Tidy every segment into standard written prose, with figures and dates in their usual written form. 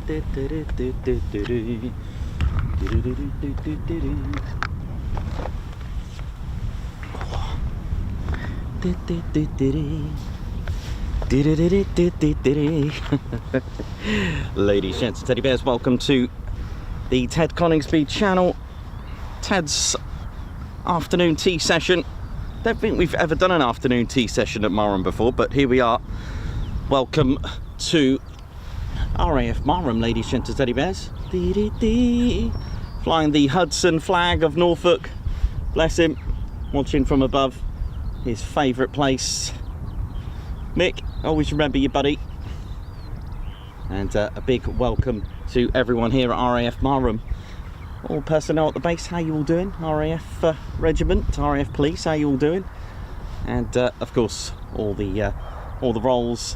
Ladies, gents, and teddy bears, welcome to the Ted Coningsby channel. Ted's afternoon tea session. Don't think we've ever done an afternoon tea session at Marham before, but here we are. Welcome to RAF Marham, ladies, gents, and teddy bears. Flying the Hudson flag of Norfolk. Bless him. Watching from above. His favourite place. Mick, always remember you, buddy. And a big welcome to everyone here at RAF Marham. All personnel at the base, how you all doing? RAF Regiment, RAF Police, how you all doing? And of course, all the roles,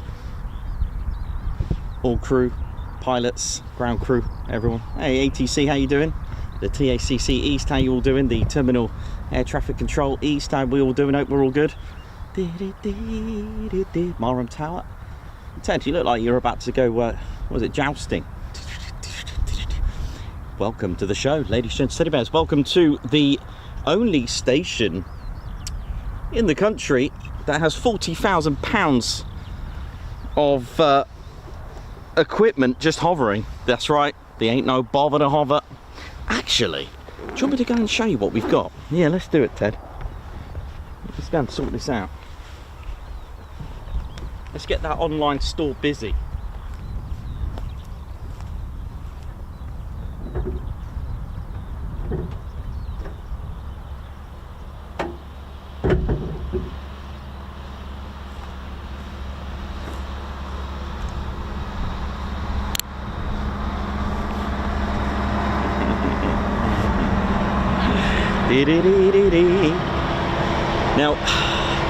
all crew, pilots, ground crew, everyone. Hey, ATC, how you doing? The TACC East, how you all doing? The Terminal Air Traffic Control East, how we all doing? Hope we're all good. Marham Tower. Ted, you look like you're about to go, was it jousting? Welcome to the show, ladies and teddy bears. Welcome to the only station in the country that has £40,000 of equipment just hovering. That's right, there ain't no bother to hover. Actually, do you want me to go and show you what we've got? Yeah, let's do it, Ted. Let's go and sort this out. Let's get that online store busy. Now,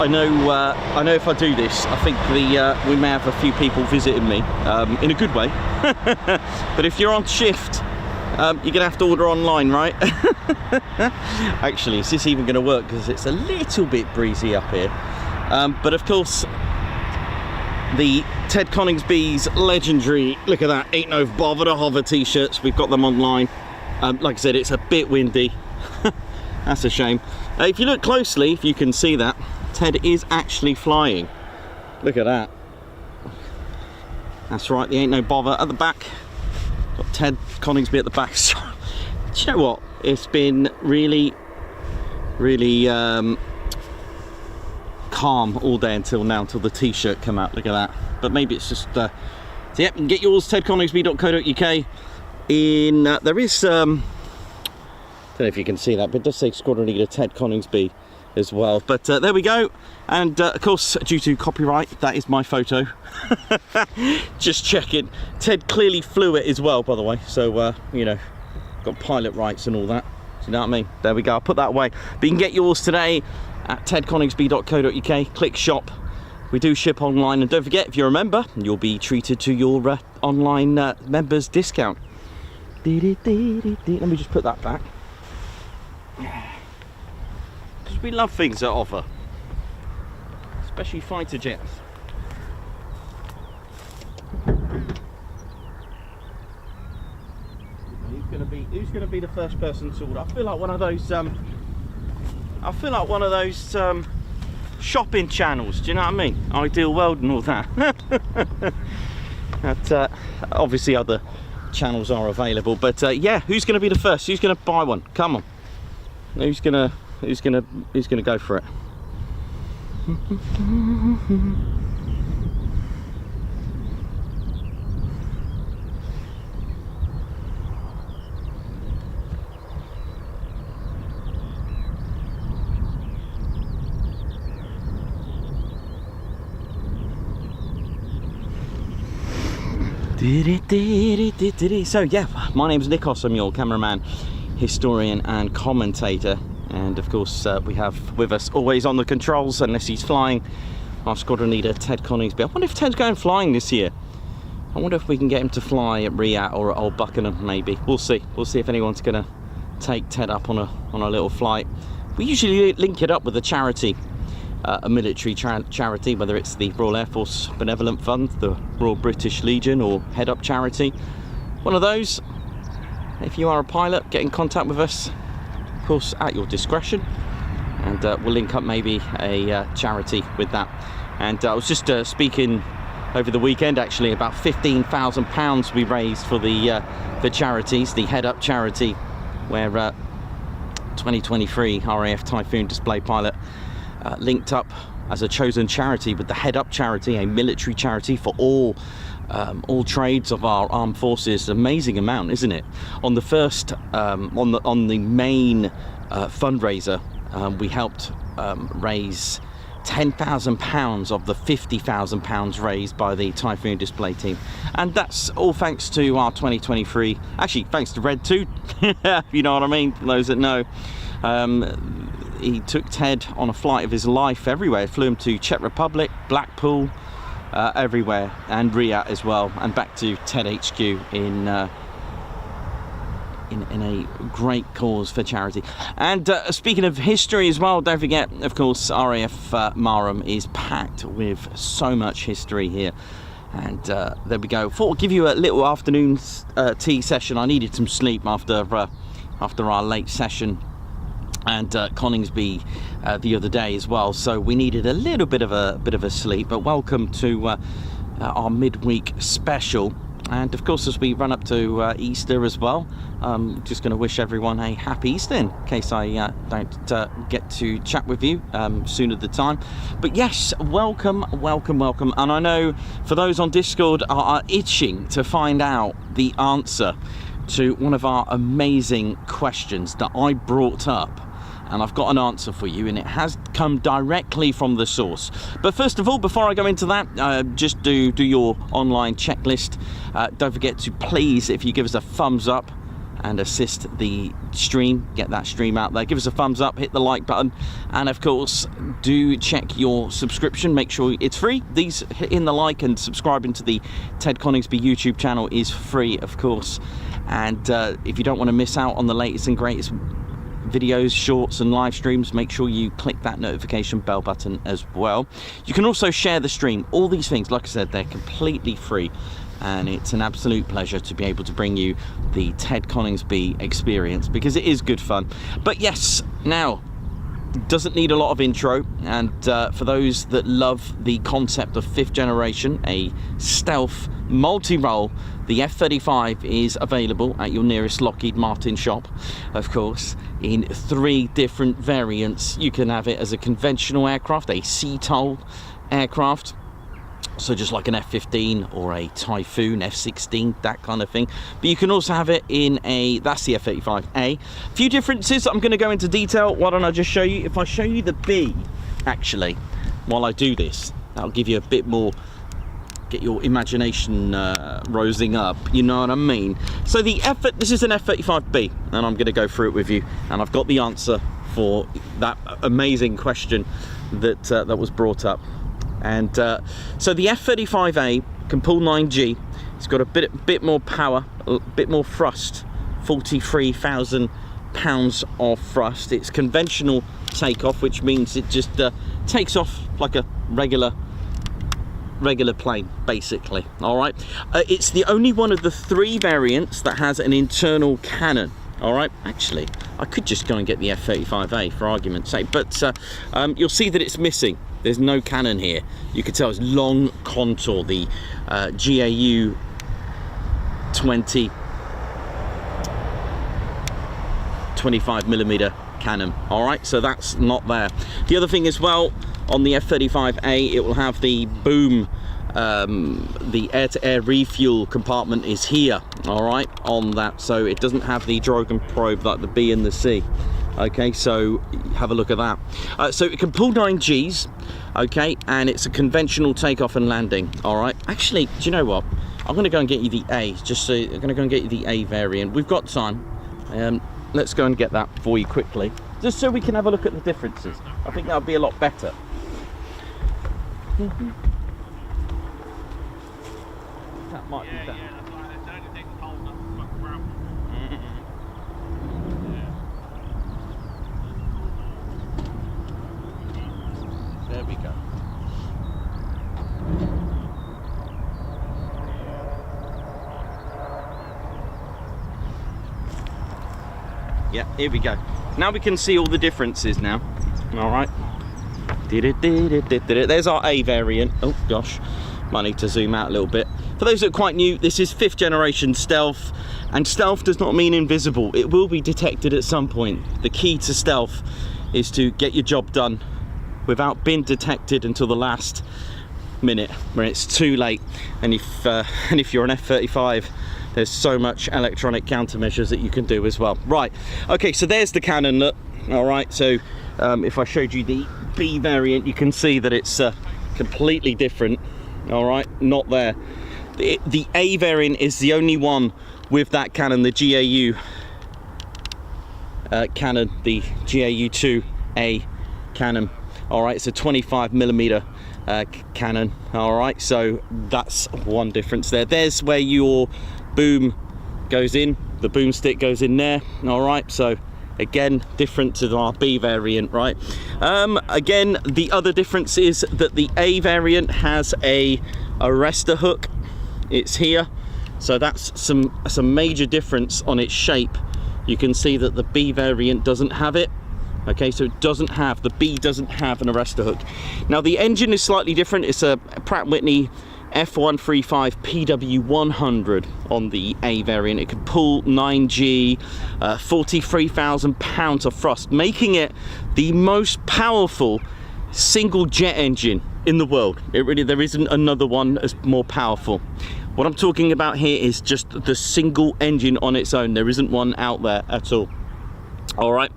I know if I do this, I think we may have a few people visiting me in a good way. But if you're on shift, you're gonna have to order online, right? Actually, is this even gonna work? Because it's a little bit breezy up here. But of course, the Ted Coningsby's legendary, look at that, ain't no bother to hover t-shirts. We've got them online. Like I said, it's a bit windy. That's a shame. If you look closely, if you can see that, Ted is actually flying. Look at that. That's right, there ain't no bother. At the back, got Ted Coningsby at the back. Do you know what? It's been really, really calm all day until now, until the t-shirt come out. Look at that. But maybe it's just, so yeah, you can get yours, tedconingsby.co.uk. There is, I don't know if you can see that, but it does say Squadron Leader Ted Coningsby as well. But there we go. And of course, due to copyright, that is my photo. Just checking. Ted clearly flew it as well, by the way. So, you know, got pilot rights and all that. Do you know what I mean? There we go. I'll put that away. But you can get yours today at tedconingsby.co.uk. Click shop. We do ship online. And don't forget, if you're a member, you'll be treated to your online members discount. Let me just put that back. Because we love things that offer, especially fighter jets. Who's gonna be the first person to order? I feel like one of those shopping channels. Do you know what I mean? Ideal World and all that. But, obviously other channels are available. But yeah, who's gonna be the first? Who's gonna buy one? Come on. Who's gonna go for it? So yeah, my name's Nikos, I'm your cameraman, historian and commentator, and of course we have with us always on the controls, unless he's flying, our squadron leader Ted Coningsby. I wonder if Ted's going flying this year. I wonder if we can get him to fly at Riyadh or at Old Buckingham. Maybe we'll see if anyone's gonna take Ted up on a little flight. We usually link it up with a charity, a military charity, whether it's the Royal Air Force Benevolent Fund, the Royal British Legion, or Head Up Charity. one of those. If you are a pilot, get in contact with us, of course, at your discretion, and we'll link up maybe a charity with that. And I was just speaking over the weekend, actually, about £15,000 we raised for the charities, the Head Up charity, where 2023 RAF Typhoon display pilot linked up as a chosen charity with the Head Up charity, a military charity for all trades of our armed forces. Amazing amount, isn't it? On the first, on the main fundraiser, we helped raise £10,000 of the £50,000 raised by the Typhoon display team, and that's all thanks to our 2023. Actually, thanks to Red Ted, you know what I mean. For those that know, he took Ted on a flight of his life everywhere. Flew him to Czech Republic, Blackpool, everywhere, and Riyadh as well, and back to Ted HQ in a great cause for charity. And speaking of history as well, don't forget, of course, RAF Marham is packed with so much history here. And there we go. Thought I'd give you a little afternoon tea session. I needed some sleep after our late session and Coningsby the other day as well, so we needed a little bit of a sleep. But welcome to our midweek special. And of course, as we run up to Easter as well, just going to wish everyone a happy Easter in case I don't get to chat with you sooner the time. But yes, welcome. And I know for those on Discord are itching to find out the answer to one of our amazing questions that I brought up. And I've got an answer for you, and it has come directly from the source. But first of all, before I go into that, just do your online checklist. Don't forget to please, if you give us a thumbs up and assist the stream, get that stream out there, give us a thumbs up, hit the like button, and of course do check your subscription. Make sure it's free. These hitting the like and subscribing to the Ted Coningsby YouTube channel is free, of course. And if you don't want to miss out on the latest and greatest videos, shorts and live streams, make sure you click that notification bell button as well. You can also share the stream. All these things, like I said, they're completely free, and it's an absolute pleasure to be able to bring you the Ted Coningsby experience, because it is good fun. But yes, now, doesn't need a lot of intro, and for those that love the concept of 5th generation, a stealth multi-role, the F-35 is available at your nearest Lockheed Martin shop, of course, in 3 different variants. You can have it as a conventional aircraft, a CTOL aircraft, so just like an F-15 or a Typhoon, F-16, that kind of thing. But you can also have it in that's the F-35A. A few differences I'm going to go into detail. Why don't I just show you? If I show you the B, actually, while I do this, that'll give you a bit more, get your imagination rosing up, you know what I mean? So this is an F-35B, and I'm going to go through it with you, and I've got the answer for that amazing question that was brought up. And so the F-35A can pull 9G. It's got a bit more power, a bit more thrust, 43,000 pounds of thrust. It's conventional takeoff, which means it just takes off like a regular plane, basically. All right, it's the only one of the 3 variants that has an internal cannon. All right, actually, I could just go and get the F-35A for argument's sake, but you'll see that it's missing. There's no cannon here. You can tell it's long contour, the GAU 25mm cannon. All right, so that's not there. The other thing as well, on the F-35A, it will have the boom, the air-to-air refuel compartment is here, all right, on that, so it doesn't have the Drogan probe like the B and the C. Okay, so have a look at that. So it can pull 9Gs, okay, and it's a conventional takeoff and landing. All right, actually, do you know what? I'm going to go and get you the A. Just so I'm going to go and get you the A variant. We've got time. Let's go and get that for you quickly, just so we can have a look at the differences. I think that would be a lot better. That might be better. There we go. Yeah, here we go. Now we can see all the differences now. All right. There's our A variant. Oh gosh, might need to zoom out a little bit. For those that are quite new, this is 5th generation stealth, and stealth does not mean invisible. It will be detected at some point. The key to stealth is to get your job done without being detected until the last minute when it's too late. And if you're an F-35, there's so much electronic countermeasures that you can do as well. Right, okay, so there's the cannon look. All right, so if I showed you the B variant, you can see that it's completely different. All right, not there. The A variant is the only one with that cannon, the GAU cannon, the GAU-2A cannon. All right, it's a 25mm cannon. All right, so that's one difference there. There's where your boom goes in, the boomstick goes in there. All right, so again, different to our B variant, right? Again, the other difference is that the A variant has a arrestor hook. It's here, so that's some major difference on its shape. You can see that the B variant doesn't have it. Okay, so it doesn't have, the B doesn't have an arrestor hook. Now the engine is slightly different. It's a Pratt & Whitney F-135 PW100 on the A variant. It can pull 9G, 43,000 pounds of thrust, making it the most powerful single jet engine in the world. There isn't another one as more powerful. What I'm talking about here is just the single engine on its own. There isn't one out there at all. All right,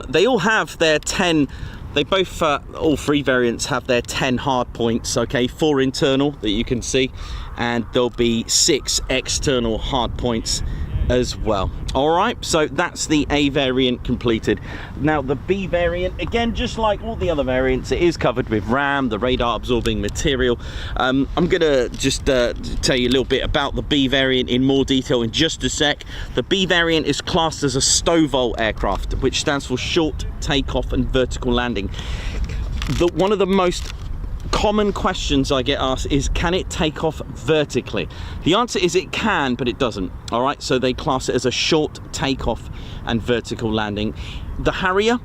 they all have their 10. They both, all 3 variants have their 10 hard points. Okay, 4 internal that you can see, and there'll be 6 external hard points as well. All right, so that's the A variant completed. Now the B variant, again, just like all the other variants, it is covered with RAM, the radar absorbing material. I'm gonna just tell you a little bit about the B variant in more detail in just a sec. The B variant is classed as a STOVL aircraft, which stands for short takeoff and vertical landing. One of the most common questions I get asked is, can it take off vertically? The answer is it can, but it doesn't. All right, so they class it as a short takeoff and vertical landing. The Harrier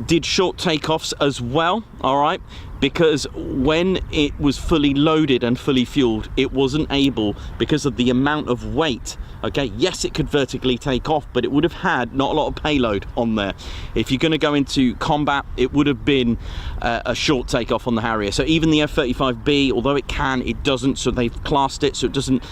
did short takeoffs as well, all right, because when it was fully loaded and fully fueled, it wasn't able, because of the amount of weight. Okay, yes, it could vertically take off, but it would have had not a lot of payload on there. If you're going to go into combat, it would have been a short takeoff on the Harrier. So even the F-35B, although it can, it doesn't. So they've classed it so it doesn't,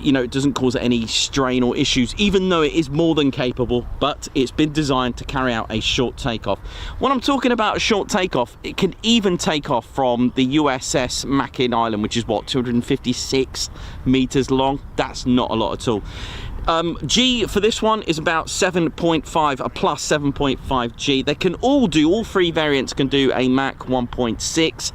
you know, it doesn't cause any strain or issues, even though it is more than capable. But it's been designed to carry out a short takeoff. When I'm talking about a short takeoff, it can even take off from the USS Mackinac Island, which is what, 256 meters long. That's not a lot at all. G for this one is about 7.5, a plus 7.5 G. They can all 3 variants can do a Mach 1.6.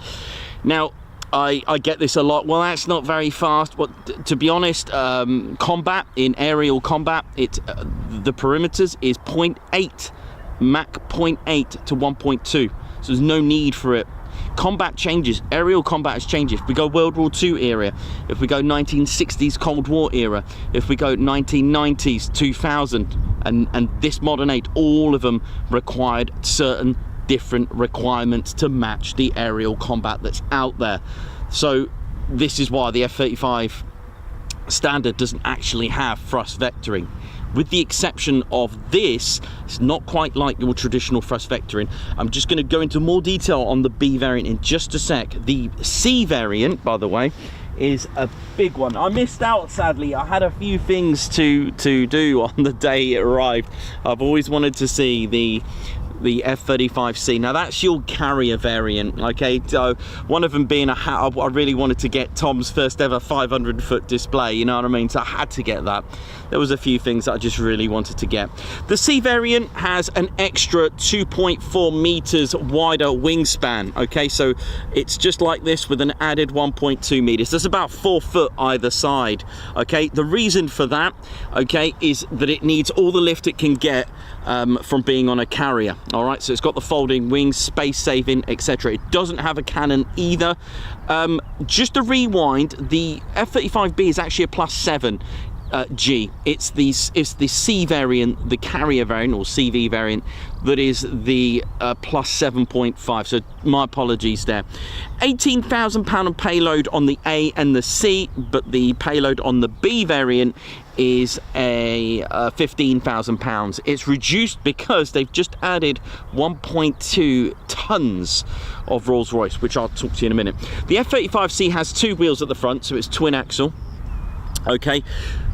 Now, I get this a lot. Well, that's not very fast. Well, to be honest, combat, in aerial combat, the perimeters is 0.8, Mach 0.8 to 1.2. So there's no need for it. Combat changes, aerial combat has changed. If we go World War II era, if we go 1960s Cold War era, if we go 1990s, 2000, and this modern age, all of them required certain different requirements to match the aerial combat that's out there. So this is why the F-35 standard doesn't actually have thrust vectoring. With the exception of this, it's not quite like your traditional thrust vectoring. I'm just going to go into more detail on the B variant in just a sec. The C variant, by the way, is a big one. I missed out, sadly. I had a few things to do on the day it arrived. I've always wanted to see the F-35C. Now that's your carrier variant, okay? So one of them being I really wanted to get Tom's first ever 500-foot display, you know what I mean? So I had to get that. There was a few things that I just really wanted to get. The C variant has an extra 2.4 meters wider wingspan, okay? So it's just like this with an added 1.2 meters. That's about 4 foot either side, okay? The reason for that, okay, is that it needs all the lift it can get from being on a carrier. All right, so it's got the folding wings, space saving, etc. It doesn't have a cannon either. Just to rewind, the F-35B is actually a +7. G. It's the C variant, the carrier variant, or CV variant, that is the plus 7.5. So my apologies there. 18,000 pound of payload on the A and the C, but the payload on the B variant is a 15,000 pounds. It's reduced because they've just added 1.2 tons of Rolls-Royce, which I'll talk to you in a minute. The F-35C has 2 wheels at the front, so it's twin axle. Okay,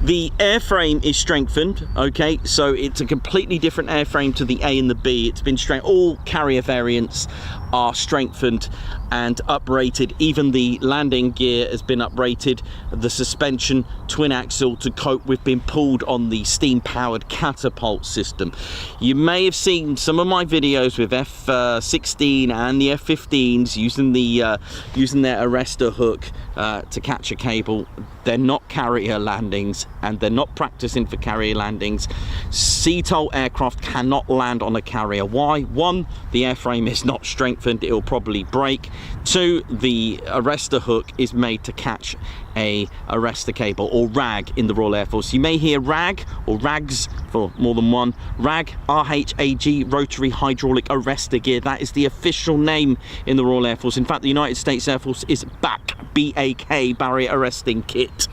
the airframe is strengthened. Okay, so it's a completely different airframe to the A and the B. It's been strengthened. All carrier variants are strengthened and uprated. Even the landing gear has been uprated. The suspension twin axle to cope with being pulled on the steam powered catapult system. You may have seen some of my videos with F-16 and the F-15s using their arrestor hook to catch a cable. They're not carrier landings, and they're not practicing for carrier landings. CTOL aircraft cannot land on a carrier. Why? 1, the airframe is not strengthened, it will probably break. 2, the arrestor hook is made to catch a arrestor cable, or RAG in the Royal Air Force. You may hear RAG or RAGs for more than one. RAG, R-H-A-G, rotary hydraulic arrestor gear. That is the official name in the Royal Air Force. In fact, the United States Air Force is BAK, B-A-K, barrier arresting kit.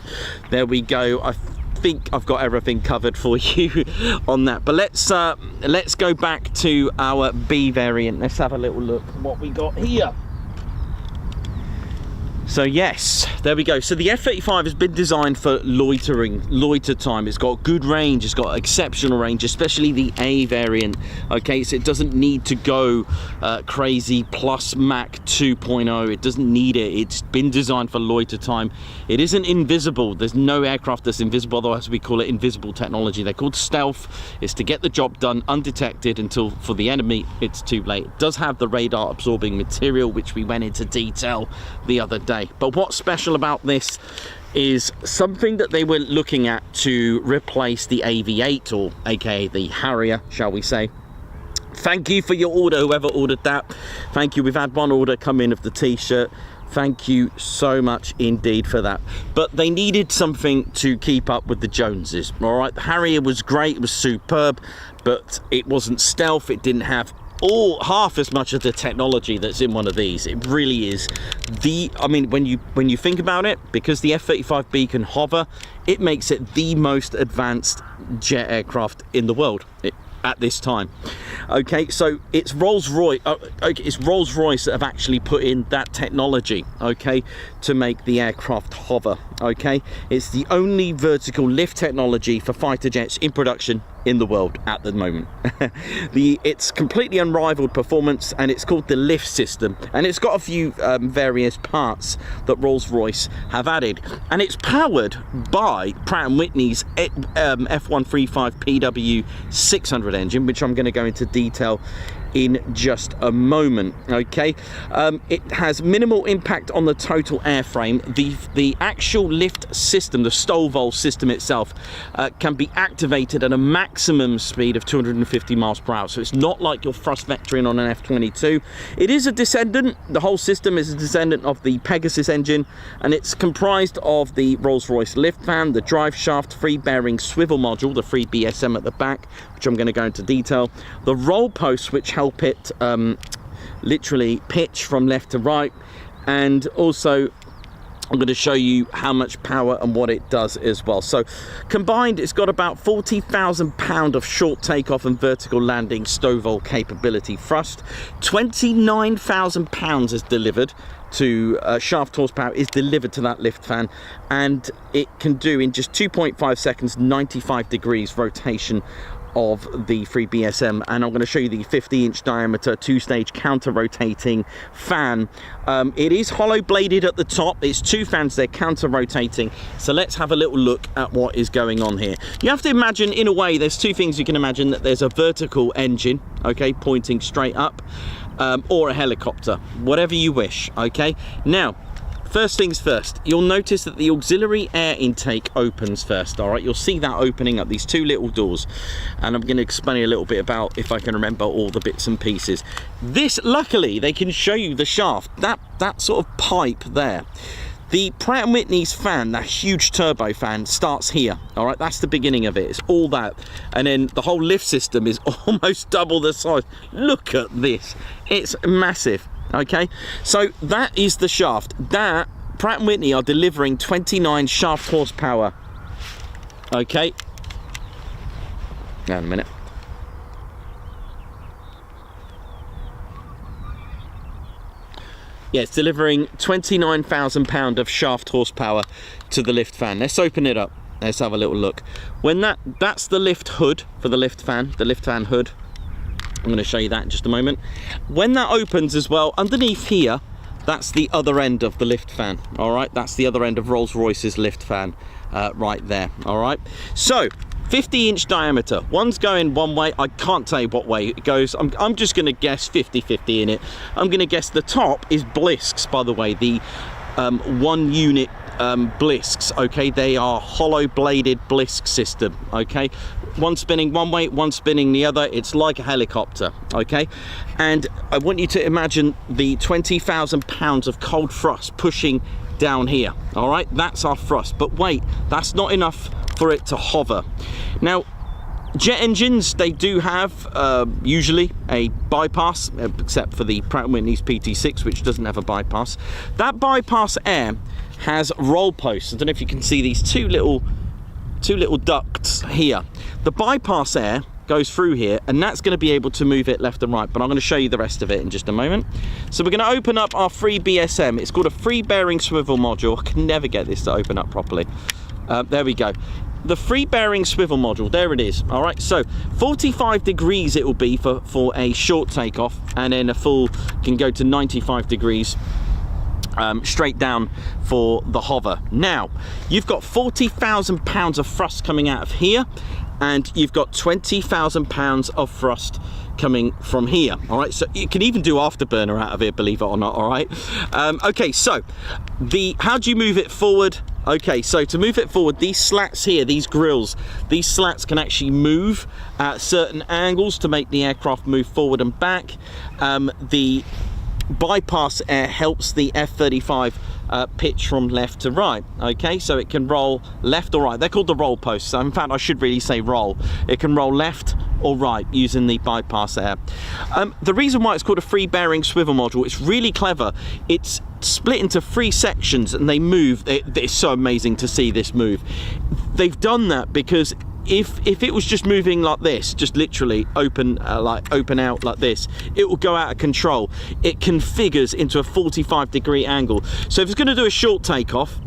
There we go. I think I've got everything covered for you on that. But let's go back to our B variant. Let's have a little look at what we got here. So yes, there we go. So the F-35 has been designed for loiter time. It's got good range, it's got exceptional range, especially the A variant. Okay, so it doesn't need to go crazy plus Mach 2.0. It doesn't need it. It's been designed for loiter time. It isn't invisible. There's no aircraft that's invisible, otherwise we call it invisible technology. They're called stealth. It's to get the job done undetected until for the enemy it's too late. It does have the radar absorbing material, which we went into detail the other day. But what's special about this is something that they were looking at to replace the AV-8, or aka the Harrier, shall we say. Thank you for your order, whoever ordered that. Thank you. We've had one order come in of the t-shirt. Thank you so much indeed for that. But they needed something to keep up with the Joneses. All right, the Harrier was great, it was superb, but it wasn't stealth. It didn't have half as much of the technology that's in one of these. It really is I mean, when you think about it, because the F-35B can hover, it makes it the most advanced jet aircraft in the world at this time. Okay, so it's Rolls-Royce that have actually put in that technology, okay, to make the aircraft hover. Okay, it's the only vertical lift technology for fighter jets in production in the world at the moment. It's completely unrivaled performance, and it's called the lift system, and it's got a few various parts that Rolls-Royce have added, and it's powered by Pratt & Whitney's F-135 PW600 engine, which I'm going to go into detail in just a moment. Okay, it has minimal impact on the total airframe. The actual lift system, the STOVL system itself, can be activated at a maximum speed of 250 miles per hour. So it's not like your thrust vectoring on an F-22. It is a descendant. The whole system is a descendant of the Pegasus engine, and it's comprised of the Rolls-Royce lift fan, the drive shaft, free bearing swivel module, the free BSM at the back, which I'm going to go into detail, the roll posts, which help it literally pitch from left to right, and also I'm going to show you how much power and what it does as well. So combined, it's got about 40,000 pounds of short takeoff and vertical landing STOVL capability thrust. 29,000 pounds is delivered to shaft horsepower is delivered to that lift fan, and it can do in just 2.5 seconds 95 degrees rotation of the free BSM. And I'm going to show you the 50-inch diameter 2-stage counter-rotating fan. It is hollow bladed at the top. It's 2 fans, they're counter-rotating. So let's have a little look at what is going on here. You have to imagine, in a way, there's 2 things you can imagine: that there's a vertical engine, okay, pointing straight up, or a helicopter, whatever you wish. Okay, now first things first, you'll notice that the auxiliary air intake opens first. All right, you'll see that opening up, these 2 little doors, and I'm going to explain a little bit about, if I can remember all the bits and pieces. This, luckily, they can show you the shaft, that sort of pipe there. The Pratt & Whitney's fan, that huge turbo fan, starts here. All right, that's the beginning of it. It's all that. And then the whole lift system is almost double the size. Look at this. It's massive. Okay, so that is the shaft. That Pratt & Whitney are delivering 29 shaft horsepower. Okay. Now, in a minute. Yeah, it's delivering 29,000 pound of shaft horsepower to the lift fan. Let's open it up. Let's have a little look. When that's the lift hood for the lift fan hood. I'm going to show you that in just a moment. When that opens as well, underneath here, that's the other end of the lift fan. All right, that's the other end of Rolls-Royce's lift fan right there. All right, so 50-inch diameter. One's going one way. I can't tell you what way it goes. I'm just going to guess 50-50 in it. I'm going to guess the top is blisks, by the way, the 1 unit blisks. Okay, they are hollow bladed blisk system. Okay, one spinning one way, one spinning the other. It's like a helicopter. Okay, and I want you to imagine the 20,000 pounds of cold thrust pushing down here. All right, that's our thrust. But wait, that's not enough for it to hover. Now, jet engines, they do have usually a bypass, except for the Pratt & Whitney's PT6, which doesn't have a bypass. That bypass air has roll posts. I don't know if you can see these two little ducts here. The bypass air goes through here, and that's going to be able to move it left and right, but I'm going to show you the rest of it in just a moment. So we're going to open up our free BSM. It's called a free bearing swivel module. I can never get this to open up properly. There we go. The free bearing swivel module, there it is. All right, so 45 degrees it will be for a short takeoff, and then a full can go to 95 degrees straight down for the hover. Now, you've got 40,000 pounds of thrust coming out of here, and you've got 20,000 pounds of thrust coming from here. All right, so you can even do afterburner out of it, believe it or not. All right, okay, so how do you move it forward? Okay, so to move it forward, these slats here, these grills, these slats can actually move at certain angles to make the aircraft move forward and back. The bypass air helps the F-35 pitch from left to right. Okay, so it can roll left or right. They're called the roll posts. So in fact, I should really say roll. It can roll left or right using the bypass air. The reason why it's called a free bearing swivel module, it's really clever. It's split into 3 sections and they move. It's so amazing to see this move. They've done that because if it was just moving like this, just literally open out like this, it will go out of control. It configures into a 45-degree angle. So if it's going to do a short takeoff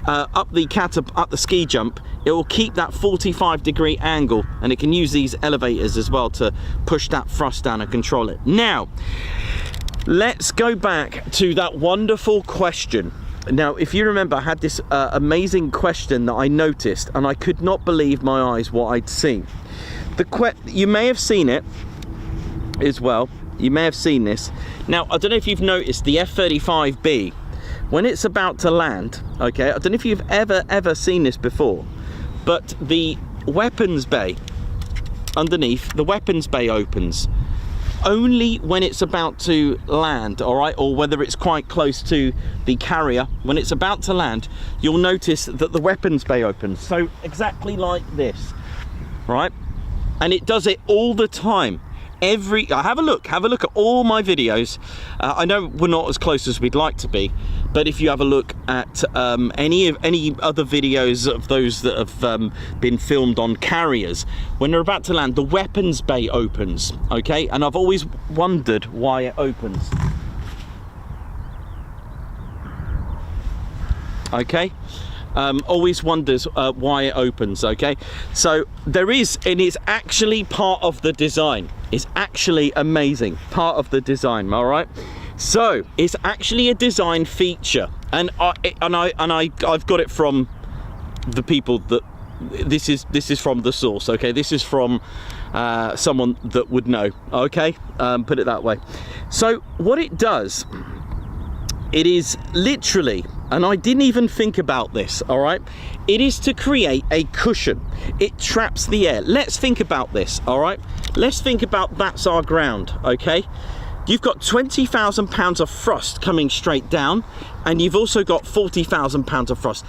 up the ski jump, it will keep that 45-degree angle, and it can use these elevators as well to push that thrust down and control it. Now, let's go back to that wonderful question. Now, if you remember, I had this amazing question that I noticed, and I could not believe my eyes what I'd seen. You may have seen it as well. You may have seen this. Now, I don't know if you've noticed the F-35B, when it's about to land, okay, I don't know if you've ever seen this before, but the weapons bay, underneath, the weapons bay opens only when it's about to land, all right, or whether it's quite close to the carrier. When it's about to land, you'll notice that the weapons bay opens, so exactly like this, right? And it does it all the time. Have a look at all my videos. I know we're not as close as we'd like to be, but if you have a look at any other videos of those that have been filmed on carriers, when they're about to land, the weapons bay opens, okay? And I've always wondered why it opens. Okay? Always wonders why it opens, okay? So there is, and it's actually part of the design. It's actually amazing, part of the design, all right? So it's actually a design feature, and I've got it from the people that this is from the source, okay? This is from someone that would know, okay? Put it that way. So what it does, it is literally, and I didn't even think about this, all right? It is to create a cushion. It traps the air. Let's think about this, all right? Let's think about that's our ground, okay? you've got 20,000 pounds of thrust coming straight down, and you've also got 40,000 pounds of thrust.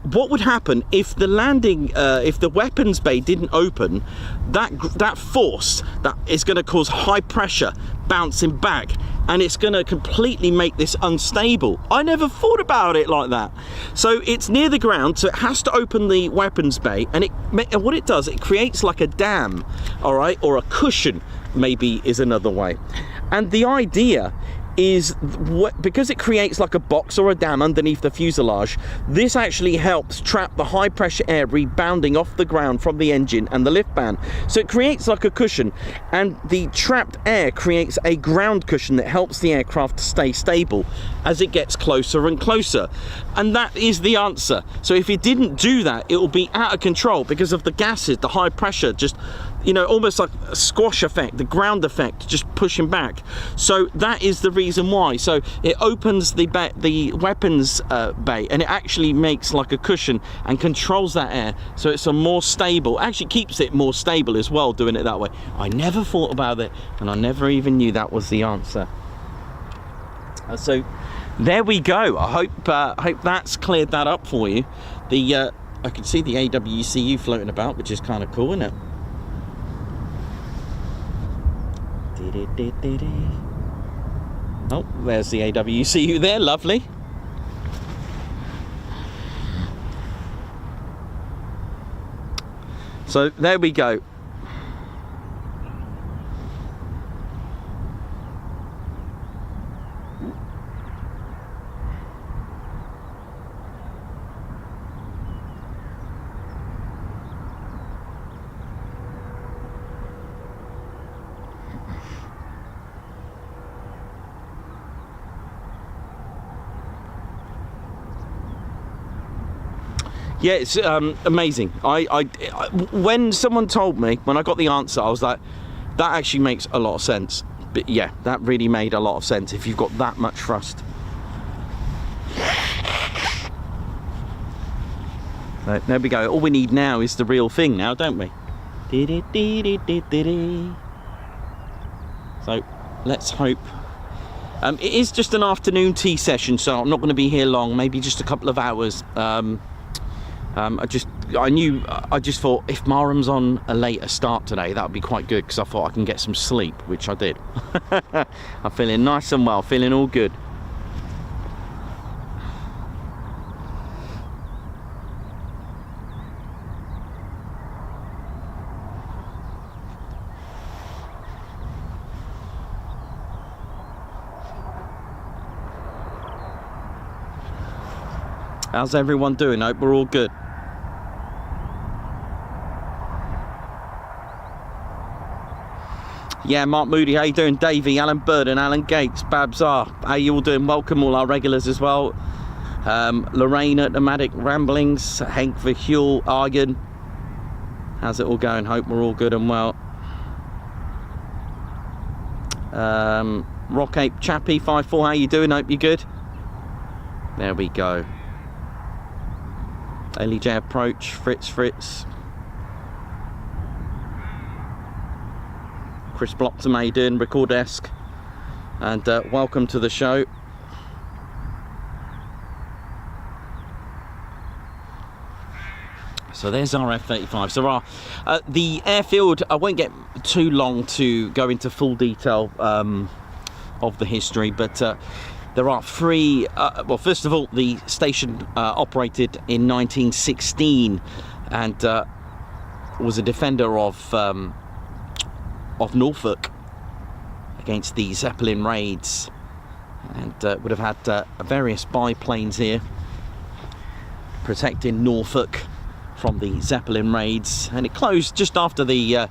What would happen if the landing, if the weapons bay didn't open? That force that is going to cause high pressure bouncing back, and it's going to completely make this unstable. I never thought about it like that. So it's near the ground, so it has to open the weapons bay, and what it does, it creates like a dam, all right, or a cushion, maybe is another way. And the idea is, because it creates like a box or a dam underneath the fuselage, this actually helps trap the high pressure air rebounding off the ground from the engine and the lift band. So it creates like a cushion, and the trapped air creates a ground cushion that helps the aircraft stay stable as it gets closer and closer. And that is the answer. So if it didn't do that, it will be out of control because of the gases, the high pressure, just, you know, almost like a squash effect, the ground effect, just pushing back. So that is the reason why. So it opens the weapons bay, and it actually makes like a cushion and controls that air, so it's a more stable, actually keeps it more stable as well, doing it that way. I never thought about it, and I never even knew that was the answer. So there we go. I hope that's cleared that up for you. I can see the AWCU floating about, which is kind of cool, isn't it? Oh, there's the AWCU there, lovely. So there we go. Yeah, it's amazing. When someone told me, when I got the answer, I was like, that actually makes a lot of sense. But yeah, that really made a lot of sense if you've got that much thrust. So, there we go. All we need now is the real thing now, don't we? So let's hope. It is just an afternoon tea session, so I'm not going to be here long, maybe just a couple of hours. I just thought if Marham's on a later start today, that would be quite good, because I thought I can get some sleep, which I did. I'm feeling nice and well, feeling all good. How's everyone doing? I hope we're all good. Yeah, Mark Moody, how you doing? Davey, Alan Bird and Alan Gates, Babs R, how you all doing? Welcome all our regulars as well. Lorraine at Nomadic Ramblings, Hank Verhule, Argan. How's it all going? Hope we're all good and well. Rock Ape Chappie 54, how you doing? Hope you're good. There we go. LEJ Approach, Fritz. Chris Blockton, how you doing? Record-esque. And welcome to the show. So there's our F-35. So the airfield, I won't get too long to go into full detail of the history, but there are three, well, first of all, the station operated in 1916 and was a defender of Norfolk against the Zeppelin raids, and would have had various biplanes here protecting Norfolk from the Zeppelin raids, and it closed just after the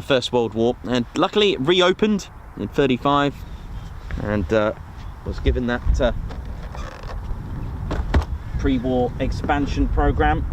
First World War, and luckily it reopened in 35 and was given that pre-war expansion program.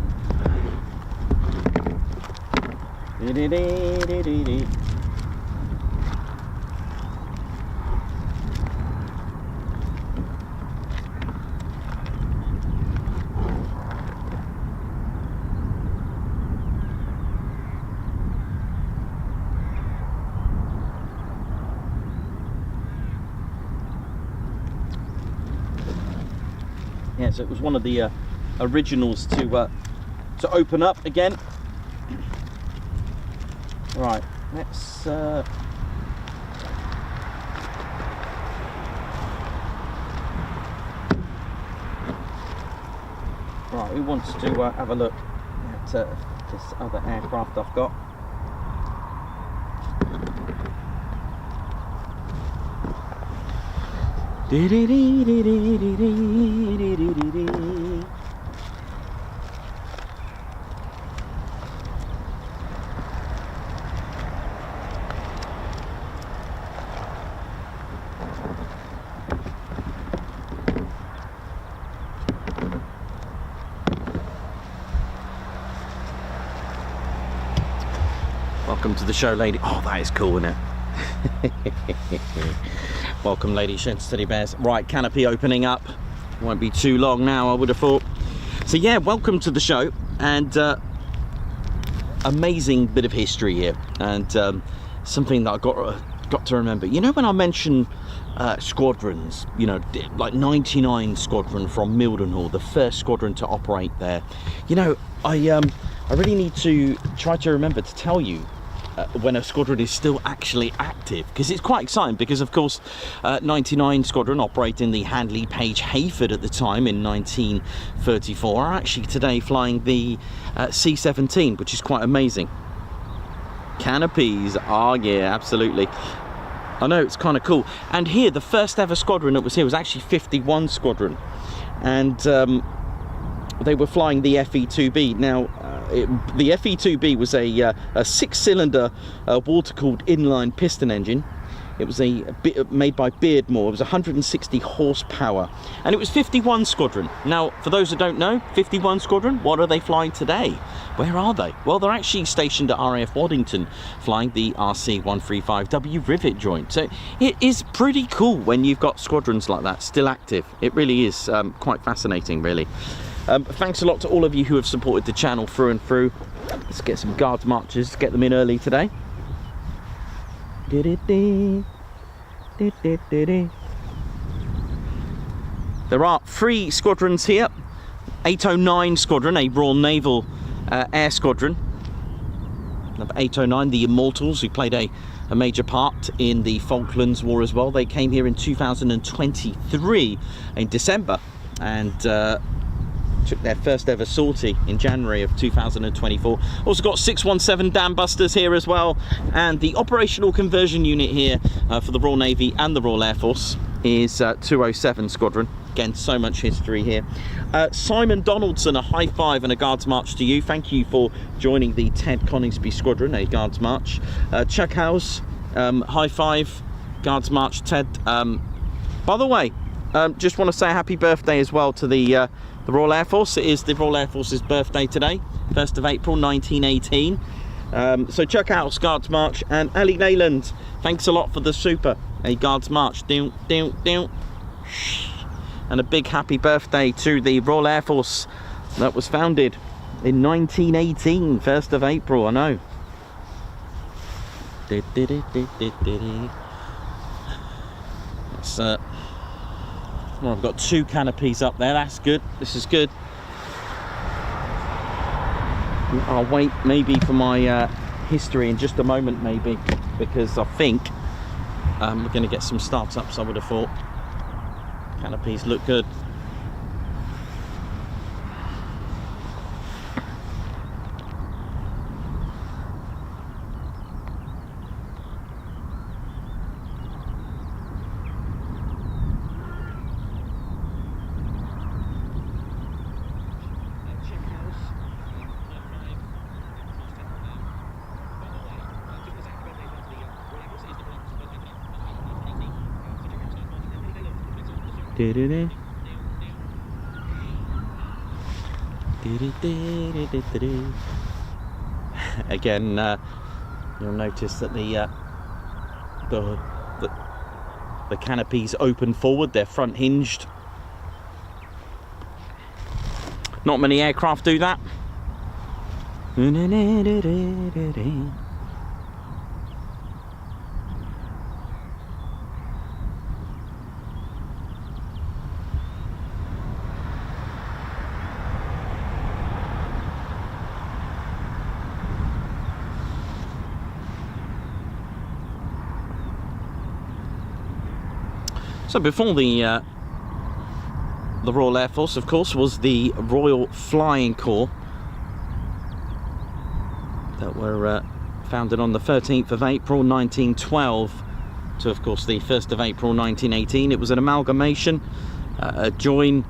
Yeah, so it was one of the originals to open up again. Right, let's right, who wants to have a look at this other aircraft I've got? Welcome to the show, lady. Oh, that is cool, isn't it? Welcome, ladies, gents, teddy bears. Right, canopy opening up. Won't be too long now, I would have thought. So yeah, welcome to the show, and amazing bit of history here, and something that I got to remember. You know, when I mention squadrons, you know, like 99 Squadron from Mildenhall, the first squadron to operate there. You know, I really need to try to remember to tell you when a squadron is still actually active, because it's quite exciting, because of course 99 Squadron, operating the Handley Page Hayford at the time in 1934, are actually today flying the C-17, which is quite amazing. Canopies, oh yeah, absolutely. I know, it's kind of cool. And here, the first ever squadron that was here was actually 51 Squadron, and they were flying the FE-2B. Now, the FE-2B was a 6-cylinder water-cooled inline piston engine. It was made by Beardmore. It was 160 horsepower, and it was 51 Squadron. Now, for those that don't know, 51 Squadron, what are they flying today? Where are they? Well, they're actually stationed at RAF Waddington, flying the RC-135W rivet joint. So it is pretty cool when you've got squadrons like that still active. It really is quite fascinating, really. Thanks a lot to all of you who have supported the channel through and through. Let's get some guards marches, get them in early today. There are 3 squadrons here. 809 Squadron, a Royal Naval Air Squadron. Number 809, the Immortals, who played a major part in the Falklands War as well. They came here in 2023 in December, and took their first ever sortie in January of 2024. Also got 617 Dambusters here as well, and the operational conversion unit here for the Royal Navy and the Royal Air Force is 207 Squadron. Again, so much history here. Simon Donaldson, a high five and a guards march to you. Thank you for joining the Ted Coningsby Squadron, a guards march. Chuck House, high five, guards march, Ted. By the way, just want to say happy birthday as well to the Royal Air Force. It is the Royal Air Force's birthday today, 1st of April 1918. So Chuck House, guards march, and Ali Nayland, thanks a lot for the super, a guards march. And a big happy birthday to the Royal Air Force that was founded in 1918, 1st of April, I know. That's well, I've got 2 canopies up there. That's good. This is good. I'll wait maybe for my history in just a moment, maybe, because I think we're going to get some startups, I would have thought. Canopies look good. Again, you'll notice that the canopies open forward, they're front hinged. Not many aircraft do that. So before the Royal Air Force, of course, was the Royal Flying Corps that were founded on the 13th of April 1912 to, of course, the 1st of April 1918. It was an amalgamation, a join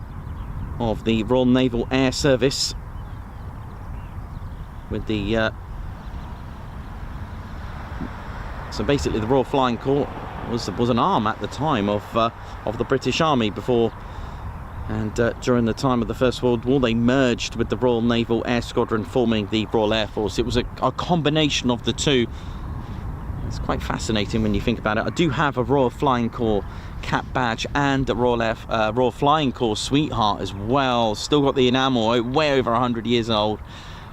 of the Royal Naval Air Service with the so basically the Royal Flying Corps was an arm at the time of the British Army before and during the time of the First World War. They merged with the Royal Naval Air Squadron, forming the Royal Air Force. It was a combination of the two. It's quite fascinating when you think about it. I do have a Royal Flying Corps cap badge and a Royal Flying Corps sweetheart as well. Still got the enamel, way over 100 years old.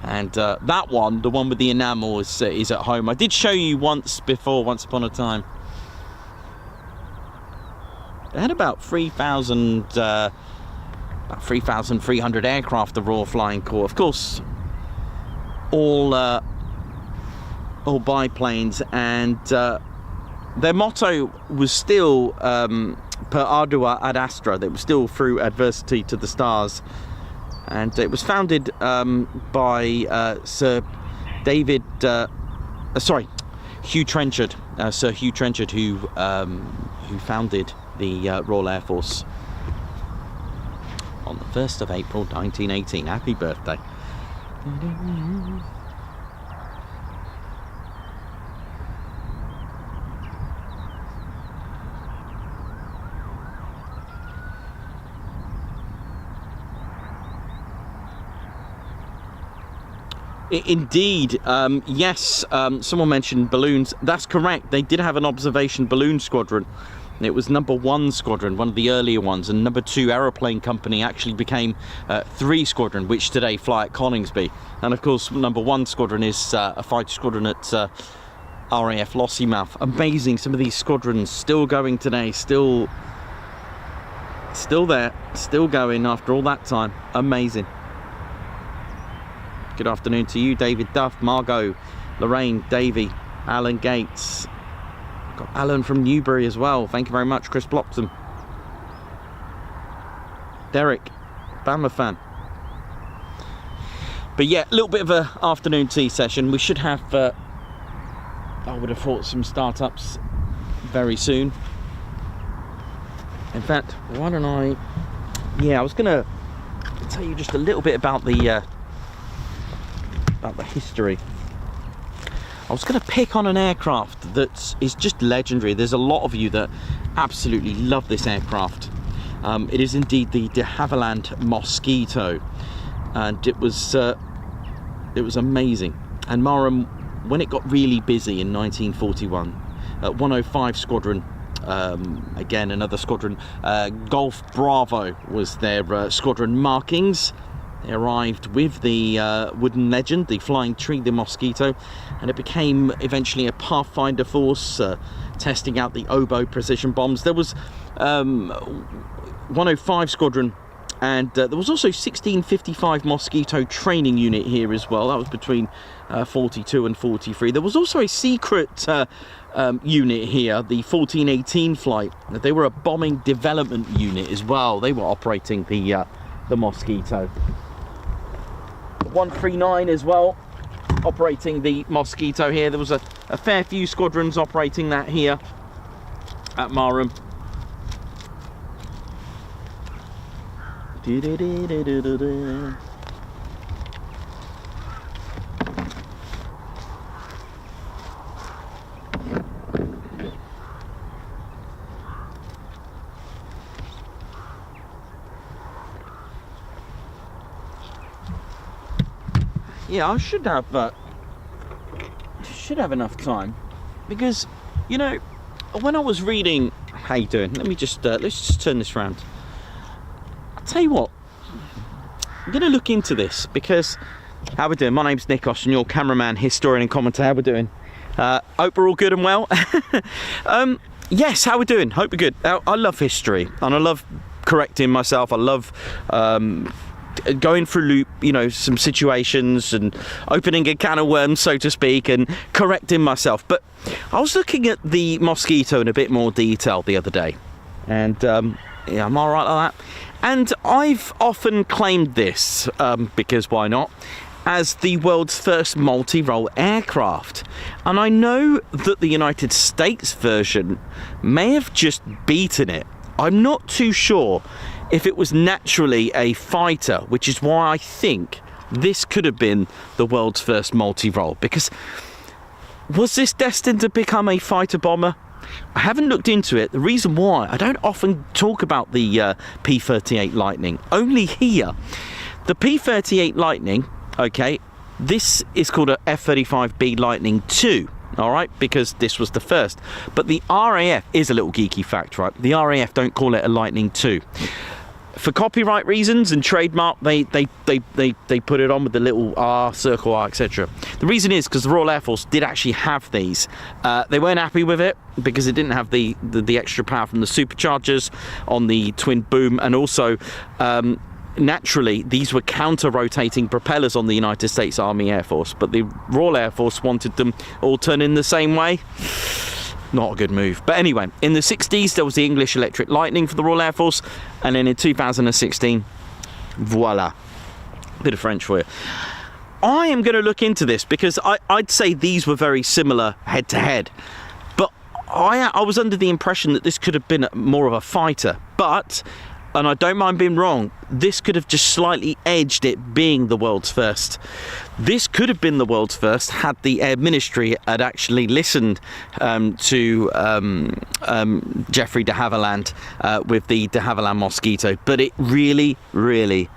And that one, the one with the enamel, is at home. I did show you once before, once upon a time. They had about 3,300 aircraft, the Royal Flying Corps. Of course, all biplanes, and their motto was still per ardua ad astra. They were still through adversity to the stars. And it was founded by Sir Hugh Trenchard, Sir Hugh Trenchard, who founded the Royal Air Force on the 1st of April 1918. Happy birthday. Indeed, yes, someone mentioned balloons. That's correct. They did have an observation balloon squadron. It was number 1 squadron, one of the earlier ones, and number 2 aeroplane company actually became 3 squadron, which today fly at Coningsby. And of course, number 1 squadron is a fighter squadron at RAF Lossiemouth. Amazing, some of these squadrons still going today, still there, still going after all that time. Amazing. Good afternoon to you, David Duff, Margot, Lorraine, Davey, Alan Gates. Got Alan from Newbury as well. Thank you very much, Chris Bloxham. Derek, Bama fan. But yeah, a little bit of an afternoon tea session. We should have, I would have thought, some startups very soon. In fact, why don't I... Yeah, I was going to tell you just a little bit about the history. I was going to pick on an aircraft that is just legendary. There's a lot of you that absolutely love this aircraft. It is indeed the de Havilland Mosquito, and it was amazing. And Marham, when it got really busy in 1941, 105 Squadron, again another squadron, Golf Bravo was their squadron markings. They arrived with the wooden legend, the flying tree, the Mosquito, and it became eventually a Pathfinder force, testing out the oboe precision bombs. There was 105 Squadron, and there was also 1655 Mosquito training unit here as well. That was between 42 and 43. There was also a secret unit here, the 1418 flight. They were a bombing development unit as well. They were operating the Mosquito. 139 as well, operating the Mosquito here. There was a fair few squadrons operating that here at Marham. Yeah, I should have enough time, because, you know, when I was reading... How you doing? Let me just let's just turn this around. I'll tell you what, I'm going to look into this, because... How we doing? My name's Nikos, and your cameraman, historian and commentator. How we doing? Hope we're all good and well. Yes, how we doing? Hope we're good. I love history, and I love correcting myself. I love going through some situations and opening a can of worms, so to speak, and correcting myself. But I was looking at the Mosquito in a bit more detail the other day, And yeah, I'm all right like that. And I've often claimed this, because why not, as the world's first multi-role aircraft. And I know that the United States version may have just beaten it. I'm not too sure if it was naturally a fighter, which is why I think this could have been the world's first multi-role. Because was this destined to become a fighter bomber? I haven't looked into it. The reason why, I don't often talk about the P-38 Lightning, only here. The P-38 Lightning, okay, this is called a F-35B Lightning 2, all right, because this was the first. But the RAF is a little geeky fact, right? The RAF don't call it a Lightning 2. For copyright reasons and trademark, they put it on with the little R, circle R, etc. The reason is because the Royal Air Force did actually have these. They weren't happy with it because it didn't have the extra power from the superchargers on the twin boom, and also naturally these were counter-rotating propellers on the United States Army Air Force, but the Royal Air Force wanted them all turning the same way. Not a good move. But anyway, in the 60s there was the English Electric Lightning for the Royal Air Force, and then in 2016, voila, bit of French for you. I am going to look into this because I'd say these were very similar head to head, but I was under the impression that this could have been more of a fighter. But, and I don't mind being wrong, this could have just slightly edged it being the world's first. This could have been the world's first had the Air Ministry had actually listened to Geoffrey de Havilland with the de Havilland Mosquito. But it really, really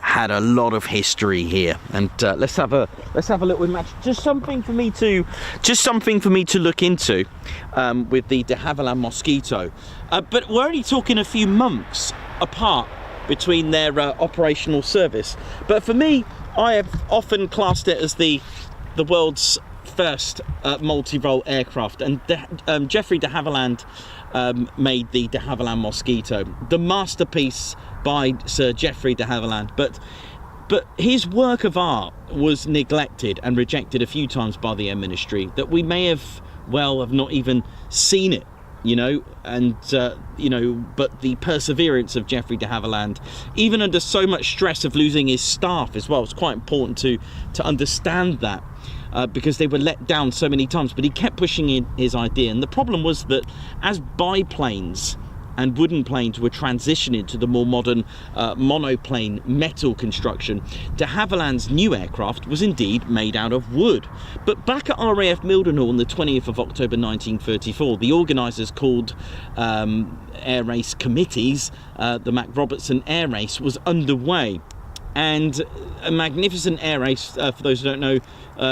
had a lot of history here. And let's have a little match. Just something for me to look into with the de Havilland Mosquito. But we're only talking a few months apart between their operational service. But for me, I have often classed it as the world's first multi-role aircraft, and Geoffrey de Havilland made the de Havilland Mosquito, the masterpiece by Sir Geoffrey de Havilland. But his work of art was neglected and rejected a few times by the Air Ministry, that we may have not even seen it, you know. And but the perseverance of Geoffrey de Havilland, even under so much stress of losing his staff as well, it's quite important to understand that, because they were let down so many times, but he kept pushing in his idea. And the problem was that as biplanes and wooden planes were transitioning to the more modern monoplane metal construction, de Havilland's new aircraft was indeed made out of wood. But back at RAF Mildenhall on the 20th of October 1934, the organisers called air race committees, the Mac Robertson Air Race was underway. And a magnificent air race, for those who don't know,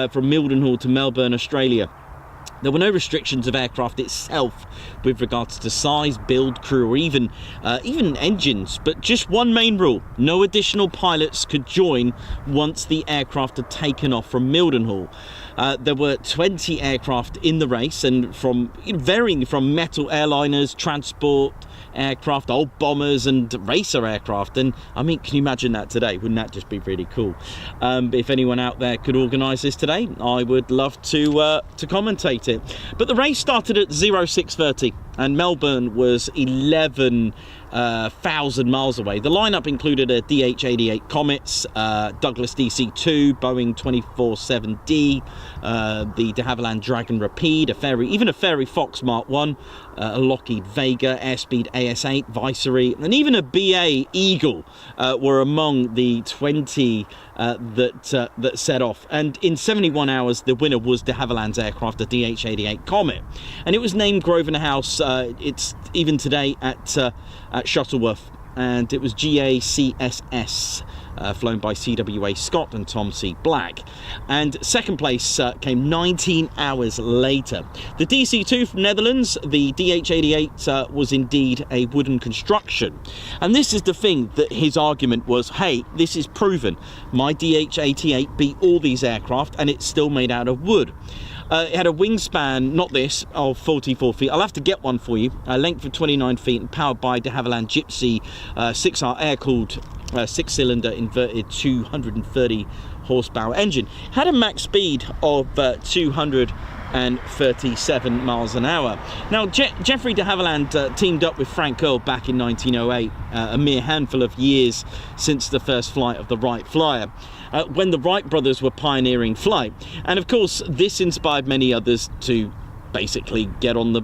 from Mildenhall to Melbourne, Australia. There were no restrictions of aircraft itself with regards to size, build, crew, or even engines, but just one main rule: no additional pilots could join once the aircraft had taken off from Mildenhall. There were 20 aircraft in the race, and varying from metal airliners, transport aircraft, old bombers, and racer aircraft. And I mean, can you imagine that today? Wouldn't that just be really cool? If anyone out there could organise this today, I would love to commentate it. But the race started at 06:30, and Melbourne was 11,000 miles away. The lineup included a DH-88 Comets, Douglas DC-2, Boeing 24-7D, the de Havilland Dragon Rapide, a Fairey Fox Mark 1, a Lockheed Vega, Airspeed AS-8, Viceroy, and even a BA Eagle were among the 20 that set off. And in 71 hours, the winner was de Havilland's aircraft, the DH-88 Comet, and it was named Grosvenor House. It's even today at Shuttleworth, and it was GACSS, flown by CWA Scott and Tom C. Black. And second place came 19 hours later. The DC-2 from Netherlands, the DH-88, was indeed a wooden construction. And this is the thing that his argument was: hey, this is proven. My DH-88 beat all these aircraft, and it's still made out of wood. It had a wingspan, not this, of 44 feet. I'll have to get one for you. A length of 29 feet and powered by de Havilland Gypsy 6R air-cooled 6-cylinder inverted 230 horsepower engine. Had a max speed of 200 137 miles an hour. Now, Geoffrey de Havilland teamed up with Frank Earl back in 1908, a mere handful of years since the first flight of the Wright Flyer, when the Wright brothers were pioneering flight. And of course, this inspired many others to basically get on the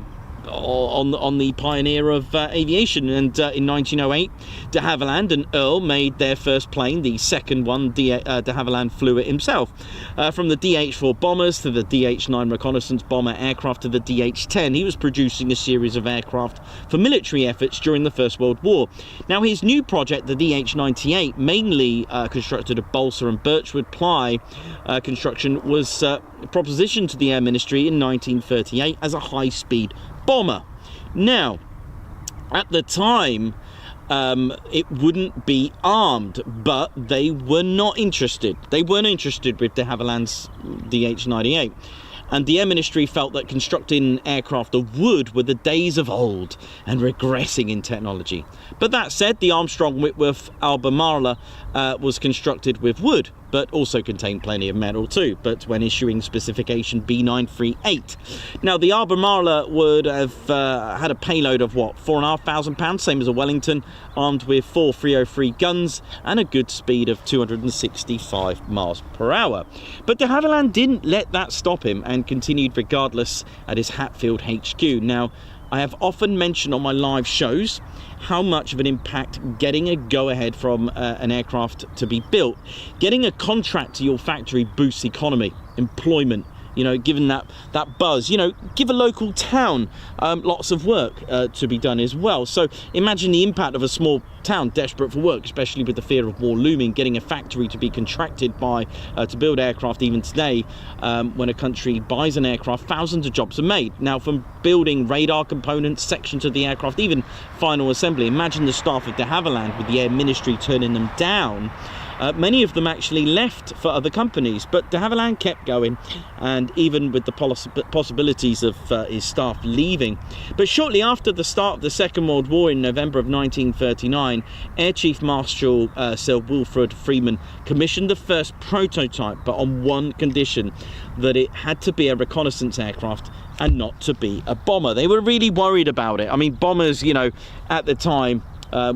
pioneer of aviation. And in 1908, de Havilland and Earl made their first plane, the second one. De Havilland flew it himself. From the DH-4 bombers to the DH-9 reconnaissance bomber aircraft to the DH-10, he was producing a series of aircraft for military efforts during the First World War. Now, his new project, the DH-98, mainly constructed of balsa and birchwood ply construction, was propositioned to the Air Ministry in 1938 as a high-speed bomber. Now, at the time, it wouldn't be armed, but they were not interested. They weren't interested with de Havilland's DH-98. And the Air Ministry felt that constructing aircraft of wood were the days of old and regressing in technology. But that said, the Armstrong Whitworth Albemarle was constructed with wood, but also contained plenty of metal too, but when issuing specification B938. Now, the Albemarle would have had a payload of what, 4,500 pounds, same as a Wellington, armed with 4 303 guns and a good speed of 265 miles per hour. But de Havilland didn't let that stop him and continued regardless at his Hatfield HQ. Now, I have often mentioned on my live shows how much of an impact getting a go-ahead from an aircraft to be built, getting a contract to your factory boosts economy, employment, you know, given that buzz, you know, give a local town lots of work to be done as well. So imagine the impact of a small town desperate for work, especially with the fear of war looming, getting a factory to be contracted by to build aircraft. Even today, when a country buys an aircraft, thousands of jobs are made. Now, from building radar components, sections of the aircraft, even final assembly. Imagine the staff of de Havilland with the Air Ministry turning them down. Many of them actually left for other companies, but de Havilland kept going, and even with the possibilities of his staff leaving. But shortly after the start of the Second World War in November of 1939, Air Chief Marshal Sir Wilfred Freeman commissioned the first prototype, but on one condition, that it had to be a reconnaissance aircraft and not to be a bomber. They were really worried about it. I mean, bombers, you know, at the time,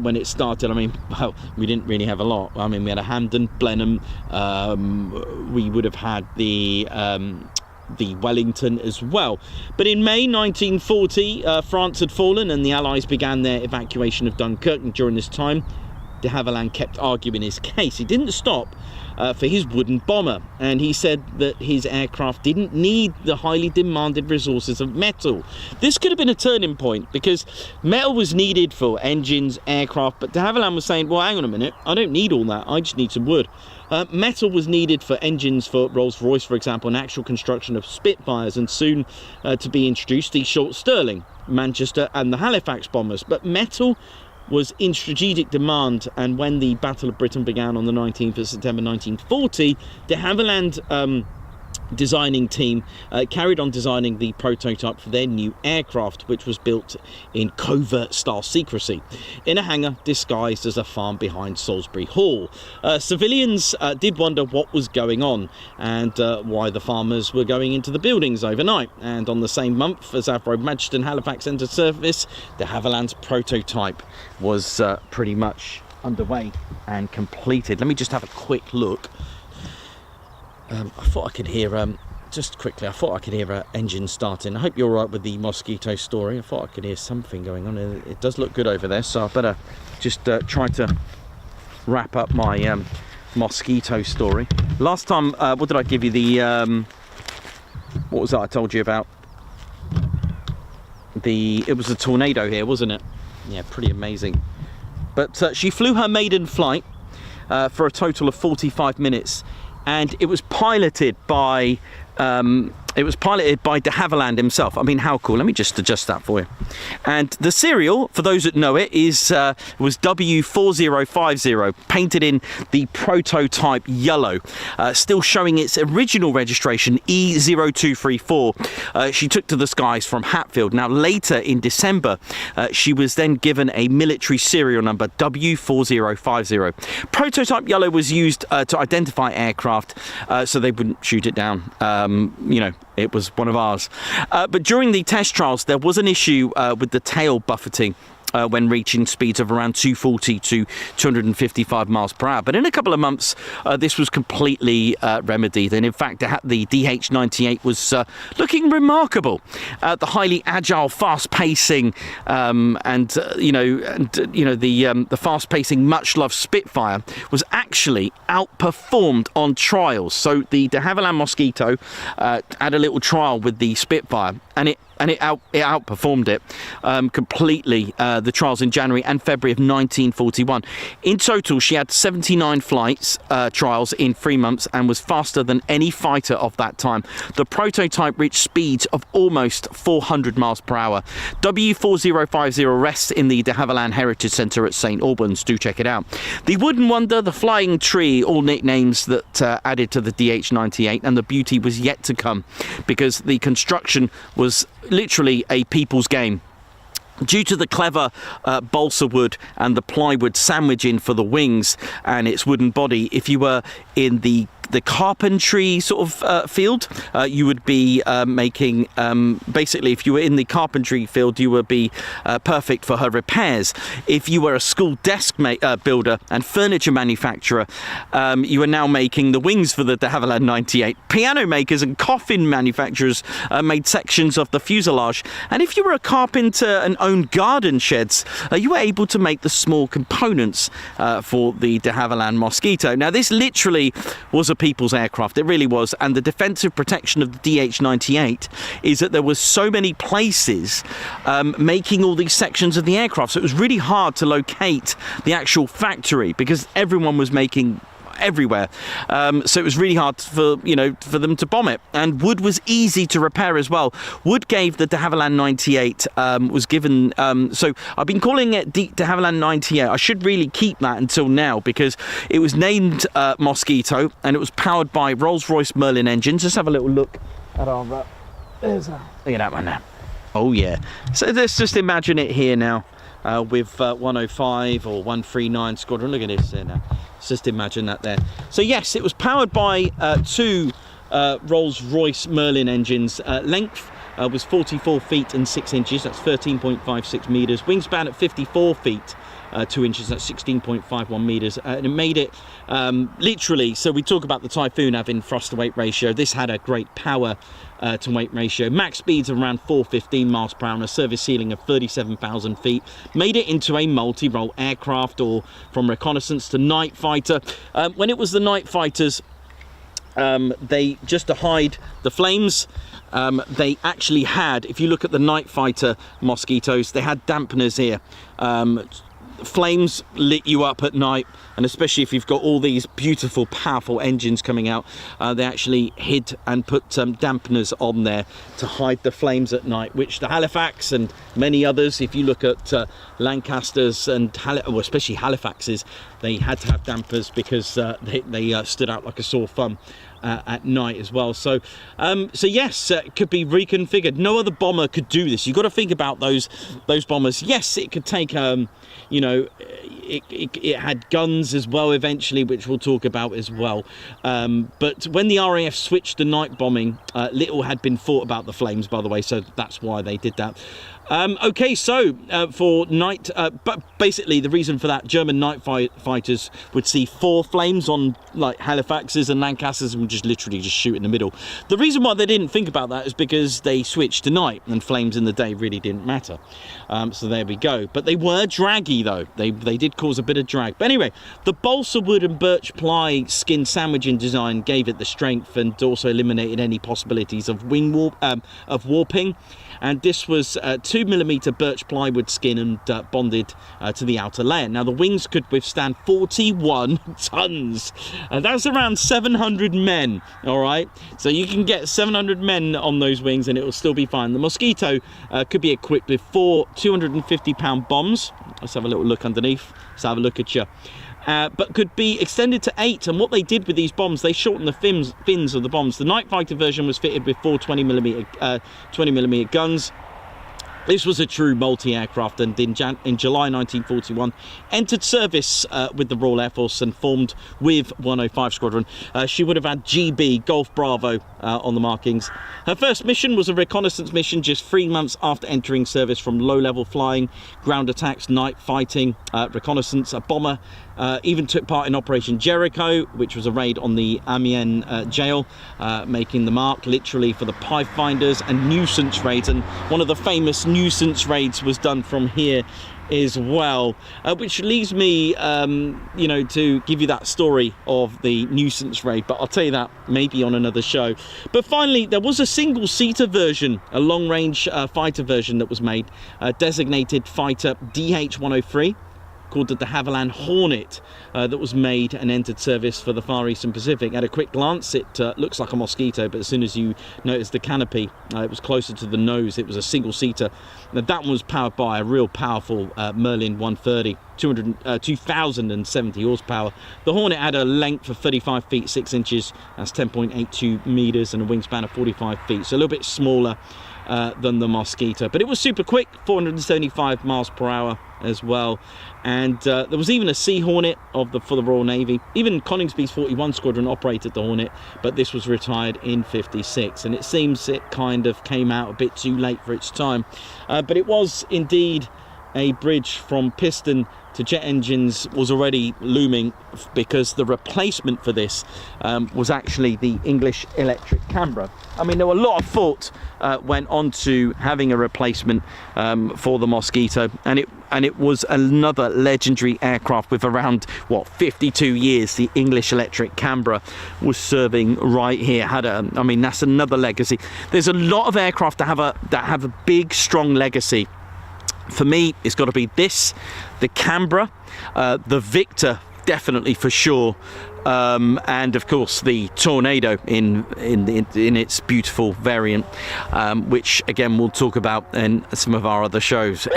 when it started, I mean, well, we didn't really have a lot. I mean, we had a Hampden, Blenheim, we would have had the Wellington as well. But in May 1940, France had fallen and the Allies began their evacuation of Dunkirk. And during this time, de Havilland kept arguing his case. He didn't stop for his wooden bomber, and he said that his aircraft didn't need the highly demanded resources of metal. This could have been a turning point, because metal was needed for engines, aircraft, but de Havilland was saying, well, hang on a minute, I don't need all that, I just need some wood. Metal was needed for engines for Rolls-Royce, for example, and actual construction of Spitfires, and soon to be introduced the Short Stirling, Manchester and the Halifax bombers. But metal was in strategic demand, and when the Battle of Britain began on the 19th of September 1940, de Havilland designing team carried on designing the prototype for their new aircraft, which was built in covert style secrecy in a hangar disguised as a farm behind Salisbury Hall. Civilians did wonder what was going on and why the farmers were going into the buildings overnight. And on the same month as Avro, Manchester and Halifax entered service, de Havilland's prototype was pretty much underway and completed. Let me just have a quick look. I thought I could hear, just quickly, I thought I could hear an engine starting. I hope you're all right with the Mosquito story. I thought I could hear something going on. It does look good over there, so I better just try to wrap up my Mosquito story. Last time, what did I give you? The, what was that I told you about? It was a tornado here, wasn't it? Yeah, pretty amazing. But she flew her maiden flight for a total of 45 minutes. And it was piloted by de Havilland himself. I mean, how cool. Let me just adjust that for you. And the serial, for those that know it, was W4050, painted in the prototype yellow, still showing its original registration, E0234. She took to the skies from Hatfield. Now, later in December, she was then given a military serial number, W4050. Prototype yellow was used to identify aircraft so they wouldn't shoot it down, you know, it was one of ours. But during the test trials, there was an issue with the tail buffeting when reaching speeds of around 240 to 255 miles per hour. But in a couple of months, this was completely remedied. And in fact, the DH-98 was looking remarkable. The highly agile, fast-pacing, the fast-pacing, much-loved Spitfire was actually outperformed on trials. So the de Havilland Mosquito had a little trial with the Spitfire, and it outperformed it completely, the trials in January and February of 1941. In total, she had 79 flights, trials in 3 months, and was faster than any fighter of that time. The prototype reached speeds of almost 400 miles per hour. W4050 rests in the de Havilland Heritage Centre at St Albans. Do check it out. The Wooden Wonder, the Flying Tree, all nicknames that added to the DH-98, and the beauty was yet to come, because the construction was literally a people's game. Due to the clever balsa wood and the plywood sandwiching for the wings and its wooden body, if you were in the carpentry sort of field, you would be making, basically if you were in the carpentry field, you would be perfect for her repairs. If you were a school desk builder and furniture manufacturer, you are now making the wings for the de Havilland 98. Piano makers and coffin manufacturers made sections of the fuselage, and if you were a carpenter and owned garden sheds, you were able to make the small components for the de Havilland Mosquito. Now this literally was a people's aircraft, it really was, and the defensive protection of the DH-98 is that there were so many places making all these sections of the aircraft, so it was really hard to locate the actual factory because everyone was making everywhere, so it was really hard for them to bomb it. And wood was easy to repair as well. Wood gave the de Havilland 98 was given, so I've been calling it de Havilland 98. I should really keep that until now because it was named Mosquito and it was powered by Rolls-Royce Merlin engines. Just have a little look at our look at that one now. Oh yeah, so let's just imagine it here now with 105 or 139 Squadron. Look at this there now. Let's just imagine that there. So yes, it was powered by two Rolls-Royce Merlin engines. Length was 44 feet and 6 inches. That's 13.56 meters. Wingspan at 54 feet 2 inches. That's 16.51 meters. And it made it literally. So we talk about the Typhoon having thrust to weight ratio. This had a great power to weight ratio. Max speeds of around 415 miles per hour and a service ceiling of 37,000 feet. Made it into a multi-role aircraft, or from reconnaissance to night fighter. When it was the night fighters, they, just to hide the flames, they actually had, if you look at the night fighter Mosquitoes, they had dampeners here. Flames lit you up at night, and especially if you've got all these beautiful powerful engines coming out, they actually hid and put dampeners on there to hide the flames at night, which the Halifax and many others, if you look at Lancasters and especially Halifaxes, they had to have dampers because they stood out like a sore thumb at night as well. So yes, it could be reconfigured. No other bomber could do this. You've got to think about those bombers. Yes, it could take it had guns as well eventually, which we'll talk about as well, but when the RAF switched to night bombing, little had been thought about the flames, by the way, so that's why they did that. Okay, so for night, but basically the reason for that, German night fighters would see 4 flames on like Halifaxes and Lancasters and would just literally just shoot in the middle. The reason why they didn't think about that is because they switched to night and flames in the day really didn't matter. So there we go. But they were draggy though. They did cause a bit of drag. But anyway, the balsa wood and birch ply skin sandwiching design gave it the strength and also eliminated any possibilities of warping. And this was 2mm birch plywood skin and bonded to the outer layer. Now the wings could withstand 41 tons. That's around 700 men, all right? So you can get 700 men on those wings and it will still be fine. The Mosquito could be equipped with 4 250-pound bombs. Let's have a little look underneath. Let's have a look at you. But could be extended to 8. And what they did with these bombs, they shortened the fins of the bombs. The night fighter version was fitted with 4 20mm guns. This was a true multi-aircraft, and in July 1941 entered service with the Royal Air Force and formed with 105 Squadron. She would have had GB Golf Bravo on the markings. Her first mission was a reconnaissance mission just 3 months after entering service, from low-level flying, ground attacks, night fighting, reconnaissance. A bomber even took part in Operation Jericho, which was a raid on the Amiens jail, making the mark literally for the Pivefinders and nuisance raids. And one of the famous nuisance raids was done from here as well, which leaves me you know, to give you that story of the nuisance raid, but I'll tell you that maybe on another show. But finally, there was a single-seater version, a long-range fighter version that was made, designated fighter DH-103, called the de Havilland Hornet, that was made and entered service for the Far Eastern Pacific. At a quick glance, it looks like a Mosquito, but as soon as you notice the canopy, it was closer to the nose. It was a single-seater. Now, that one was powered by a real powerful Merlin 130, 2,070 horsepower. The Hornet had a length of 35 feet 6 inches, that's 10.82 meters, and a wingspan of 45 feet, so a little bit smaller than the Mosquito, but it was super quick, 475 miles per hour as well. And there was even a Sea Hornet for the Royal Navy. Even Coningsby's 41 Squadron operated the Hornet, but this was retired in 56, and it seems it kind of came out a bit too late for its time. But it was indeed a bridge from piston to jet engines was already looming, because the replacement for this was actually the English electric Canberra. I mean, there were a lot of thought went on to having a replacement for the Mosquito, and it was another legendary aircraft with around, what, 52 years. The English electric Canberra was serving right here. I mean, that's another legacy. There's a lot of aircraft that have a big, strong legacy. For me, it's got to be this, the Canberra, the Victor, definitely for sure, and of course the Tornado in its beautiful variant, which again we'll talk about in some of our other shows.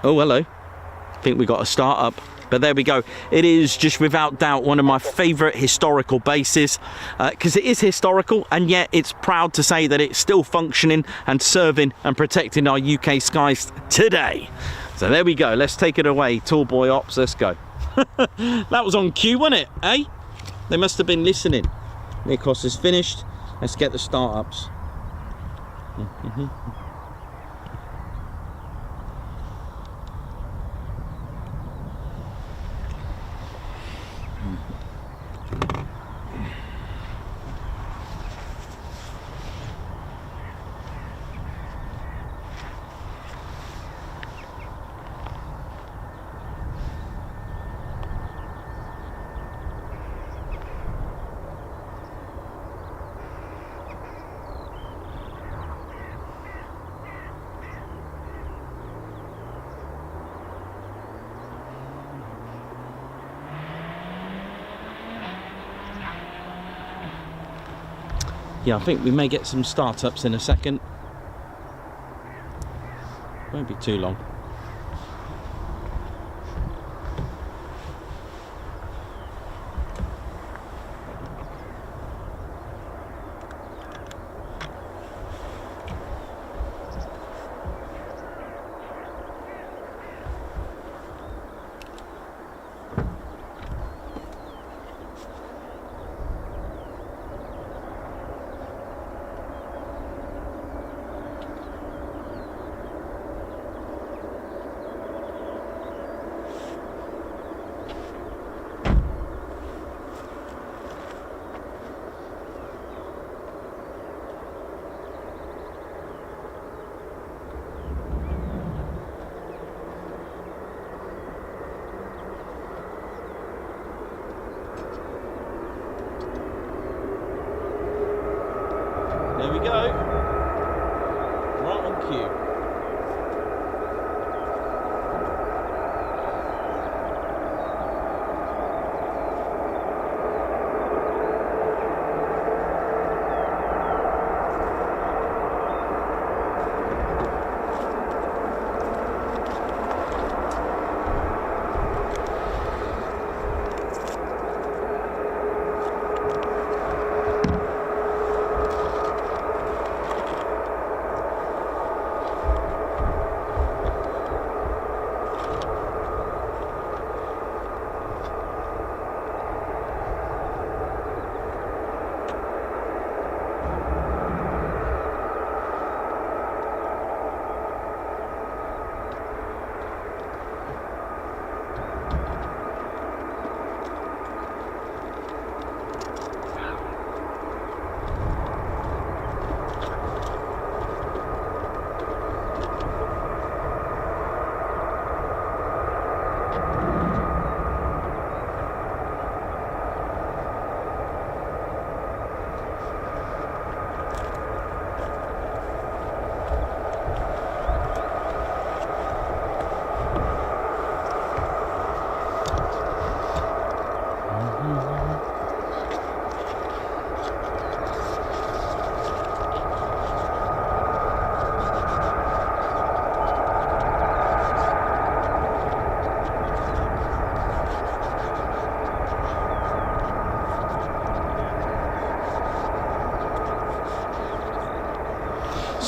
Oh, hello. I think we got a start up. But there we go. It is just without doubt one of my favourite historical bases, because it is historical, and yet it's proud to say that it's still functioning and serving and protecting our UK skies today. So there we go. Let's take it away, Tall Boy Ops. Let's go. That was on cue, wasn't it? Eh? They must have been listening. Nikos is finished. Let's get the start-ups. Yeah, I think we may get some startups in a second. Won't be too long.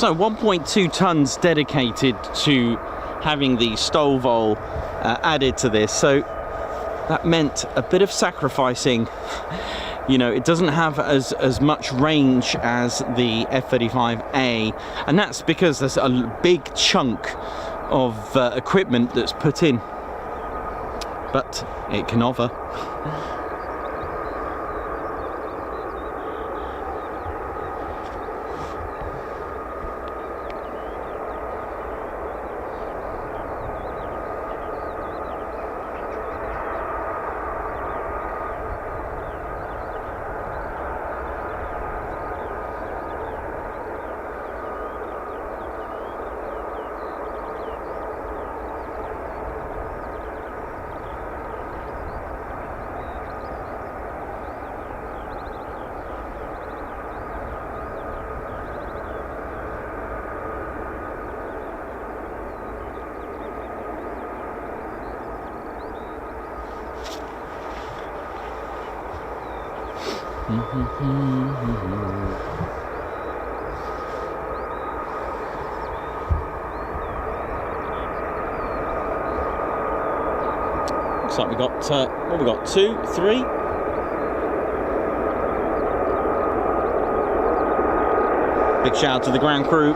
So 1.2 tons dedicated to having the Stovall added to this, so that meant a bit of sacrificing. You know, it doesn't have as much range as the F-35A, and that's because there's a big chunk of equipment that's put in, but it can offer. Looks like we got what we got, 2, 3. Big shout out to the ground crew.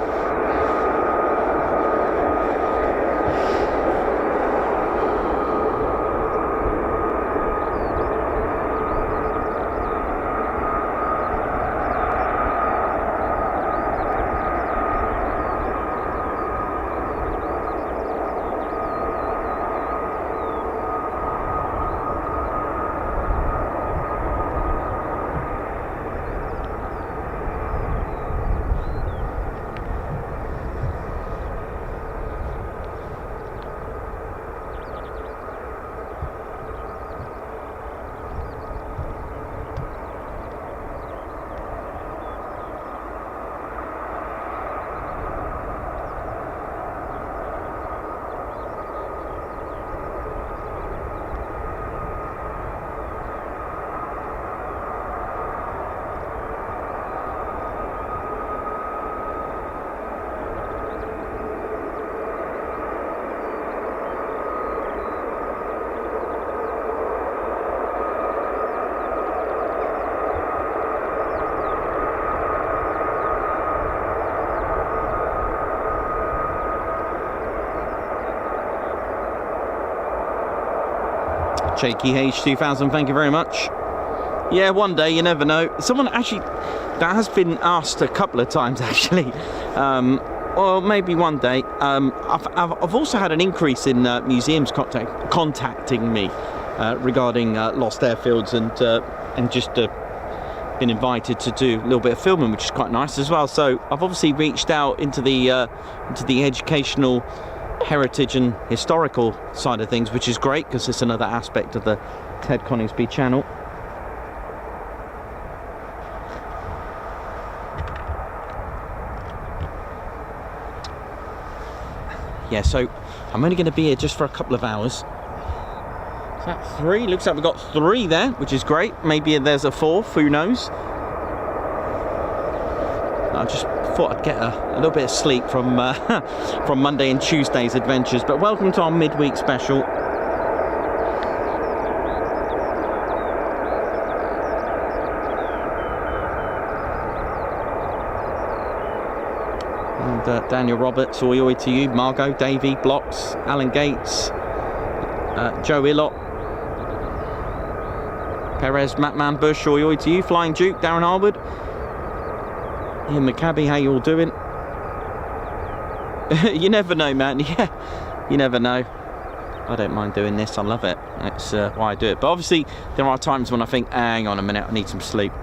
Shaky H2000, thank you very much. Yeah, one day, you never know. Someone actually, that has been asked a couple of times actually, or maybe one day. I've also had an increase in museums contacting me regarding lost airfields, and just been invited to do a little bit of filming, which is quite nice as well. So I've obviously reached out into the educational, heritage and historical side of things, which is great because it's another aspect of the Ted Coningsby channel. Yeah, so I'm only going to be here just for a couple of hours. Is that 3? Looks like we've got 3 there, which is great. Maybe there's a 4th, who knows. I just thought I'd get a little bit of sleep from from Monday and Tuesday's adventures. But welcome to our midweek special. And Daniel Roberts, oi oi to you. Margot, Davey, Blocks, Alan Gates, Joe Illott, Perez, Mattman Bush, oi oi to you. Flying Duke, Darren Harwood, Ian McCabby, how you all doing? You never know, man. Yeah, you never know. I don't mind doing this. I love it. It's why I do it. But obviously, there are times when I think, hang on a minute, I need some sleep.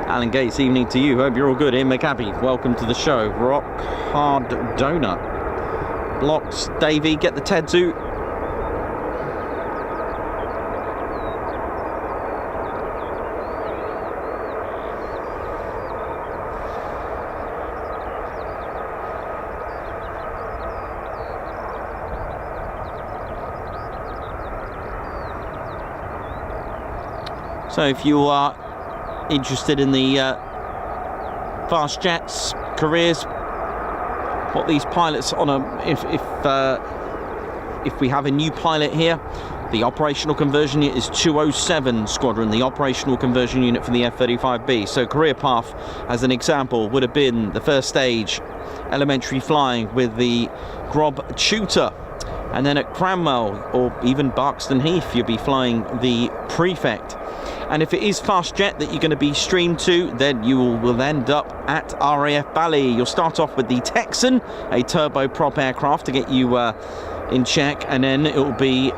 Alan Gates, evening to you. Hope you're all good. Ian McAbey, welcome to the show. Rock Hard Donut. Blocks, Davey, get the Ted suit. So if you are interested in the fast jets careers, what these pilots on a if we have a new pilot here, the operational conversion unit is 207 Squadron, the operational conversion unit for the F-35B. So career path, as an example, would have been the first stage elementary flying with the Grob Tutor, and then at Cranwell or even Barkston Heath you'll be flying the Prefect. And if it is fast jet that you're going to be streamed to, then you will end up at RAF Bally. You'll start off with the Texan, a turboprop aircraft to get you in check, and then it will be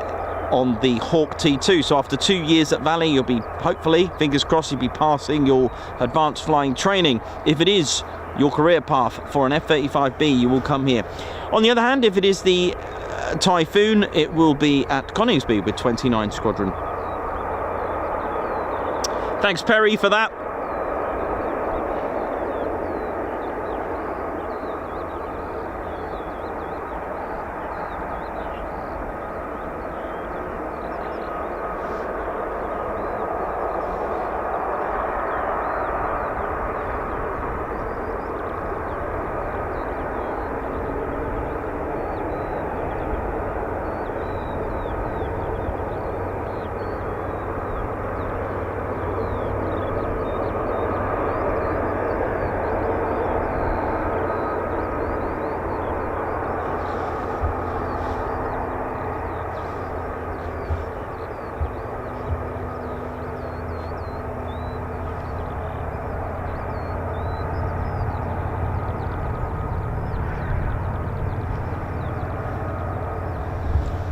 on the Hawk T2. So after 2 years at Valley, you'll be, hopefully, fingers crossed, you'll be passing your advanced flying training. If it is your career path for an F-35B, you will come here. On the other hand, if it is the Typhoon, it will be at Coningsby with 29 Squadron. Thanks, Perry, for that.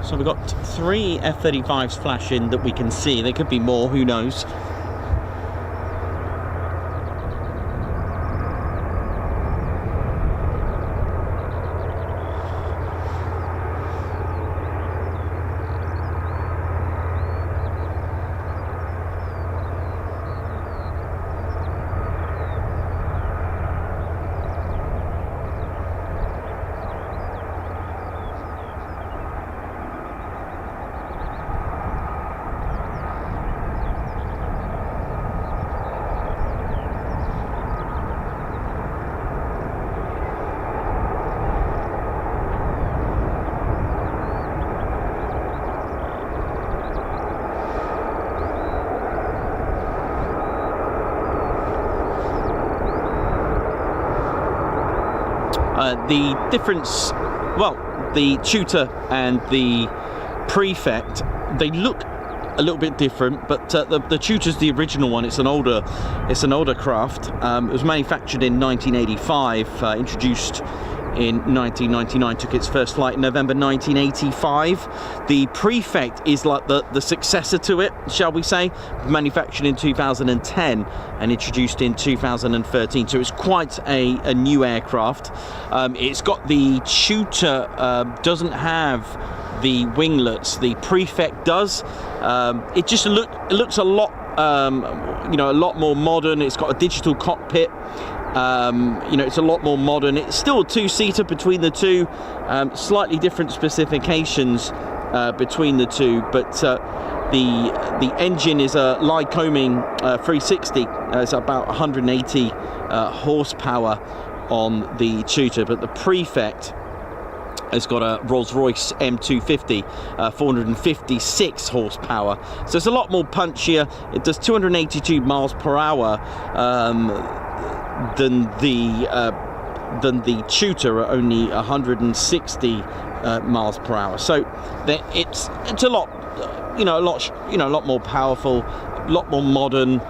So we've got 3 F-35s flashing that we can see. There could be more, who knows. The difference, well, the Tutor and the Prefect, they look a little bit different, but the Tutor's the original one. It's an older craft. It was manufactured in 1985, introduced in 1999, took its first flight in November 1985. The Prefect is like the successor to it, shall we say, manufactured in 2010 and introduced in 2013, so it's quite a new aircraft. It's got the Tutor, doesn't have the winglets, the Prefect does. It just looks a lot, a lot more modern. It's got a digital cockpit. It's a lot more modern. It's still a two-seater between the two, slightly different specifications between the two, but the engine is a Lycoming 360. It's about 180 horsepower on the Tutor, but the Prefect has got a Rolls-Royce M250, 456 horsepower, so it's a lot more punchier. It does 282 miles per hour than the Tutor at only 160 miles per hour. So it's a lot, a lot more powerful, a lot more modern.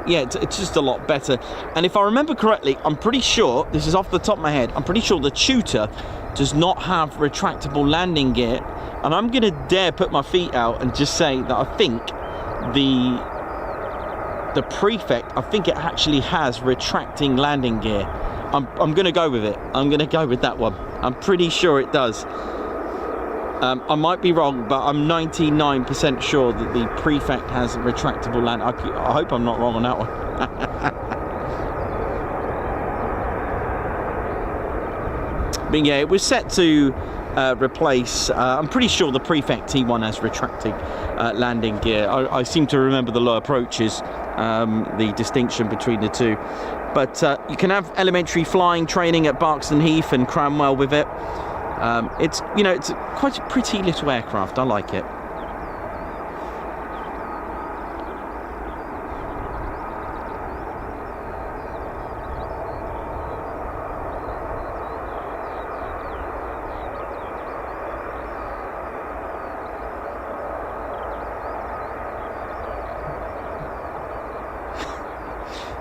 It's just a lot better. And if I remember correctly, I'm pretty sure, this is off the top of my head, I'm pretty sure the Tutor does not have retractable landing gear, and I'm gonna dare put my feet out and just say that I think the the Prefect, I think it actually has retracting landing gear. I'm going to go with it. I'm going to go with that one. I'm pretty sure it does. I might be wrong, but I'm 99% sure that the Prefect has a retractable land. I hope I'm not wrong on that one. But yeah, it was set to replace, I'm pretty sure the Prefect T1 has retracting landing gear. I seem to remember the low approaches, the distinction between the two. But you can have elementary flying training at Barkston Heath and Cranwell with it. It's, you know, it's quite a pretty little aircraft. I like it.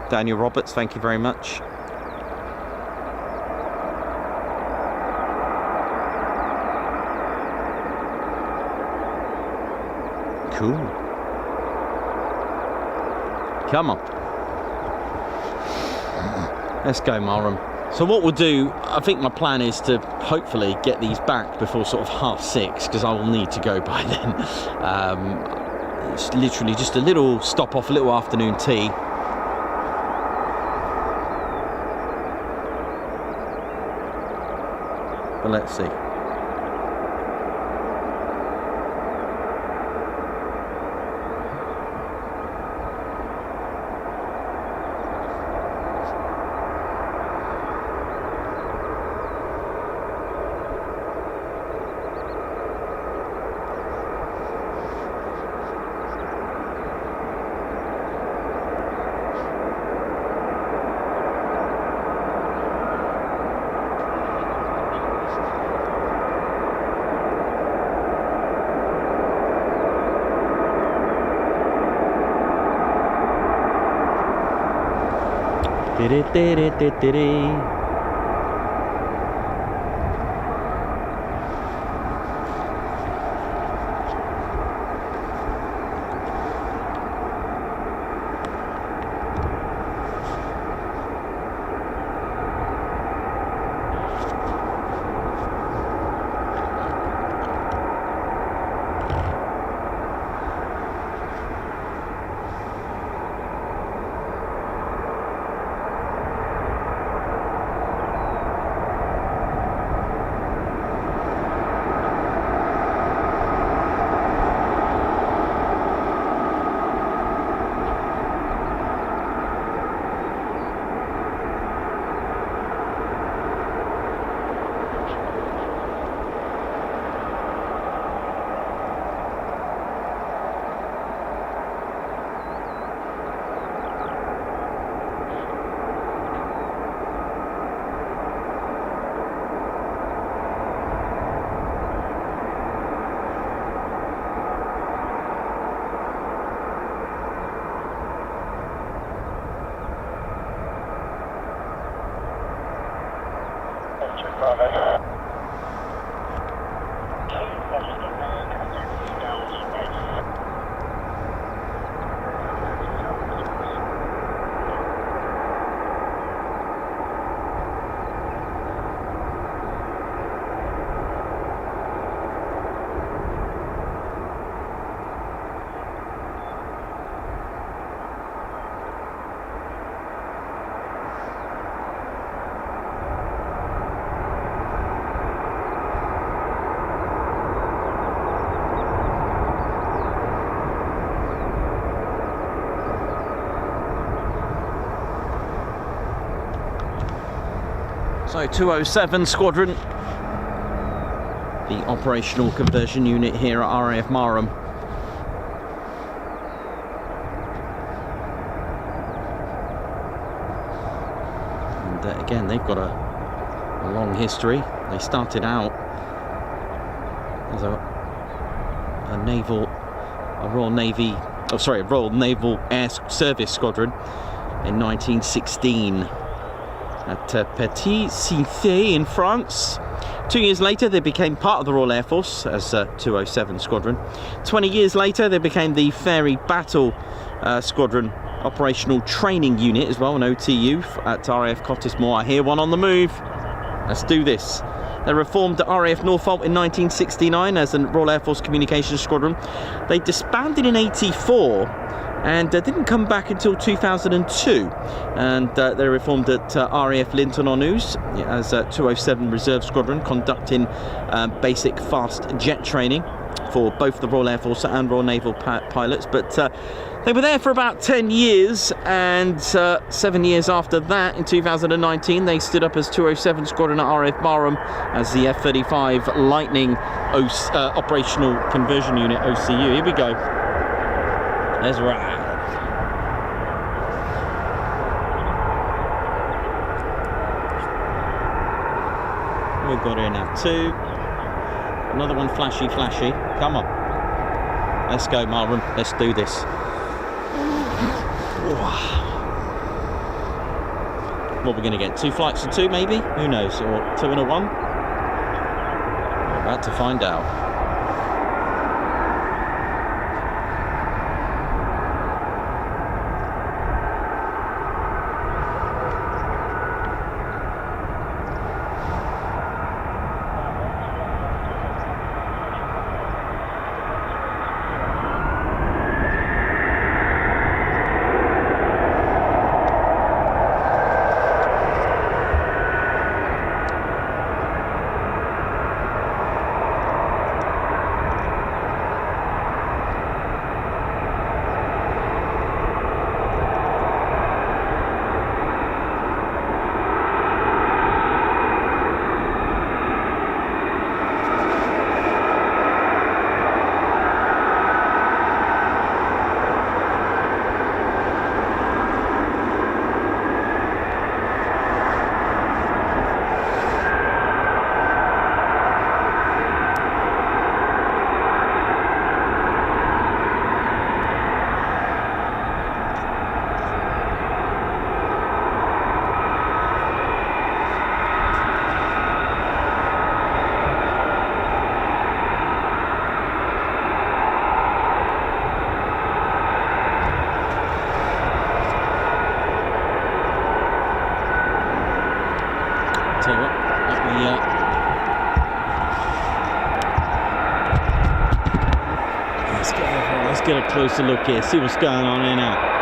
Daniel Roberts, thank you very much. Cool. Come on. Let's go, Marham. So what we'll do, I think my plan is to hopefully get these back before sort of 6:30, because I will need to go by then. It's literally just a little stop off, a little afternoon tea. But let's see. So 207 Squadron, the operational conversion unit here at RAF Marham. And again, they've got a long history. They started out as a Royal Naval Air Service Squadron in 1916. At Petit Cité in France. 2 years later, they became part of the Royal Air Force as 207 Squadron. 20 years later, they became the Ferry Battle Squadron operational training unit as well, an OTU at RAF Cottesmore. I hear one on the move. Let's do this. They reformed at RAF Norfolk in 1969 as a Royal Air Force Communications Squadron. They disbanded in '84 and didn't come back until 2002. And they reformed at RAF Linton-on-Ouse as a 207 Reserve Squadron, conducting basic fast jet training for both the Royal Air Force and Royal Naval pilots. But they were there for about 10 years, and 7 years after that, in 2019, they stood up as 207 Squadron at RAF Marham as the F-35 Lightning Operational Conversion Unit, OCU. Here we go. Let's ride. We've got here now 2. Another one flashy. Come on. Let's go, Marham. Let's do this. What we're going to get? 2 flights of 2 maybe? Who knows? Or 2 and a 1? We're about to find out. Let's get a closer look here, see what's going on here now.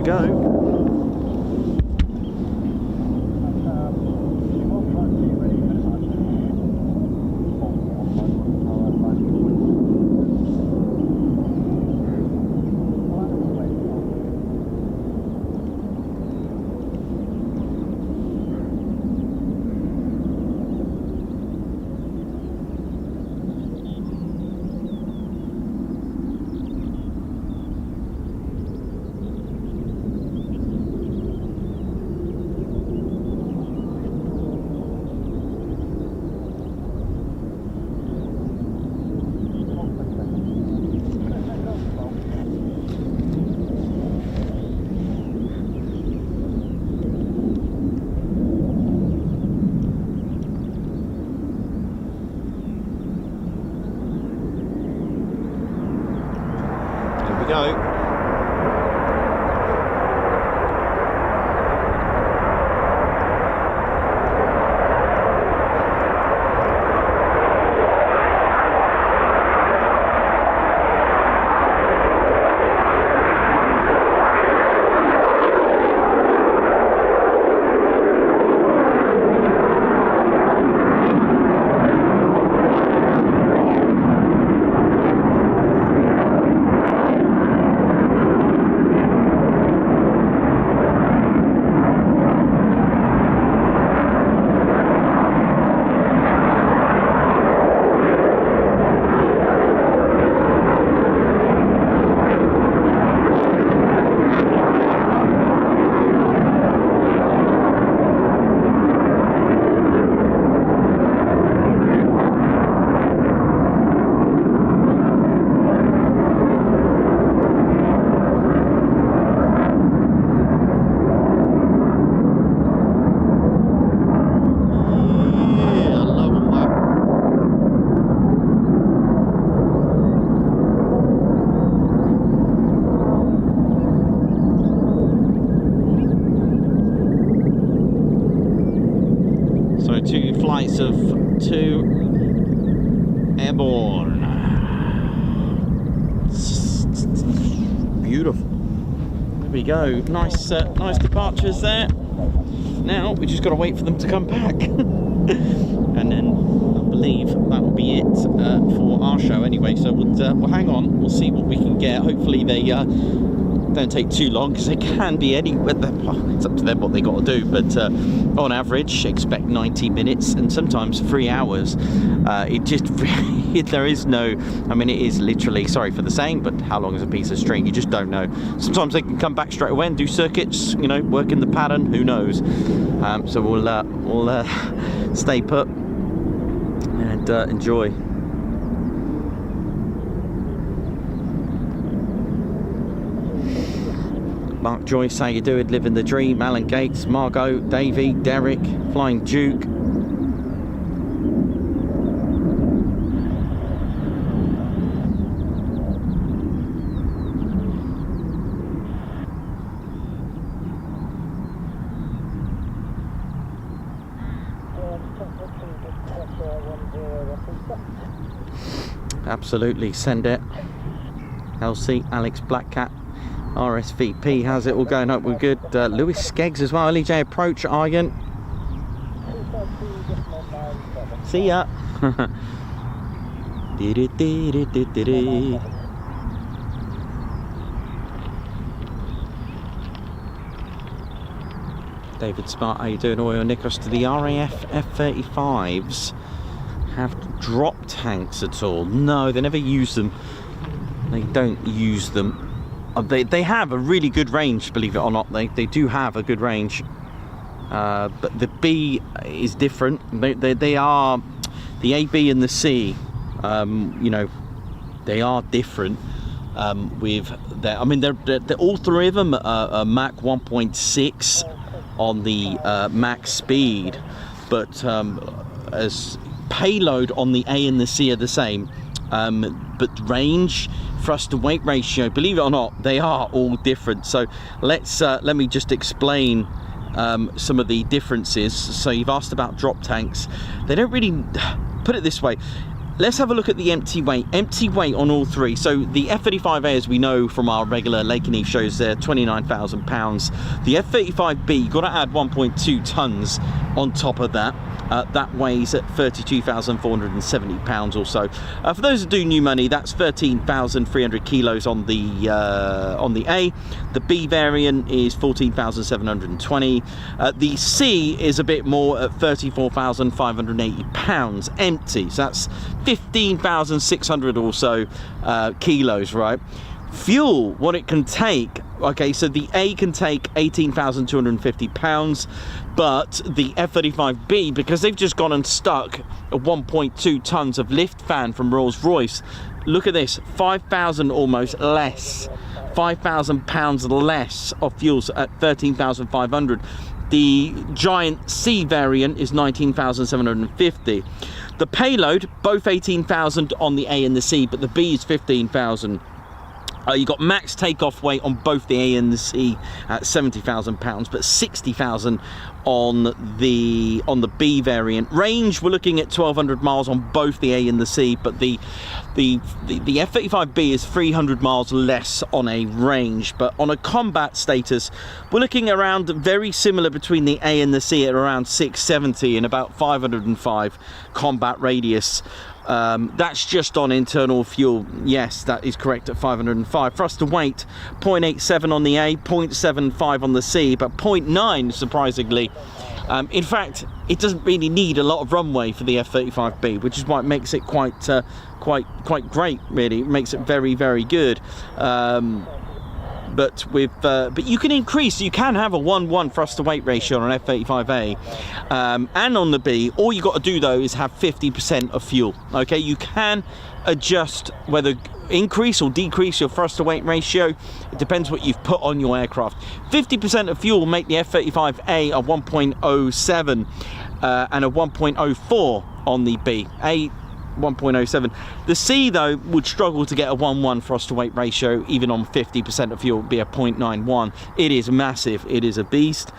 go. Go. Flights of 2 airborne. Beautiful. There we go. Nice departures there. Now we just got to wait for them to come back, and then I believe that will be it for our show anyway. So we'll hang on. We'll see what we can get. Hopefully they don't take too long, because they can be anywhere. It's up to them what they got to do, but on average expect 90 minutes and sometimes 3 hours. It just there is no, I mean, it is literally, sorry for the saying, but how long is a piece of string? You just don't know. Sometimes they can come back straight away and do circuits, you know, work in the pattern, who knows. So we'll stay put and enjoy. Mark Joyce, how you doing? Living the dream. Alan Gates, Margot, Davey, Derek, Flying Duke. Absolutely, send it. Elsie, Alex Blackcat. RSVP, how's it all going? Hope we're good. Lewis Skeggs as well. LEJ approach, Argan. See ya. David Smart, how you doing? Oil Nikos, to the RAF F-35s have drop tanks at all? No, they never use them. They don't use them. They have a really good range, believe it or not. They do have a good range, but the B is different. They are, the A, B and the C, you know, they are different with their, I mean, they're all three of them are Mach 1.6 on the max speed, but as payload on the A and the C are the same, but range, thrust to weight ratio, believe it or not, they are all different. So let me just explain some of the differences. So you've asked about drop tanks. They don't really, put it this way, let's have a look at the empty weight. Empty weight on all three. So the F-35A, as we know from our regular Lakeney shows there, 29,000 pounds. The F-35B, you've got to add 1.2 tons on top of that. That weighs at 32,470 pounds or so. For those who do new money, that's 13,300 kilos on the A. The B variant is 14,720. The C is a bit more at 34,580 pounds empty. So that's 15,600 or so kilos, right? Fuel, what it can take, okay, so the A can take 18,250 pounds, but the F-35B, because they've just gone and stuck a 1.2 tons of lift fan from Rolls-Royce, look at this, 5,000 almost less, 5,000 pounds less of fuels at 13,500. The giant C variant is 19,750. The payload, both 18,000 on the A and the C, but the B is 15,000. You got max takeoff weight on both the A and the C at 70,000 pounds, but 60,000 on the B variant. Range, we're looking at 1,200 miles on both the A and the C, but the F-35B is 300 miles less on a range. But on a combat status, we're looking around very similar between the A and the C at around 670 and about 505 combat radius. That's just on internal fuel. Yes, that is correct at 505. Thrust to weight, 0.87 on the A, 0.75 on the C, but 0.9 surprisingly. In fact, it doesn't really need a lot of runway for the F-35B, which is why it makes it quite great. Really, it makes it very, very good. But you can increase. You can have a 1:1 thrust to weight ratio on an F-35A, and on the B. All you got to do though is have 50% of fuel. Okay, you can adjust whether increase or decrease your thrust to weight ratio. It depends what you've put on your aircraft. 50% of fuel make the F-35A a 1.07 and a 1.04 on the B. A 1.07. The C though would struggle to get a 1:1 thrust to weight ratio even on 50% of fuel. Would be a 0.91. It is massive. It is a beast,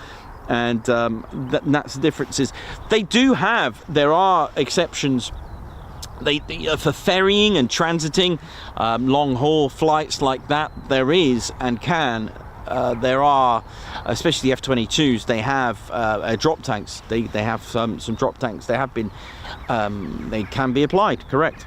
and that's the differences. There are exceptions. They for ferrying and transiting, long haul flights like that. There is and can. There are, especially the F-22s, they have drop tanks. They have some drop tanks. They have been, they can be applied, correct.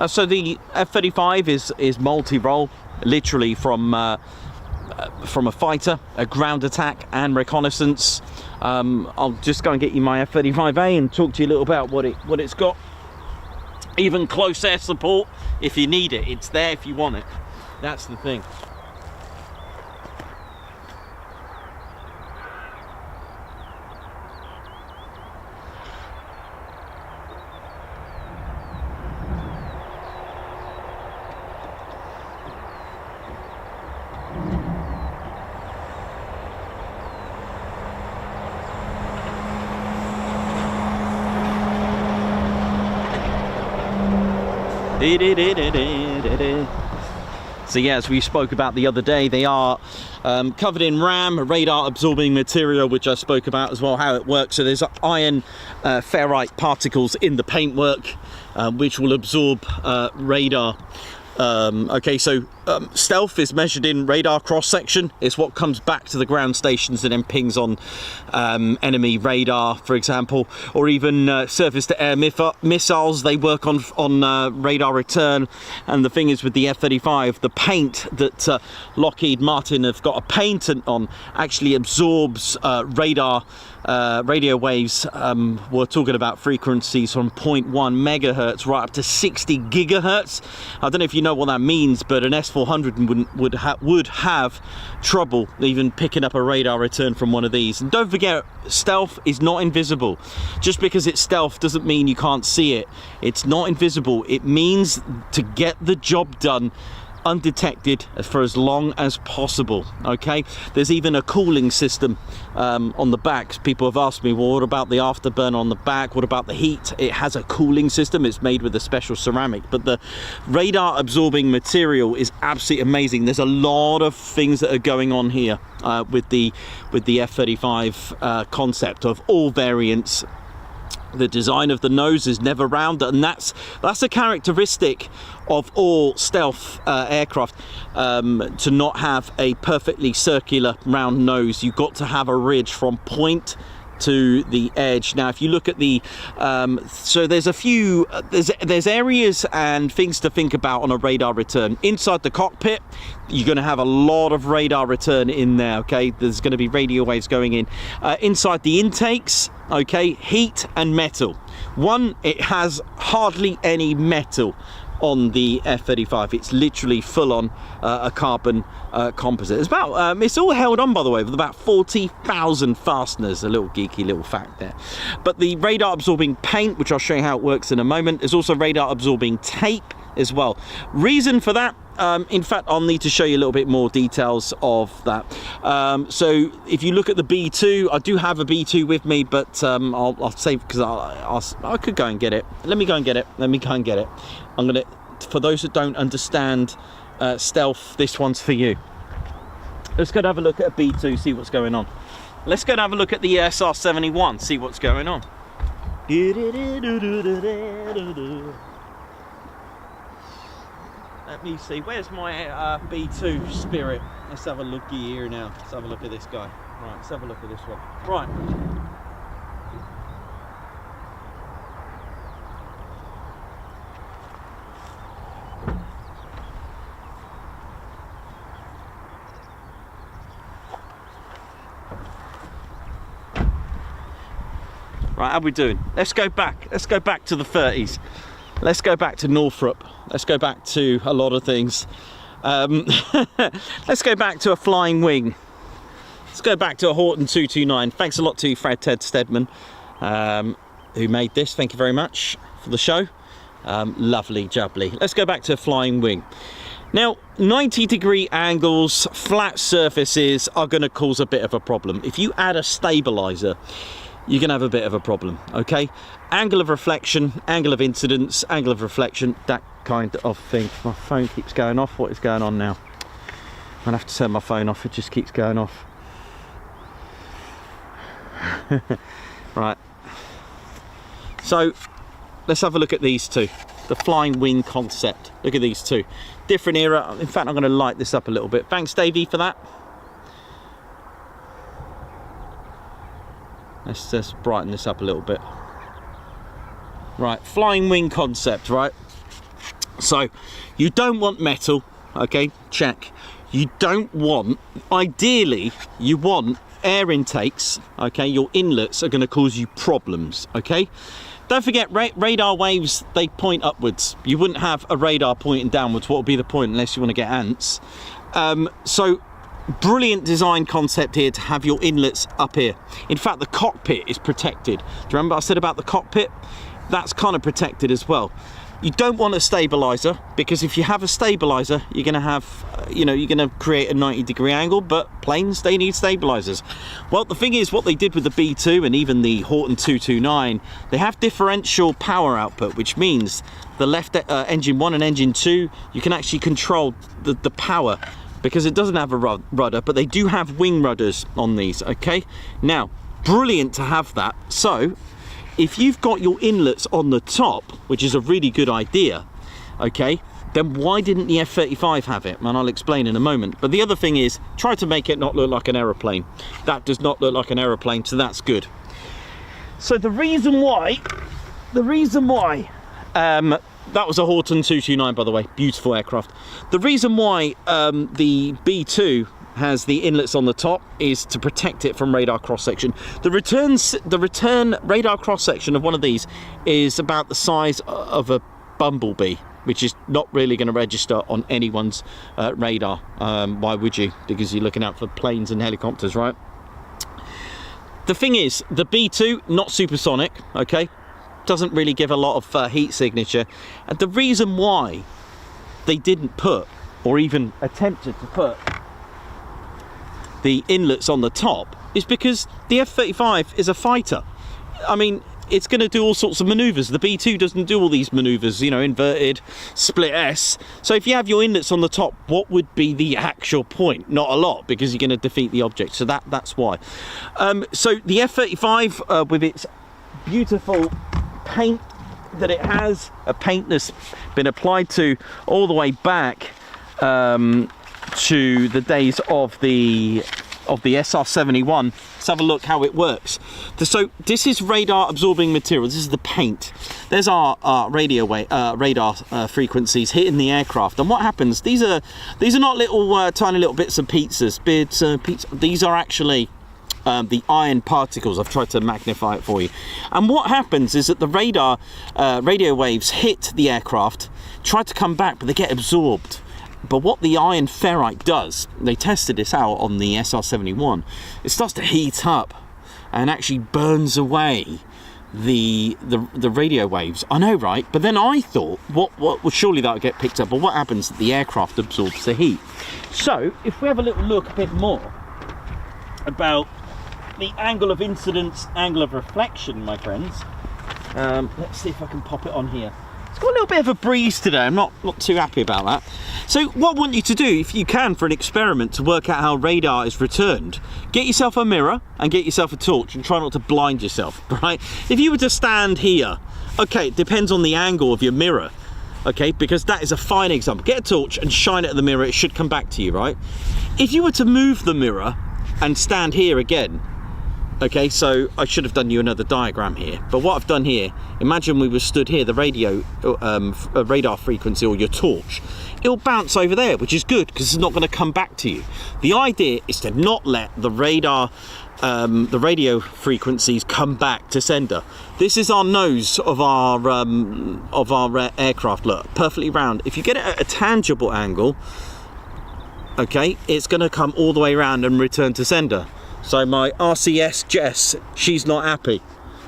So the F-35 is multi-role, literally from a fighter, a ground attack and reconnaissance. I'll just go and get you my F-35A and talk to you a little about what it's got. Even close air support if you need it. It's there if you want it. That's the thing. So yeah, as we spoke about the other day, they are covered in RAM, radar absorbing material, which I spoke about as well, how it works. So there's iron ferrite particles in the paintwork, which will absorb radar. Okay, so stealth is measured in radar cross-section. It's what comes back to the ground stations and then pings on enemy radar, for example, or even surface-to-air missiles. They work on radar return. And the thing is, with the F-35, the paint that Lockheed Martin have got a patent on actually absorbs radar radio waves, we're talking about frequencies from 0.1 megahertz right up to 60 gigahertz. I don't know if you know what that means, but an S-400 would have trouble even picking up a radar return from one of these. And don't forget, stealth is not invisible. Just because it's stealth doesn't mean you can't see it. It's not invisible. It means to get the job done undetected for as long as possible. Okay, there's even a cooling system on the back. People have asked me, well, what about the afterburn on the back? What about the heat? It has a cooling system. It's made with a special ceramic, but the radar absorbing material is absolutely amazing. There's a lot of things that are going on here with the F-35 concept of all variants. The design of the nose is never round, and that's a characteristic of all stealth aircraft, to not have a perfectly circular round nose. You've got to have a ridge from point to the edge. Now if you look at the so there's a few there's areas and things to think about on a radar return. Inside the cockpit, you're going to have a lot of radar return in there. Okay, there's going to be radio waves going in. Inside the intakes, okay, heat and metal. One, it has hardly any metal on the F-35. It's literally full on a carbon composite. It's about it's all held on, by the way, with about 40,000 fasteners. A little geeky little fact there. But the radar absorbing paint, which I'll show you how it works in a moment, is also radar absorbing tape as well. Reason for that, in fact, I'll need to show you a little bit more details of that. So if you look at the B2, I do have a B2 with me, but I'll save, because I could go and get it. Let me go and get it. Let me go and get it. I'm gonna, for those that don't understand stealth, this one's for you. Let's go and have a look at a B2, see what's going on. Let's go and have a look at the SR-71, see what's going on. Let me see, where's my B2 Spirit? Let's have a look here now. Let's have a look at this guy. Right, let's have a look at this one. Right. Right, how are we doing? Let's go back. Let's go back to the 30s. Let's go back to Northrop. Let's go back to a lot of things. Let's go back to a flying wing. Let's go back to a Horton 229. Thanks a lot to Red Ted Stedman, who made this. Thank you very much for the show. Lovely jubbly. Let's go back to a flying wing. Now, 90-degree angles, flat surfaces are going to cause a bit of a problem. If you add a stabilizer, you're going to have a bit of a problem, okay? Angle of reflection, angle of incidence, angle of reflection, that kind of thing. My phone keeps going off. What is going on now? I'm going to have to turn my phone off. It just keeps going off. Right. So, let's have a look at these two. The flying wing concept. Look at these two. Different era. In fact, I'm going to light this up a little bit. Thanks, Davey, for that. Let's just brighten this up a little bit. Right, flying wing concept, right? So, you don't want metal, okay? Check. You don't want, ideally, you want air intakes, okay? Your inlets are going to cause you problems, okay? Don't forget, radar waves, they point upwards. You wouldn't have a radar pointing downwards. What would be the point unless you want to get ants? So, brilliant design concept here to have your inlets up here. In fact, the cockpit is protected. Do you remember I said about the cockpit? That's kind of protected as well. You don't want a stabilizer, because if you have a stabilizer, you're going to have, you're going to create a 90-degree angle, but planes, they need stabilizers. Well, the thing is, what they did with the B2 and even the Horton 229, they have differential power output, which means the left engine 1 and engine 2, you can actually control the power, because it doesn't have a rudder, but they do have wing rudders on these, okay? Now, brilliant to have that. So, if you've got your inlets on the top, which is a really good idea, okay, then why didn't the F-35 have it? And I'll explain in a moment. But the other thing is, try to make it not look like an aeroplane. That does not look like an aeroplane, so that's good. So the reason why, that was a Horton 229, by the way, beautiful aircraft. The reason why the B2 has the inlets on the top is to protect it from radar cross-section. The return radar cross-section of one of these is about the size of a bumblebee, which is not really going to register on anyone's radar. Why would you? Because you're looking out for planes and helicopters, right? The thing is, the B2, not supersonic, okay? Doesn't really give a lot of heat signature. And the reason why they didn't put, or even attempted to put, the inlets on the top is because the F-35 is a fighter. I mean, it's going to do all sorts of manoeuvres. The B2 doesn't do all these manoeuvres, you know, inverted, split S. So if you have your inlets on the top, what would be the actual point? Not a lot, because you're going to defeat the object. So that's why. So the F-35, with its beautiful paint that it has, a paint that's been applied to all the way back to the days of the SR-71. Let's have a look how it works. So this is radar absorbing material. This is the paint. There's our radar frequencies hitting the aircraft. And what happens? These are not little tiny little bits of pizza. These are actually the iron particles. I've tried to magnify it for you. And what happens is that the radio waves hit the aircraft, try to come back, but they get absorbed. But what the iron ferrite does, they tested this out on the SR-71, it starts to heat up and actually burns away the radio waves. I know, right? But then I thought, well, surely that would get picked up. But what happens? The aircraft absorbs the heat. So if we have a little look a bit more about the angle of incidence, angle of reflection, my friends. Let's see if I can pop it on here. It's got a little bit of a breeze today. I'm not too happy about that. So what I want you to do, if you can, for an experiment to work out how radar is returned, get yourself a mirror and get yourself a torch and try not to blind yourself, right? If you were to stand here, okay, it depends on the angle of your mirror, okay, because that is a fine example. Get a torch and shine it at the mirror, it should come back to you, right? If you were to move the mirror and stand here again, okay, so I should have done you another diagram here, but what I've done here, imagine we were stood here, the radar frequency, or your torch, it'll bounce over there, which is good because it's not going to come back to you. The idea is to not let the radar, the radio frequencies come back to sender. This is our nose of our aircraft. Look, perfectly round. If you get it at a tangible angle, okay, it's going to come all the way around and return to sender. So my RCS Jess, she's not happy.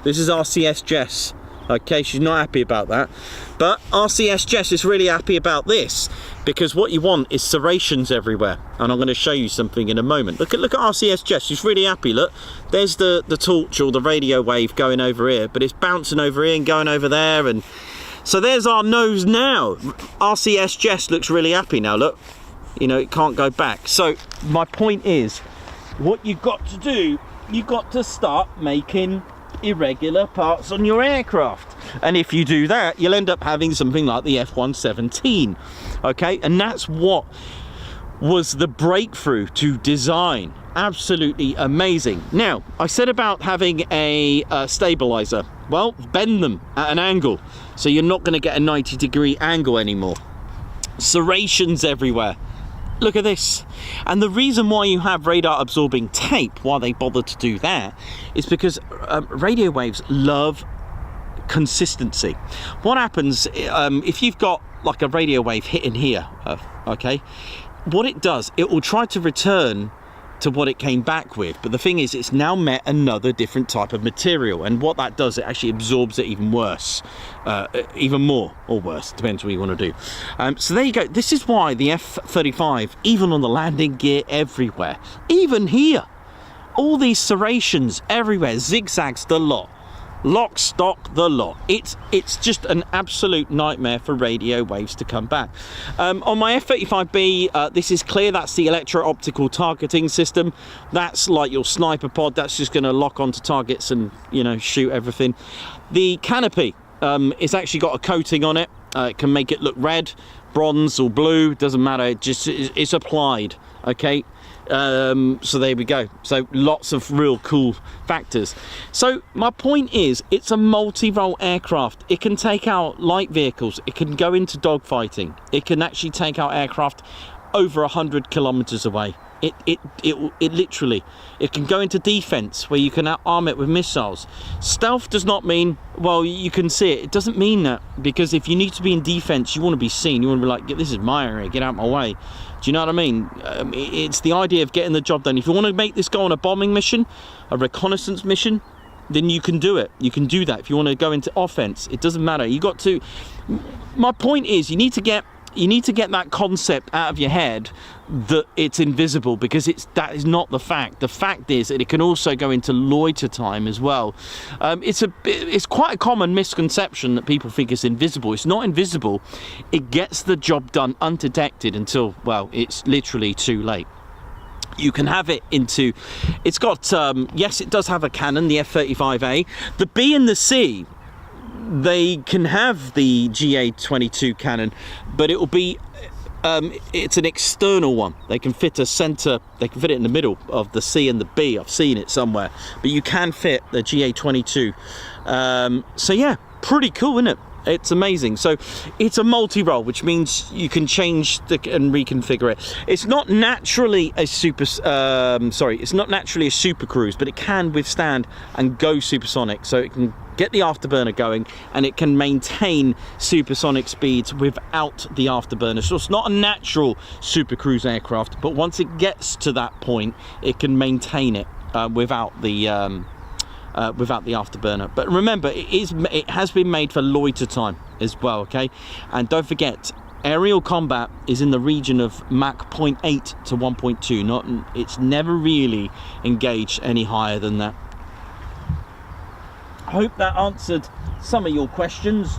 This is RCS Jess. Okay, she's not happy about that. But RCS Jess is really happy about this, because what you want is serrations everywhere. And I'm going to show you something in a moment. Look at RCS Jess, she's really happy. Look, there's the torch or the radio wave going over here, but it's bouncing over here and going over there. And so there's our nose now. RCS Jess looks really happy now, look. You know, it can't go back. So my point is, what you've got to do, you've got to start making irregular parts on your aircraft. And if you do that, you'll end up having something like the F-117. Okay, and that's what was the breakthrough to design. Absolutely amazing. Now, I said about having a stabilizer. Well, bend them at an angle, so you're not going to get a 90-degree angle anymore. Serrations everywhere. Look at this. And the reason why you have radar absorbing tape, why they bother to do that, is because radio waves love consistency. What happens if you've got like a radio wave hitting here, okay, what it does, it will try to return to what it came back with, but the thing is, it's now met another different type of material, and what that does, it actually absorbs it even worse, even more, or worse, depends what you want to do. So there you go. This is why the F-35, even on the landing gear, everywhere, even here, all these serrations everywhere, zigzags the lot, lock, stock, the lot. It's just an absolute nightmare for radio waves to come back. On my F-35B, this is clear. That's the electro-optical targeting system. That's like your sniper pod. That's just going to lock onto targets and, you know, shoot everything. The canopy, it's actually got a coating on it. It can make it look red, bronze or blue, doesn't matter. It's applied, okay. So there we go. So lots of real cool factors. So my point is, it's a multi-role aircraft. It can take out light vehicles. It can go into dogfighting. It can actually take out aircraft over 100 kilometers away. It literally, it can go into defense where you can arm it with missiles. Stealth does not mean, well, you can see it. It doesn't mean that, because if you need to be in defense, you want to be seen. You want to be like, this is my area, get out my way. Do you know what I mean? It's the idea of getting the job done. If you want to make this go on a bombing mission, a reconnaissance mission, then you can do it. You can do that. If you want to go into offense, it doesn't matter. You got to, my point is, you need to get that concept out of your head that it's invisible, because that is not the fact. The fact is that it can also go into loiter time as well. It's quite a common misconception that people think it's invisible. It's not invisible. It gets the job done undetected until, well, it's literally too late. You can have it into, it's got, yes, it does have a cannon, the F-35A. The B and the C, they can have the GA-22 cannon, but it will be, it's an external one. They can fit a center, they can fit it in the middle of the C and the B. I've seen it somewhere, but you can fit the GA-22. So yeah, pretty cool, isn't it? It's amazing. So it's a multi-role, which means you can change and reconfigure it. It's not naturally a it's not naturally a super cruise, but it can withstand and go supersonic. So it can get the afterburner going, and it can maintain supersonic speeds without the afterburner. So it's not a natural super cruise aircraft, but once it gets to that point, it can maintain it without the afterburner. But remember, it has been made for loiter time as well, okay? And don't forget, aerial combat is in the region of Mach 0.8 to 1.2. It's never really engaged any higher than that. I hope that answered some of your questions.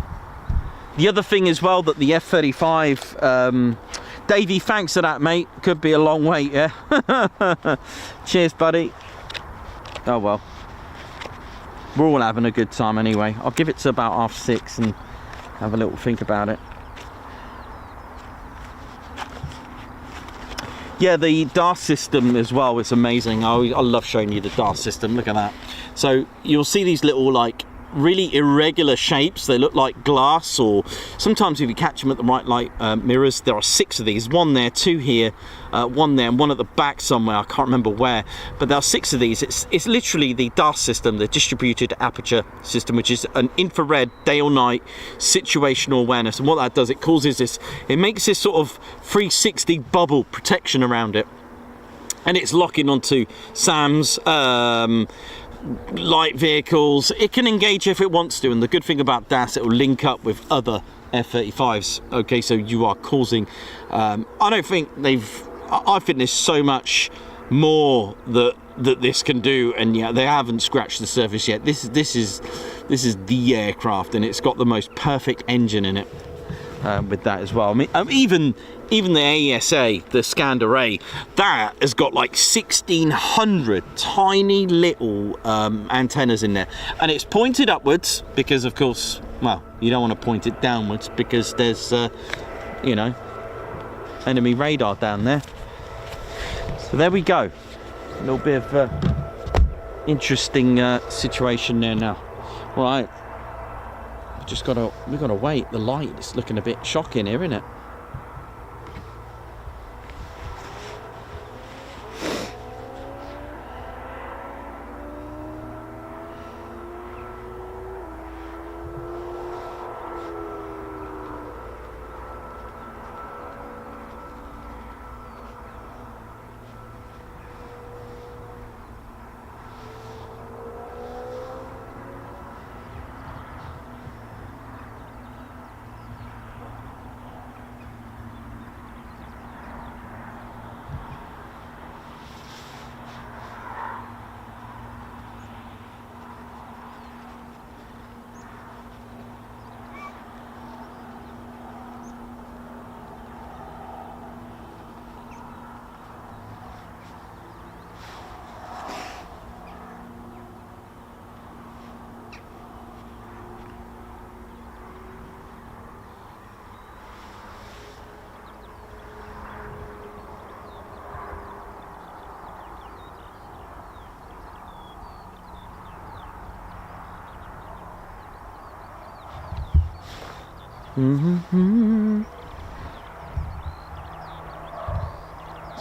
The other thing as well, that the F-35, Davey, thanks for that, mate. Could be a long wait, yeah? Cheers, buddy. Oh well, we're all having a good time anyway. I'll give it to about 6:30 and have a little think about it. Yeah, the DAS system as well is amazing. I love showing you the DAS system. Look at that. So you'll see these little, like, really irregular shapes. They look like glass, or sometimes if you catch them at the right light mirrors. There are 6 of these, 1 there, 2 here, 1 there, and 1 at the back somewhere. I can't remember where, but there are 6 of these. It's literally the DAS system, the distributed aperture system, which is an infrared day or night situational awareness. And what that does, it causes this, it makes this sort of 360 bubble protection around it, and it's locking onto SAMs, light vehicles. It can engage if it wants to, and the good thing about DAS, it will link up with other F-35s. Okay, so you are causing, I don't think I think there's so much more that this can do, and yeah, they haven't scratched the surface yet. This is the aircraft, and it's got the most perfect engine in it with that as well. I mean, even the AESA, the scanned array, that has got like 1,600 tiny little antennas in there, and it's pointed upwards because, of course, well, you don't want to point it downwards because there's, you know, enemy radar down there. So there we go. A little bit of interesting situation there now. Right, we've got to wait. The light is looking a bit shocking here, isn't it?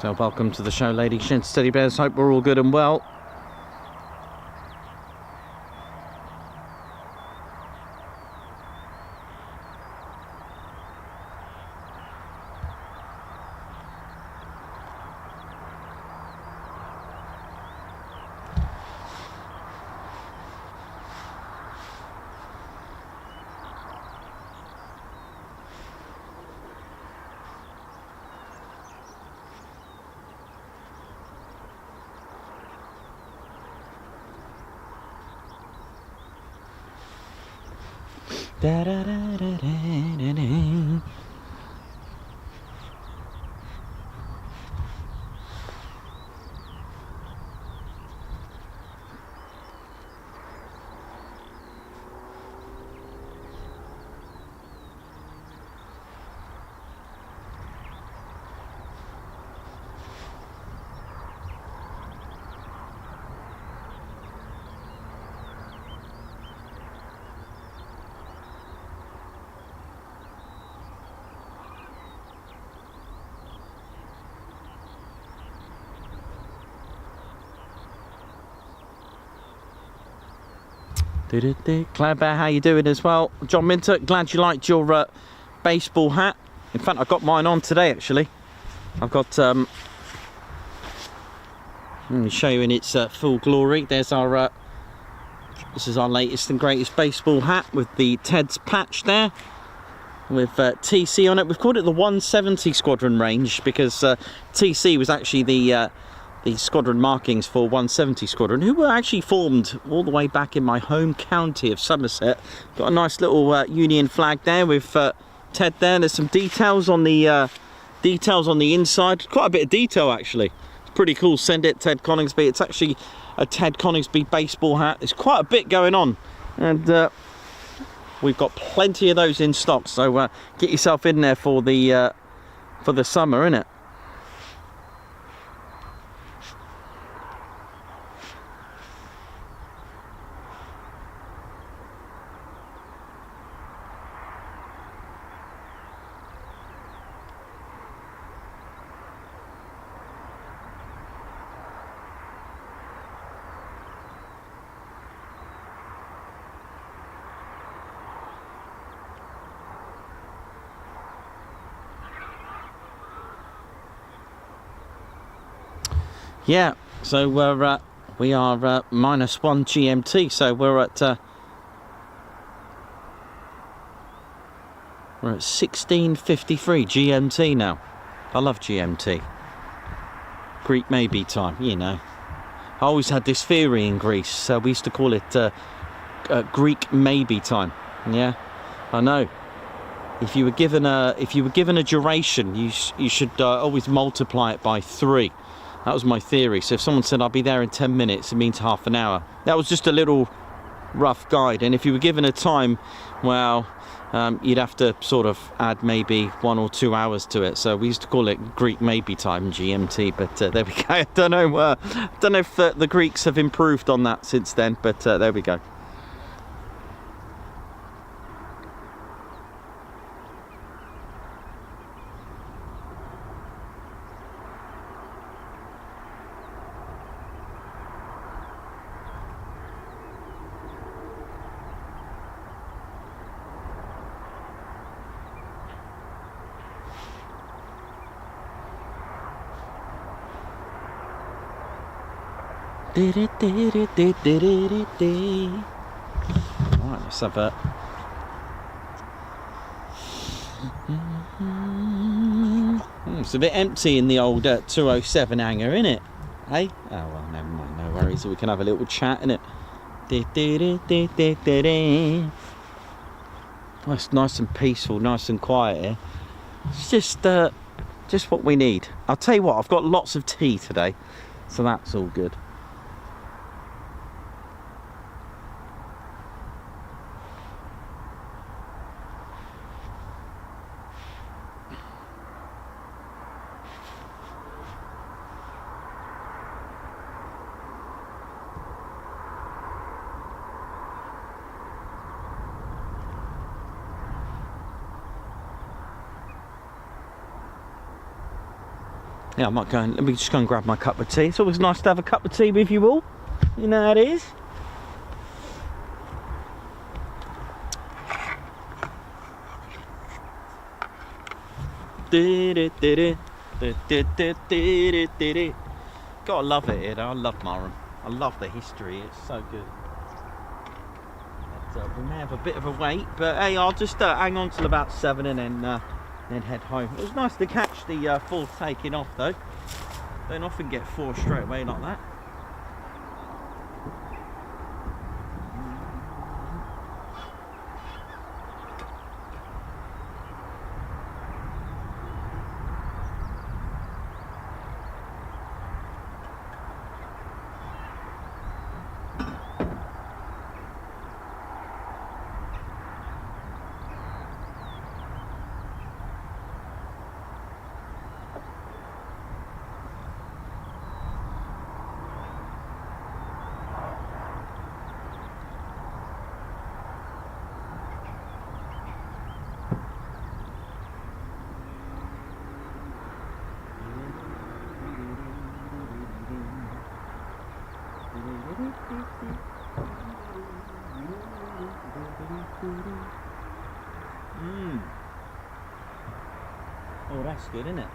So welcome to the show, ladies and teddy bears. Hope we're all good and well. Da, da, da, da, da, da, da. Cloud Bear, how you doing as well? John Minter, glad you liked your baseball hat. In fact, I got mine on today actually. I've got let me show you in its full glory. There's our this is our latest and greatest baseball hat with the Ted's patch there, with TC on it. We've called it the 170 Squadron range because TC was actually the squadron markings for 170 Squadron, who were actually formed all the way back in my home county of Somerset. Got a nice little Union flag there with Ted there. There's some details on the inside. Quite a bit of detail actually. It's pretty cool. Send it, Ted Coningsby. It's actually a Ted Coningsby baseball hat. There's quite a bit going on, and we've got plenty of those in stock. So get yourself in there for the summer, innit? Yeah, so we are -1 GMT, so we're at 16:53 GMT now. I love GMT. Greek maybe time, you know. I always had this theory in Greece, so we used to call it Greek maybe time. Yeah, I know. If you were given a duration, you should always multiply it by 3. That was my theory. So if someone said I'll be there in 10 minutes, it means half an hour. That was just a little rough guide. And if you were given a time, well, you'd have to sort of add maybe 1 or 2 hours to it. So we used to call it Greek maybe time, GMT. But there we go. I don't know if the Greeks have improved on that since then. But there we go. Right, let's have a... It's a bit empty in the old 207 hangar, isn't it? Hey? Oh well, never mind, no worries. We can have a little chat, innit? Oh, it's nice and peaceful, nice and quiet here. It's just what we need. I'll tell you what, I've got lots of tea today, so that's all good. Yeah, I might go and let me just go and grab my cup of tea. It's always nice to have a cup of tea with you all. You know how it is. Gotta love it here though. I love Marham. I love the history. It's so good. But, we may have a bit of a wait, but hey, I'll just hang on till about 7 and then head home. It was nice to catch the fourth taking off though. Don't often get 4 straight away like that. Oh, that's good, isn't it?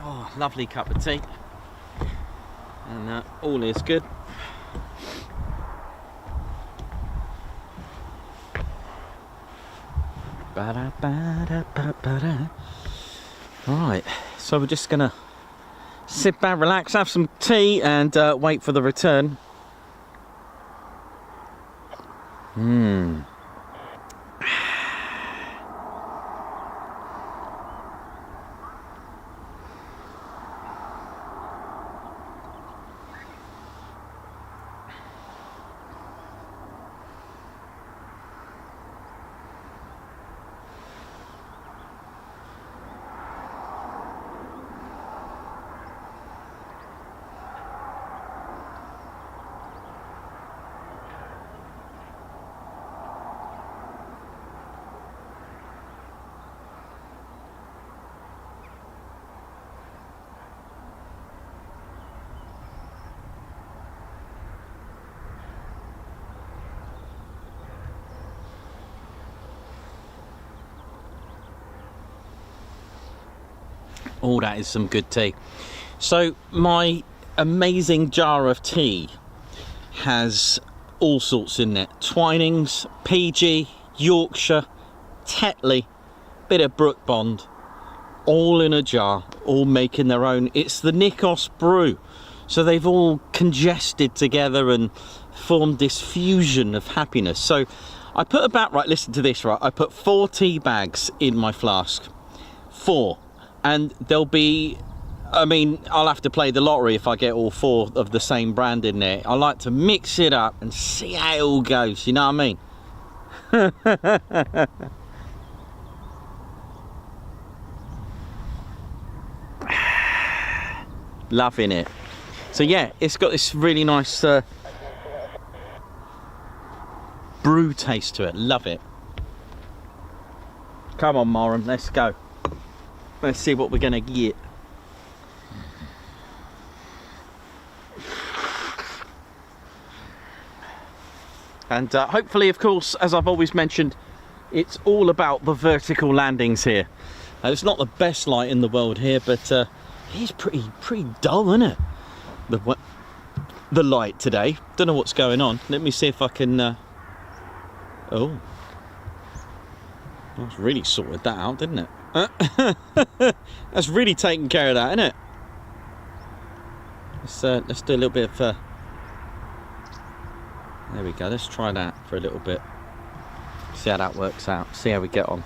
Oh, lovely cup of tea, and all is good. Right, so we're just gonna sit back, relax, have some tea, and wait for the return. Oh, that is some good tea. So my amazing jar of tea has all sorts in it. Twinings, PG, Yorkshire, Tetley, bit of Brook Bond, all in a jar, all making their own. It's the Nikos brew. So they've all congested together and formed this fusion of happiness. So I put about, right, listen to this, right? I put 4 tea bags in my flask. 4. And there'll be, I mean, I'll have to play the lottery if I get all 4 of the same brand in there. I like to mix it up and see how it all goes, you know what I mean? Loving it. So yeah, it's got this really nice brew taste to it. Love it. Come on, Marham, let's go. Let's see what we're gonna get. And hopefully, of course, as I've always mentioned, it's all about the vertical landings here. It's not the best light in the world here, but it's pretty dull, isn't it? The light today. Don't know what's going on. Let me see if I can. Oh, that's really sorted that out, didn't it? That's really taken care of that, isn't it? Let's do a little bit of. There we go. Let's try that for a little bit. See how that works out. See how we get on.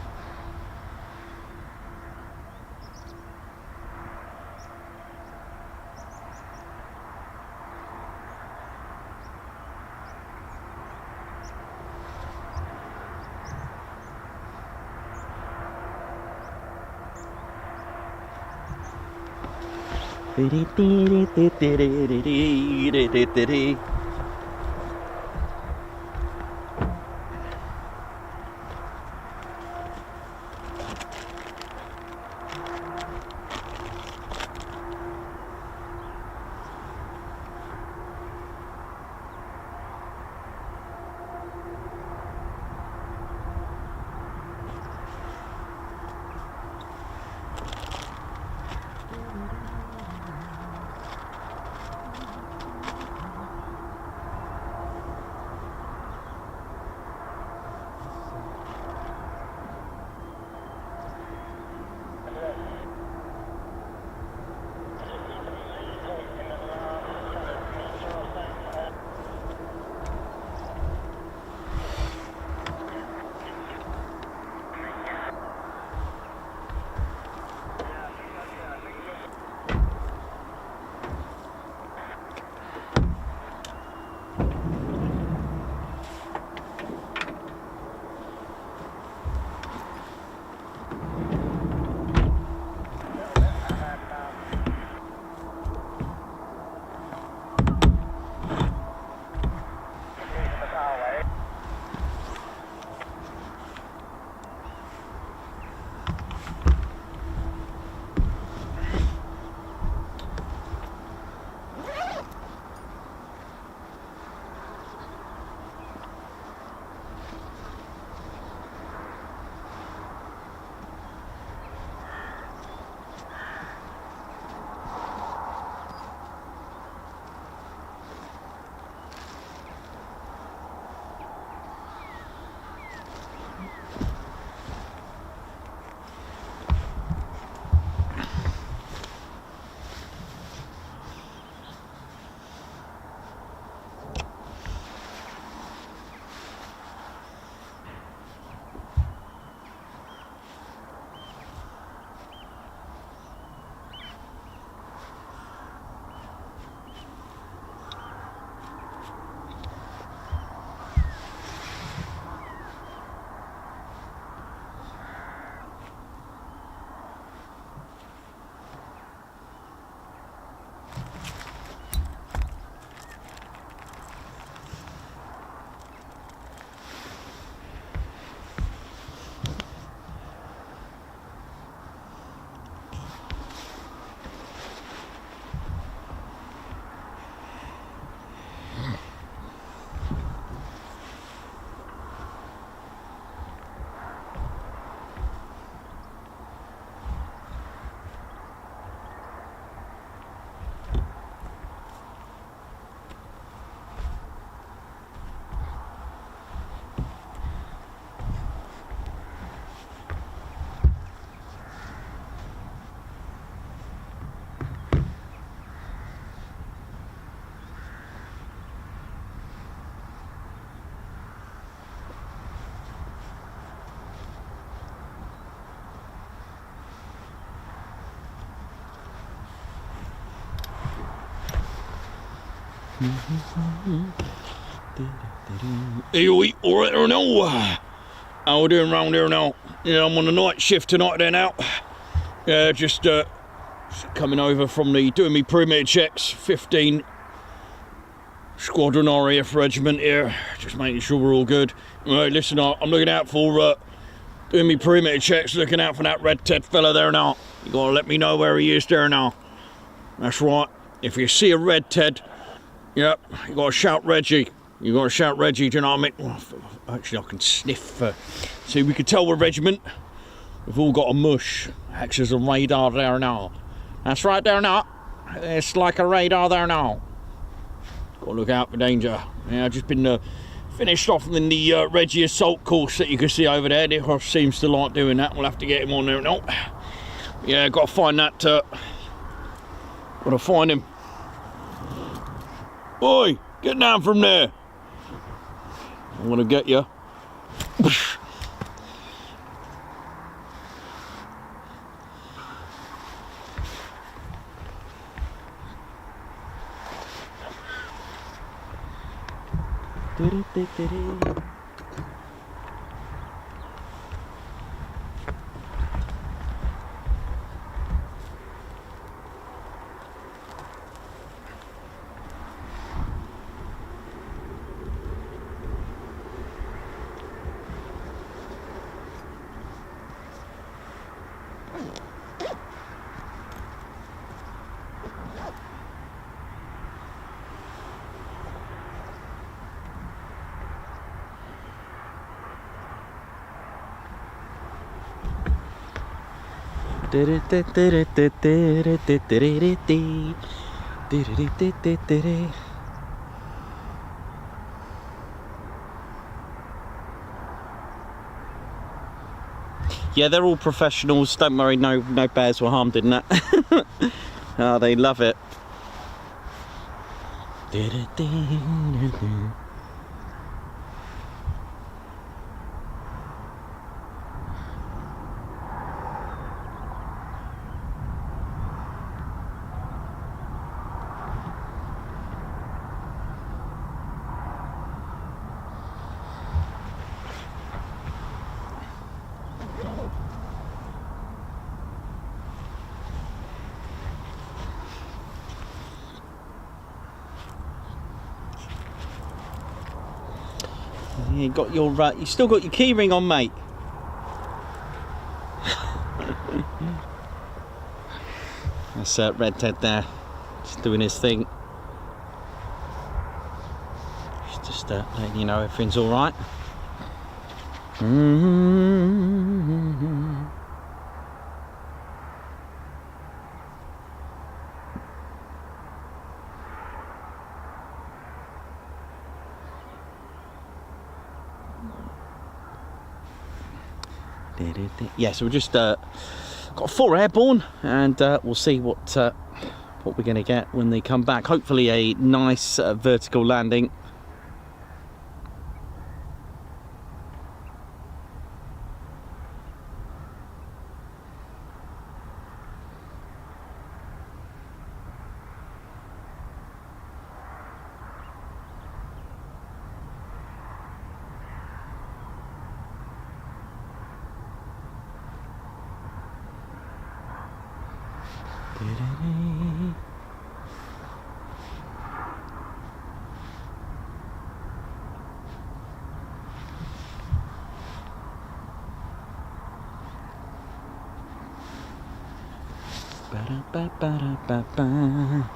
Hey, all right there now? How we doing round here now? Yeah, I'm on the night shift tonight there now. Yeah, just coming over from doing me perimeter checks, 15 Squadron RAF Regiment here, just making sure we're all good. Right, listen, I'm looking out for doing me perimeter checks, looking out for that Red Ted fella there now. You gotta let me know where he is there now. That's right. If you see a Red Ted, yep, you gotta shout Reggie. You gotta shout Reggie, do you know what I mean? Well, actually, I can sniff. See, we can tell we're regiment. We've all got a mush. Acts as a radar there now. That's right there now. It's like a radar there now. Got to look out for danger. Yeah, I've just been finished off in the Reggie assault course that you can see over there. He seems to like doing that. We'll have to get him on there now. Yeah, got to find that. Got to find him. Oi, get down from there. I'm going to get you. Yeah, they're all professionals. Don't worry, no bears were harmed in that. Oh, they love it. You got your, you still got your key ring on, mate. That's Red Ted there, just doing his thing. Just letting you know everything's all right. Yeah, so we just got 4 airborne, and we'll see what we're going to get when they come back. Hopefully a nice vertical landing. Ba-da-ba-ba-da-ba-ba.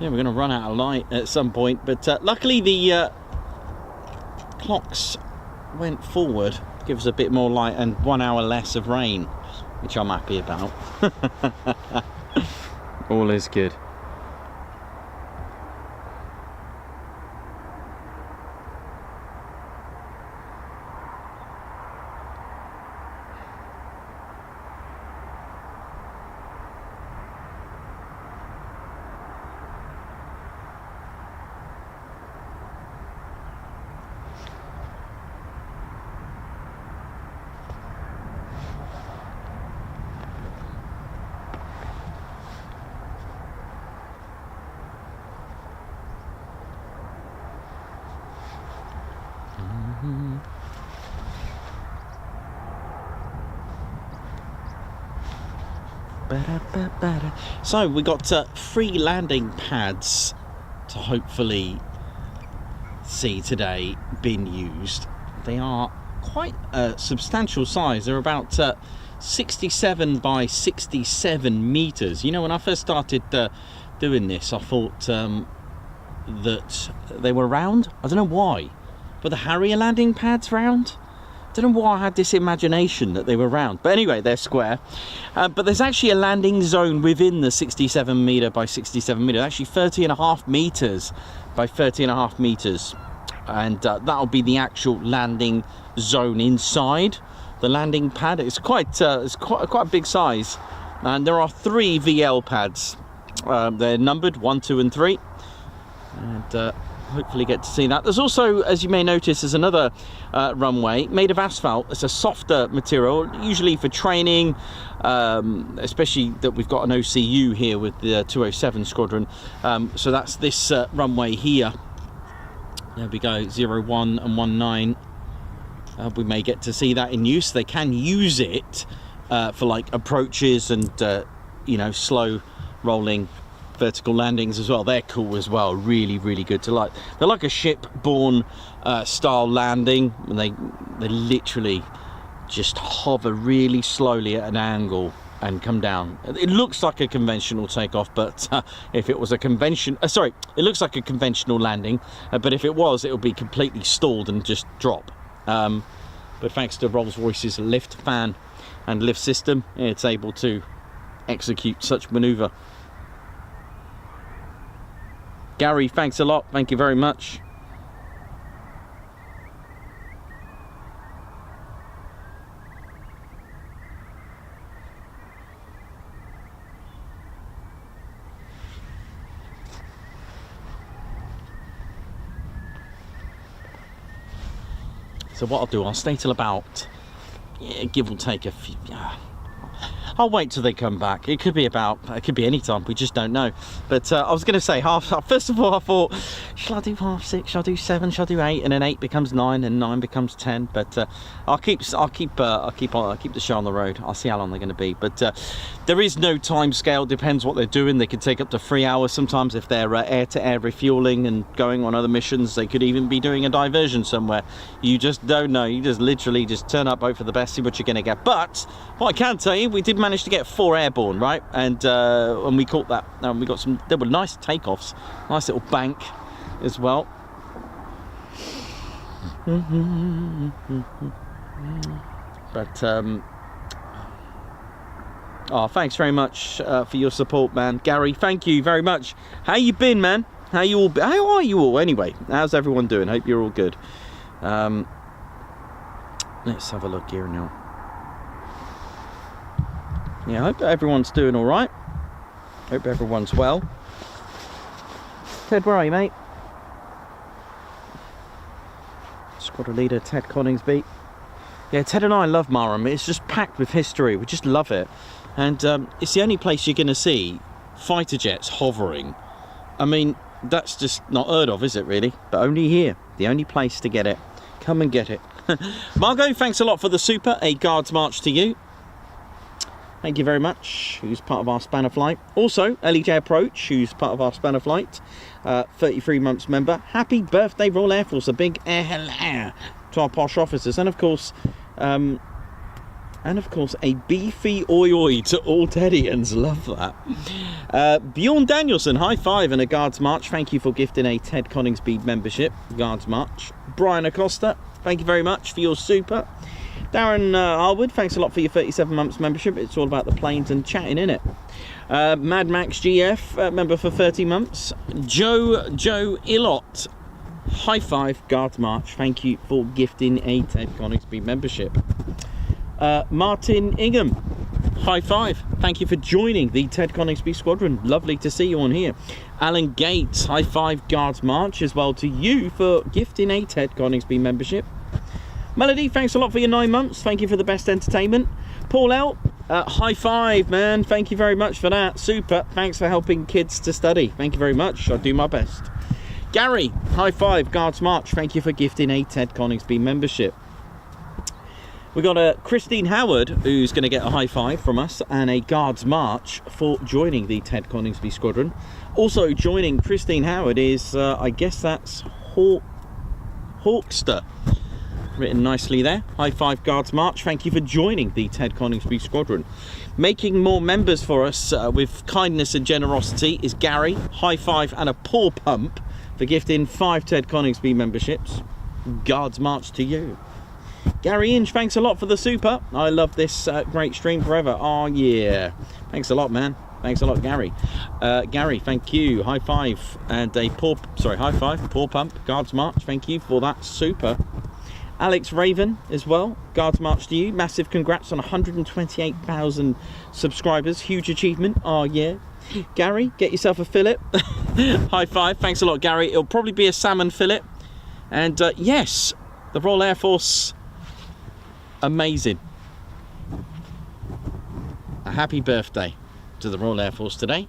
Yeah, we're going to run out of light at some point, but luckily the clocks went forward, gives a bit more light and 1 hour less of rain, which I'm happy about. All is good. So we got 3 landing pads to hopefully see today being used. They are quite a substantial size. They're about 67 by 67 meters. You know, when I first started doing this, I thought that they were round. I don't know why, but the Harrier landing pads round. Don't know why I had this imagination that they were round, but anyway, they're square. But there's actually a landing zone within the 67 meter by 67 meter, actually 30.5 meters by 30.5 meters, and that'll be the actual landing zone inside the landing pad. It's quite a big size, and there are 3 VL pads. They're numbered 1, 2, and 3, and hopefully get to see that. There's also, as you may notice, there's another runway made of asphalt. It's a softer material, usually for training, especially that we've got an OCU here with the 207 Squadron. So that's this runway here. There we go, 01 and 19. We may get to see that in use. They can use it for like approaches and you know, slow rolling vertical landings as well. They're cool as well, really good to like. They're like a ship-borne style landing, and they literally just hover really slowly at an angle and come down. It looks like a conventional takeoff, but if it was a convention, sorry, it looks like a conventional landing, but if it was, it would be completely stalled and just drop. But thanks to Rolls-Royce's lift fan and lift system, it's able to execute such maneuver. Gary, thanks a lot. Thank you very much. So what I'll do, I'll stay till about, give or take a few, I'll wait till they come back. It could be any time, we just don't know. But I was going to say first of all, I thought, shall I do 6:30? Shall I do 7? Shall I do 8? And then 8 becomes 9, and 9 becomes 10. But I'll keep the show on the road. I'll see how long they're going to be. But there is no time scale. Depends what they're doing. They could take up to 3 hours sometimes if they're air-to-air refueling and going on other missions. They could even be doing a diversion somewhere. You just don't know. You just literally just turn up, hope for the best, see what you're going to get. But what I can tell you, we did manage to get 4 airborne, right? And we caught that. We got some. There were nice takeoffs, nice little bank as well. But oh, thanks very much for your support, man. Gary, thank you very much. How you been, man? How are you all anyway? How's everyone doing? Hope you're all good. Let's have a look here now. Yeah, I hope everyone's doing all right. Hope everyone's well. Ted, where are you, mate? Squadron leader Ted Coningsby. Yeah, Ted and I love Marham. It's just packed with history. We just love it. And it's the only place you're going to see fighter jets hovering. I mean, that's just not heard of, is it, really? But only here. The only place to get it. Come and get it. Margot, thanks a lot for the super. A guard's march to you. Thank you very much. Who's part of our spanner flight. Also, LEJ Approach, who's part of our spanner flight. 33 months member. Happy birthday, Royal Air Force. A big hello to our posh officers. And of course, a beefy oi oi to all Teddians. Love that. Bjorn Danielson, high five and a guard's march. Thank you for gifting a Ted Coningsby membership. Guards march. Brian Acosta, thank you very much for your super. Darren Harwood, thanks a lot for your 37 months membership. It's all about the planes and chatting, innit? Mad Max GF, member for 30 months. Joe Illot, high five, guards march. Thank you for gifting a Ted Coningsby membership. Martin Ingham, high five. Thank you for joining the Ted Coningsby Squadron. Lovely to see you on here. Alan Gates, high five, guards march as well to you for gifting a Ted Coningsby membership. Melody, thanks a lot for your 9 months. Thank you for the best entertainment. Paul L, high five, man. Thank you very much for that. Super. Thanks for helping kids to study. Thank you very much. I'll do my best. Gary, high five, guards march. Thank you for gifting a Ted Coningsby membership. We got a Christine Howard who's going to get a high five from us and a Guards March for joining the Ted Coningsby Squadron. Also joining Christine Howard is, I guess that's Hawkster. Written nicely there. High five, Guards March. Thank you for joining the Ted Coningsby Squadron. Making more members for us with kindness and generosity is Gary. High five and a paw pump for gifting 5 Ted Coningsby memberships. Guards March to you. Gary Inch, thanks a lot for the super. I love this great stream forever. Oh yeah, thanks a lot, man. Thanks a lot, Gary. Gary, thank you. High five and a high five, paw pump. Guards March, thank you for that super. Alex Raven as well. Guards March to you. Massive congrats on 128,000 subscribers. Huge achievement. Oh yeah. Gary, get yourself a fillet. High five. Thanks a lot, Gary. It'll probably be a salmon fillet. And yes, the Royal Air Force. Amazing. A happy birthday to the Royal Air Force today.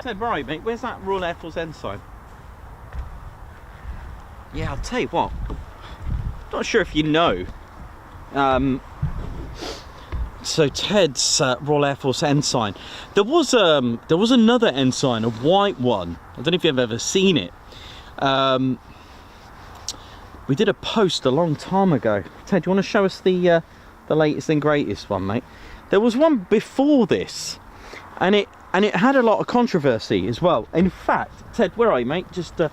Ted, right, mate, where's that Royal Air Force ensign? Yeah, I'll tell you what. Not sure if you know. So Ted's Royal Air Force ensign. There was another ensign, a white one. I don't know if you've ever seen it. We did a post a long time ago. Ted, do you want to show us the latest and greatest one, mate? There was one before this, and it had a lot of controversy as well. In fact, Ted, where are you, mate? Just, I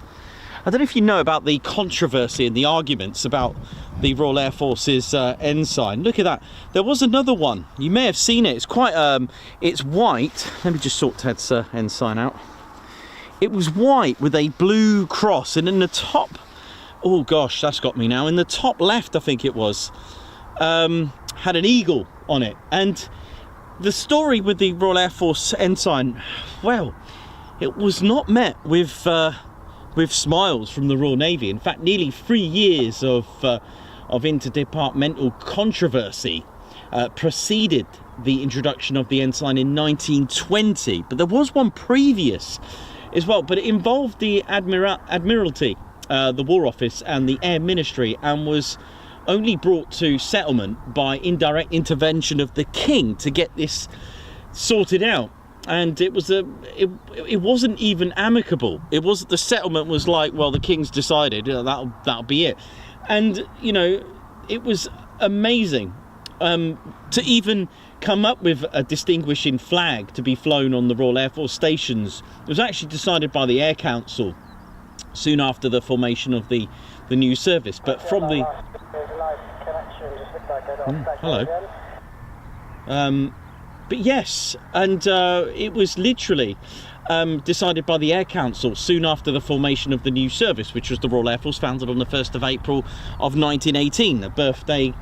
don't know if you know about the controversy and the arguments about the Royal Air Force's ensign. Look at that. There was another one. You may have seen it. It's quite, it's white. Let me just sort Ted's ensign out. It was white with a blue cross, and in the top, oh gosh, that's got me now. In the top left, I think it was, had an eagle on it. And the story with the Royal Air Force ensign, well, it was not met with smiles from the Royal Navy. In fact, nearly 3 years of interdepartmental controversy preceded the introduction of the ensign in 1920. But there was one previous as well, but it involved the Admiralty, the War Office and the Air Ministry, and was only brought to settlement by indirect intervention of the King to get this sorted out. And it was it wasn't even amicable. It was, the settlement was like, well, the King's decided, that'll be it. And you know, it was amazing to even come up with a distinguishing flag to be flown on the Royal Air Force stations. It was actually decided by the Air Council soon after the formation of the new service. But from the hello. But yes, and it was literally decided by the Air Council soon after the formation of the new service, which was the Royal Air Force, founded on the 1st of April of 1918, a birthday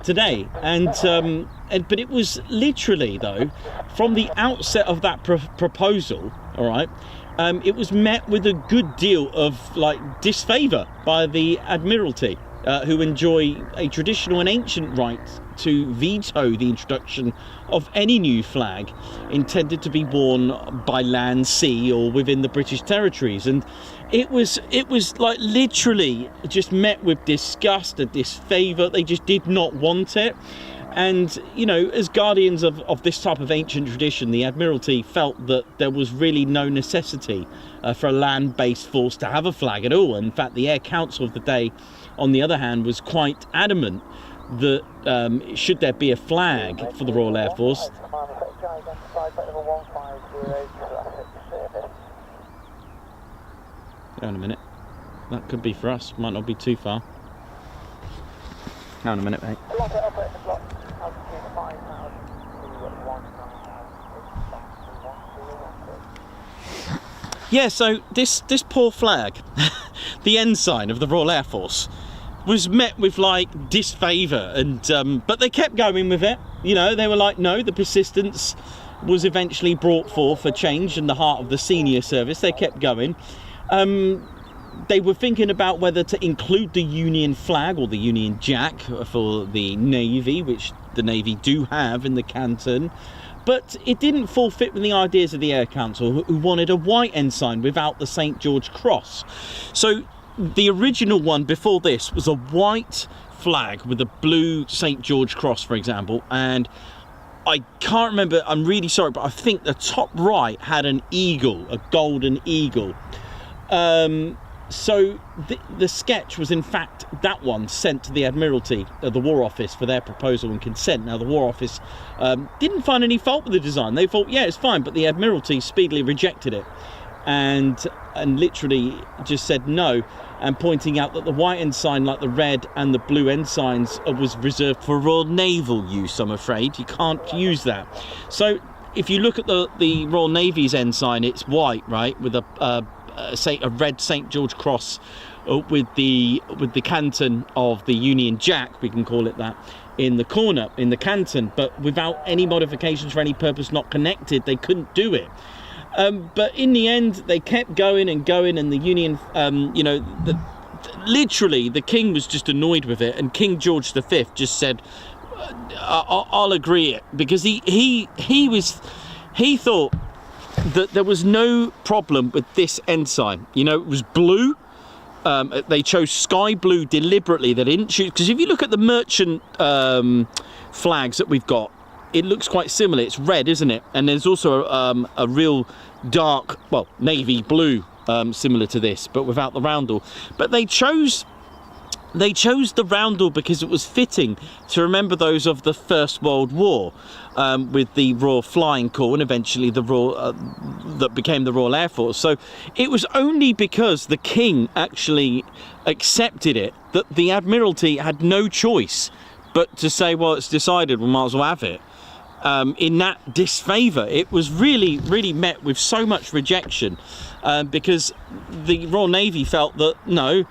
today. But it was literally, though, from the outset of that proposal, all right, it was met with a good deal of disfavour by the Admiralty, who enjoy a traditional and ancient right to veto the introduction of any new flag intended to be worn by land, sea, or within the British territories. And it was like literally just met with disgust and disfavour. They just did not want it. And you know, as guardians of this type of ancient tradition, the Admiralty felt that there was really no necessity for a land-based force to have a flag at all. In fact, the Air Council of the day on the other hand, was quite adamant that should there be a flag for the Royal Air Force. Hang on a minute. That could be for us. Might not be too far. Hang on a minute, mate. Yeah, so this poor flag, the ensign of the Royal Air Force, was met with like disfavour, and but they kept going with it. You know, they were like, no, the persistence was eventually brought forth a change in the heart of the senior service. They kept going. They were thinking about whether to include the Union flag or the Union Jack for the Navy, which the Navy do have in the canton. But it didn't fall fit with the ideas of the Air Council, who wanted a white ensign without the St. George Cross. So the original one before this was a white flag with a blue St. George Cross, for example. And I can't remember, I'm really sorry, but I think the top right had an eagle, a golden eagle. So the sketch was in fact that one sent to the Admiralty, the War Office, for their proposal and consent. Now the War Office didn't find any fault with the design. They thought, yeah, it's fine, but the Admiralty speedily rejected it and literally just said no, and pointing out that the white ensign, like the red and the blue ensigns, was reserved for Royal Naval use. I'm afraid you can't use that. So if you look at the Royal Navy's ensign, it's white, right, with a red St. George Cross with the canton of the Union Jack, we can call it that, in the corner, in the canton, but without any modifications for any purpose not connected. They couldn't do it. But in the end, they kept going and going, and the Union, you know, literally the King was just annoyed with it, and King George V just said, I'll agree it, because he thought that there was no problem with this ensign. You know, it was blue. They chose sky blue deliberately. They didn't choose, because if you look at the merchant flags that we've got, it looks quite similar. It's red, isn't it? And there's also a real dark, well, navy blue, similar to this, but without the roundel. But they chose the roundel because it was fitting to remember those of the First World War, with the Royal Flying Corps and eventually the Royal that became the Royal Air Force. So it was only because the King actually accepted it that the Admiralty had no choice but to say, well, it's decided, we might as well have it. In that disfavour, it was really met with so much rejection, because the Royal Navy felt that no,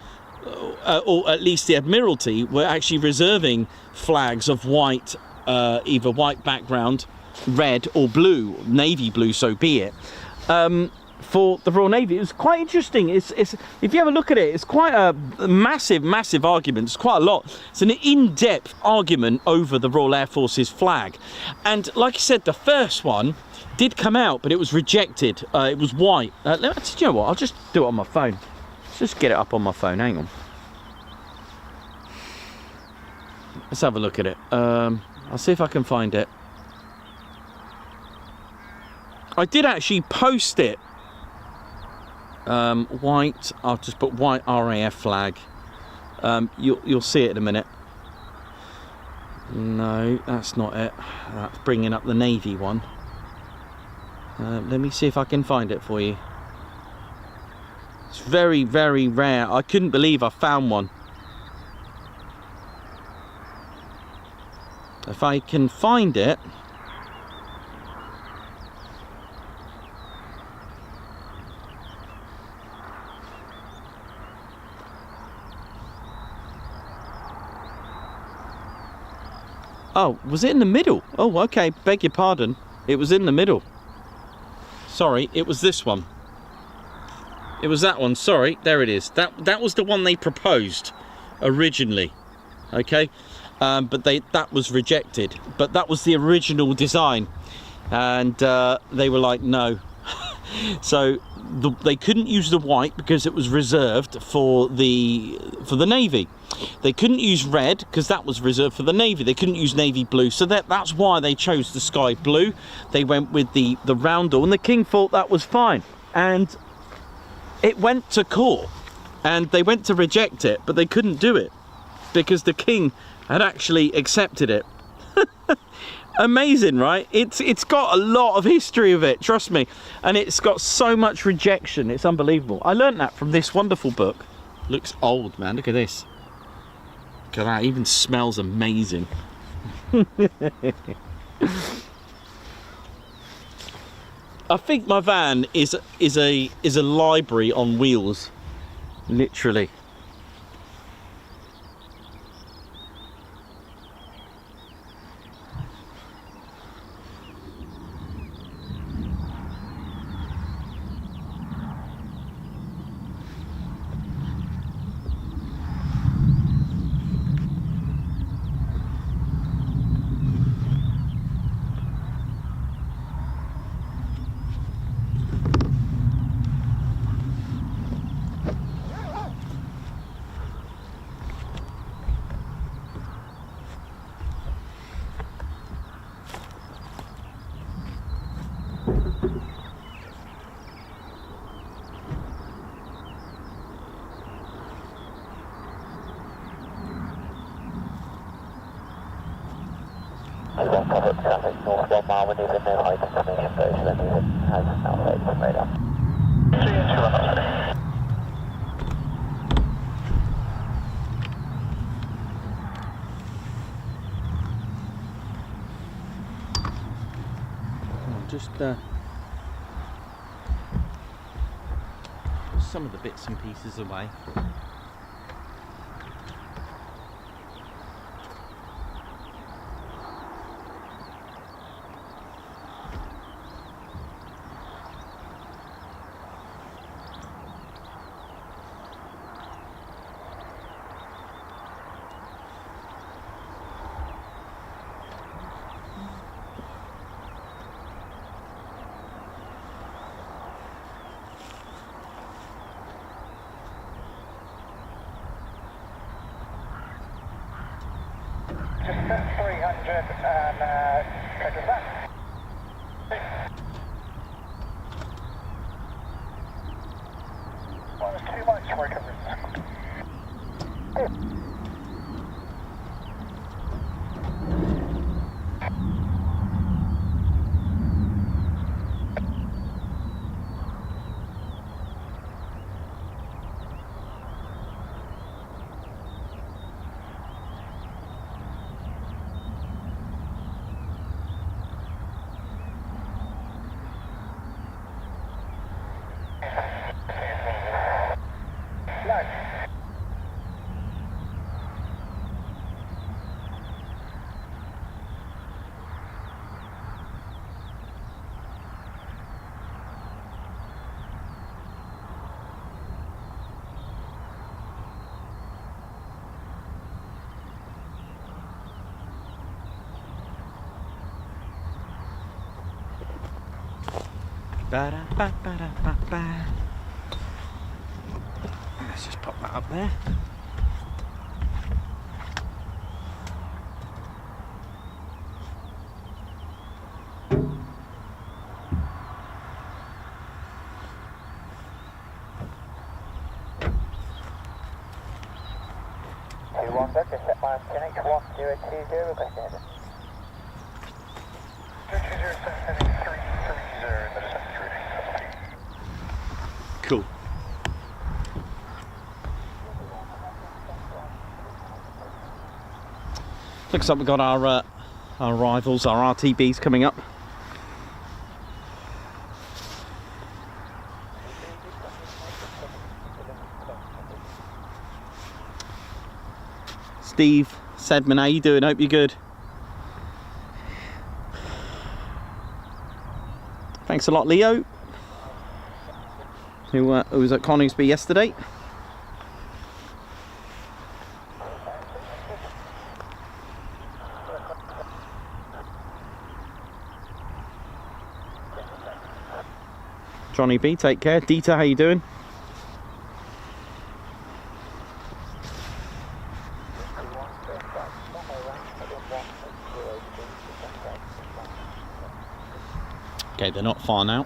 or at least the Admiralty were actually reserving flags of white, either white background, red or blue, navy blue, so be it, for the Royal Navy. It was quite interesting. It's if you have a look at it, it's quite a massive argument. It's quite a lot. It's an in-depth argument over the Royal Air Force's flag. And like I said, the first one did come out, but it was rejected. It was white. Do you know what? I'll just do it on my phone. Let's just get it up on my phone. Hang on. Let's have a look at it. I'll see if I can find it. I did actually post it. White. I'll just put white RAF flag. You'll see it in a minute. No, that's not it. That's bringing up the navy one. Let me see if I can find it for you. It's very rare. I couldn't believe I found one. If I can find it. Oh, was it in the middle? Oh, okay, beg your pardon. It was in the middle. Sorry, it was this one. It was that one, sorry, there it is. That was the one they proposed originally. Okay? But that was rejected. But that was the original design. And they were like, no. So they couldn't use the white because it was reserved for the Navy. They couldn't use red because that was reserved for the Navy. They couldn't use navy blue, so that's why they chose the sky blue. They went with the roundel, and the King thought that was fine. And it went to court, and they went to reject it, but they couldn't do it because the king had actually accepted it. Amazing, right? It's got a lot of history of it, trust me, and it's got so much rejection. It's unbelievable. I learned that from this wonderful book. Looks old, man. Look at this. Look at that. It even smells amazing. I think my van is a library on wheels, literally. North 1 mile, we're needing no height information, but it's then has outside from radar. Just some of the bits and pieces away. Ba-da-ba-ba-da-ba-ba. Let's just pop that up there. Set by Connect 1020, requesting it. 220, Cool. Looks like we've got our rivals, our RTBs coming up. Steve Sedman, how you doing? Hope you're good. Thanks a lot, Leo, who was at Coningsby yesterday. Johnny B, take care. Dieter, how you doing? Okay, they're not far now.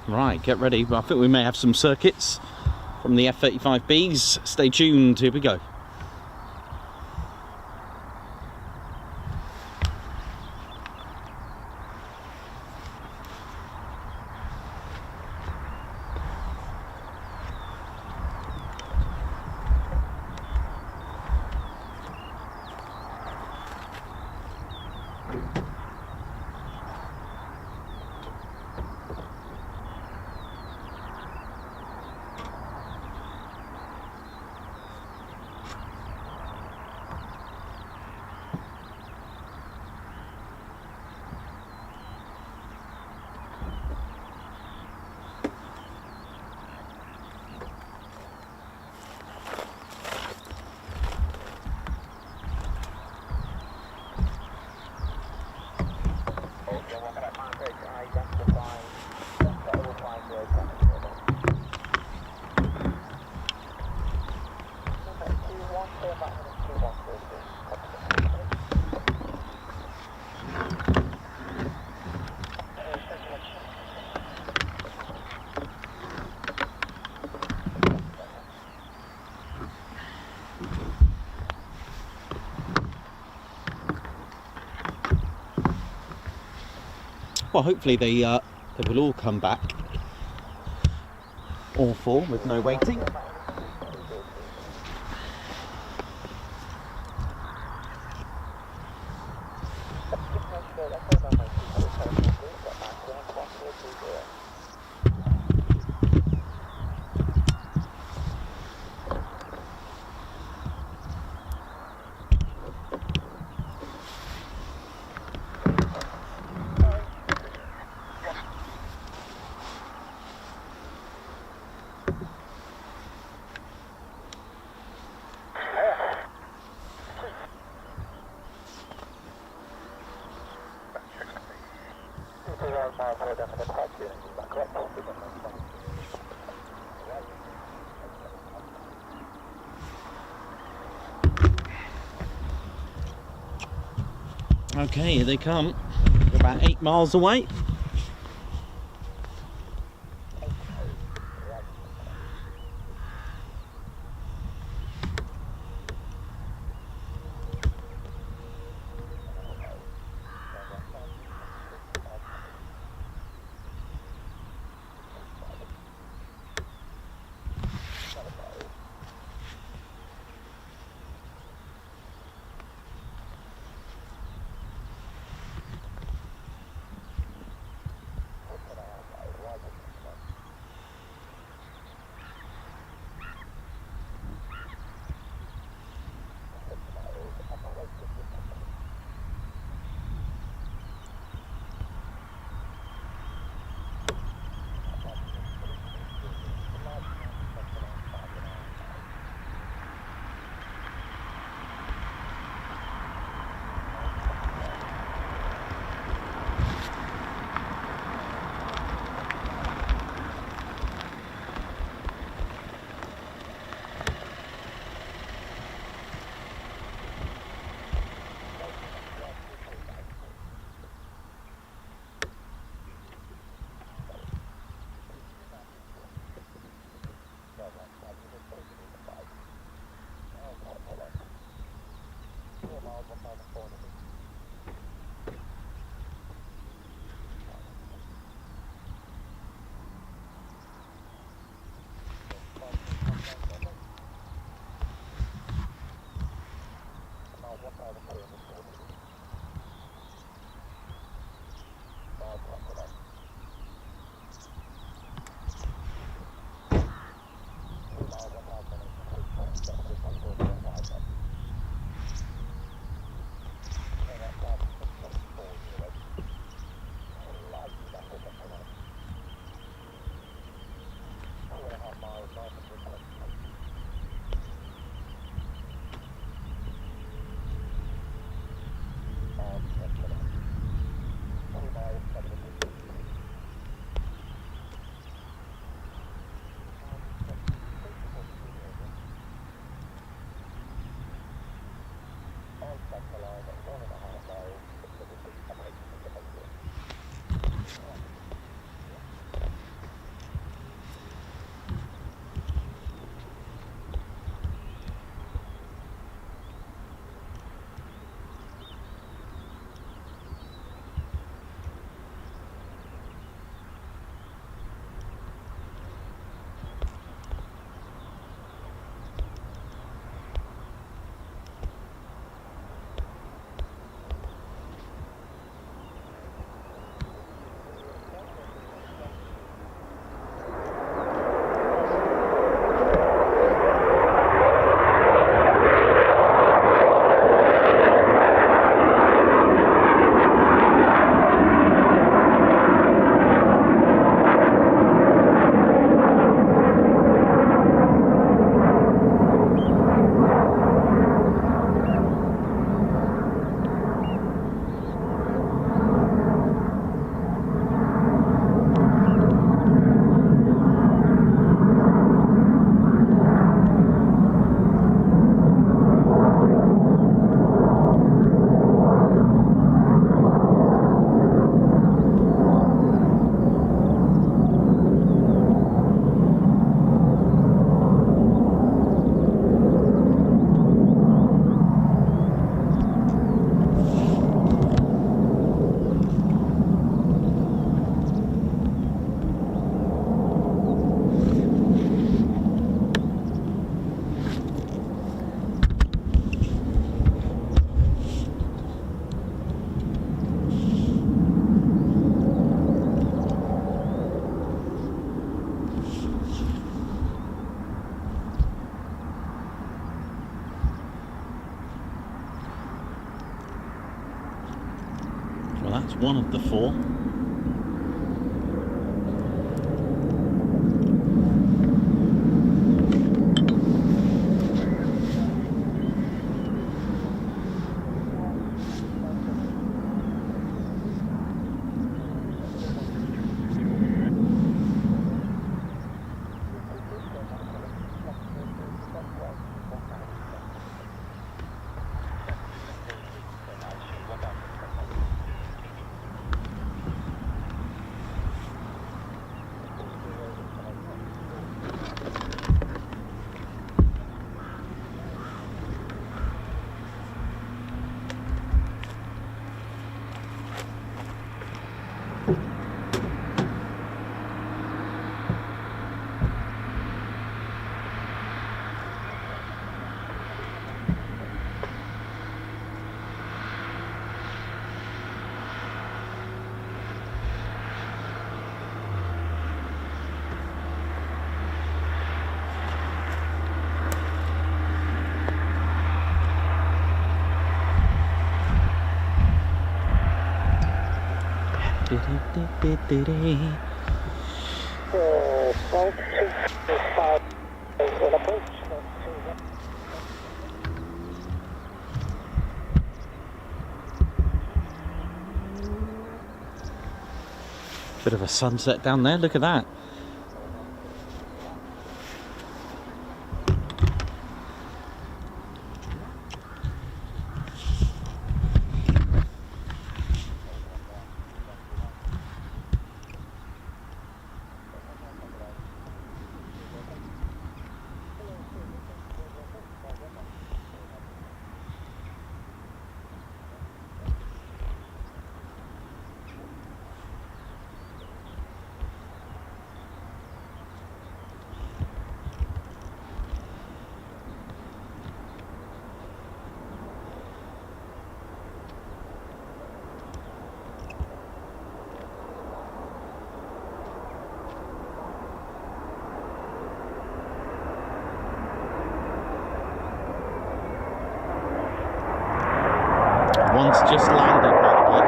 Right, get ready. I think we may have some circuits from the F-35Bs. Stay tuned, here we go. Well, hopefully they will all come back, all four, with no waiting. Okay, here they come. They're about 8 miles away. one of the 4. Bit of a sunset down there, look at that. One's just landed, by the way.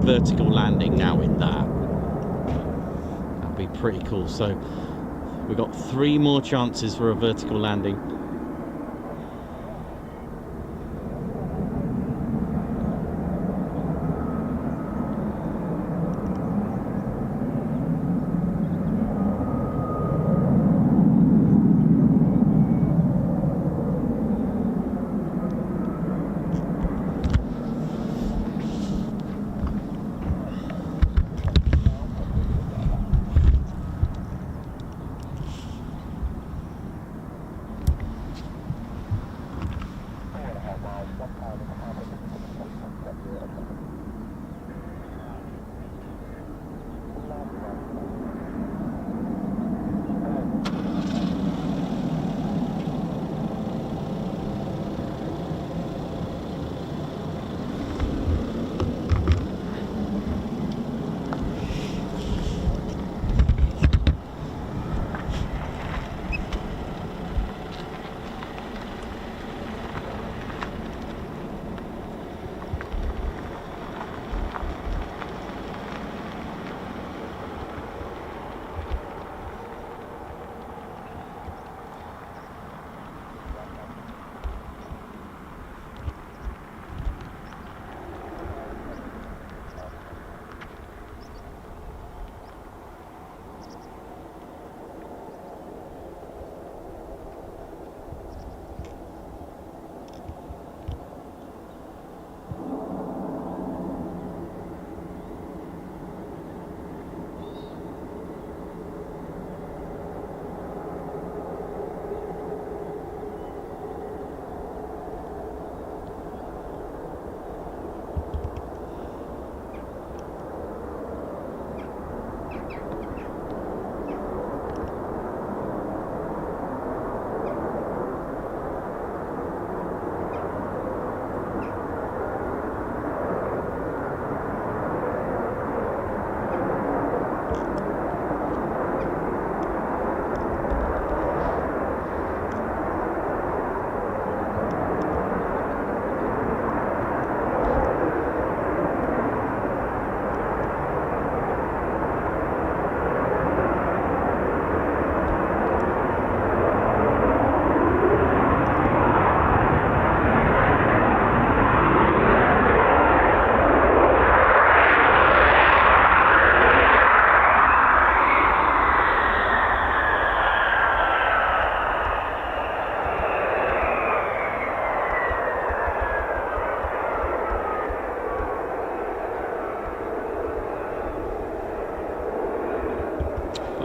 Vertical landing now in that. That'd be pretty cool. So we've got 3 more chances for a vertical landing.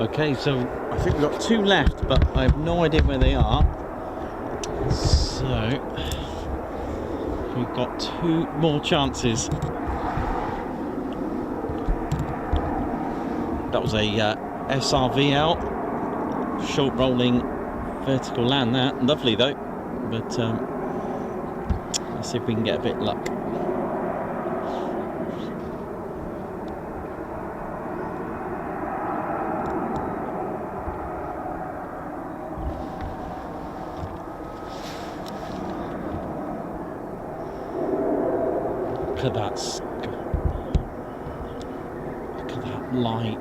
Okay, so I think we've got 2 left, but I have no idea where they are. So we've got 2 more chances. That was a SRV out, short rolling vertical land. That lovely though, but let's see if we can get a bit of luck. Look at that. Look at that light.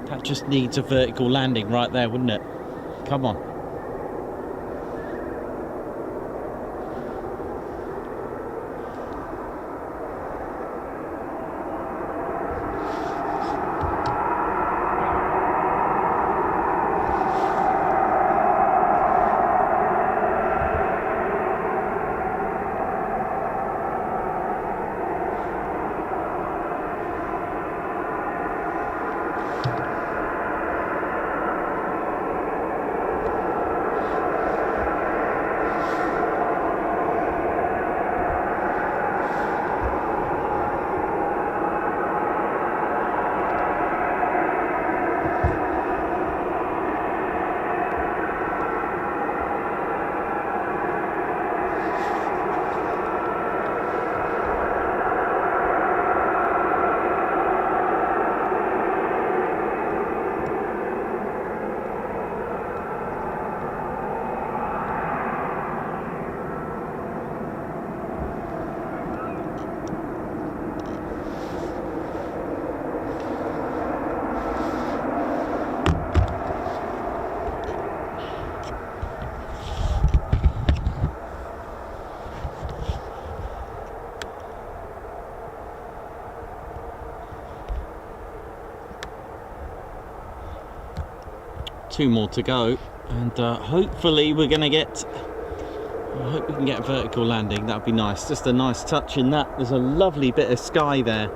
That just needs a vertical landing right there, wouldn't it? Come on. Two more to go, and hopefully we're going to get, I hope we can get a vertical landing. That would be nice, just a nice touch in that. There's a lovely bit of sky there.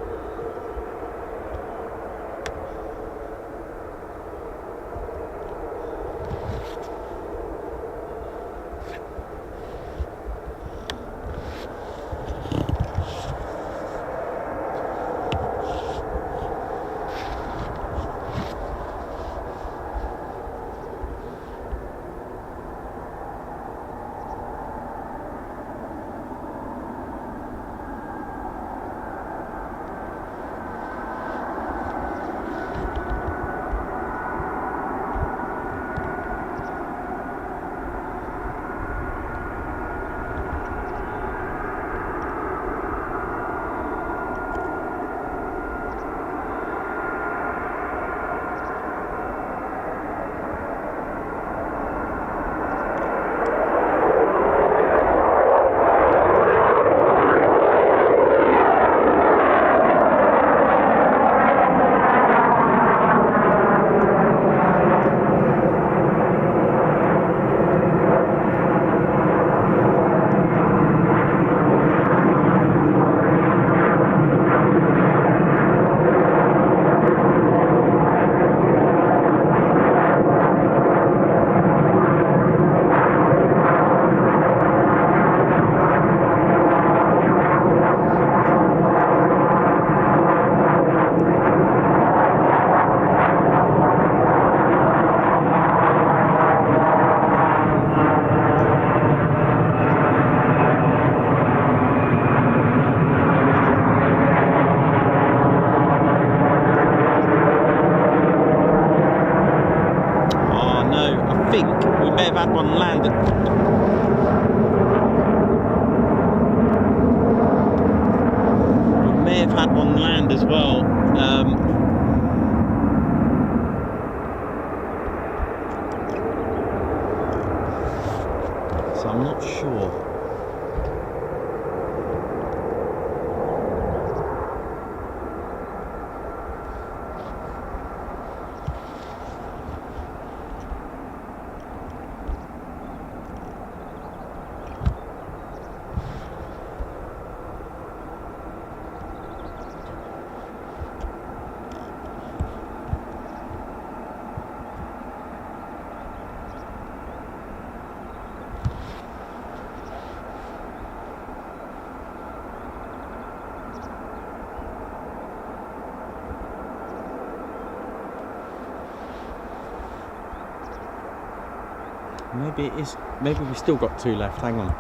Maybe it is. Maybe we've still got 2 left. Hang on.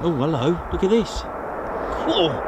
Oh, hello. Look at this. Oh.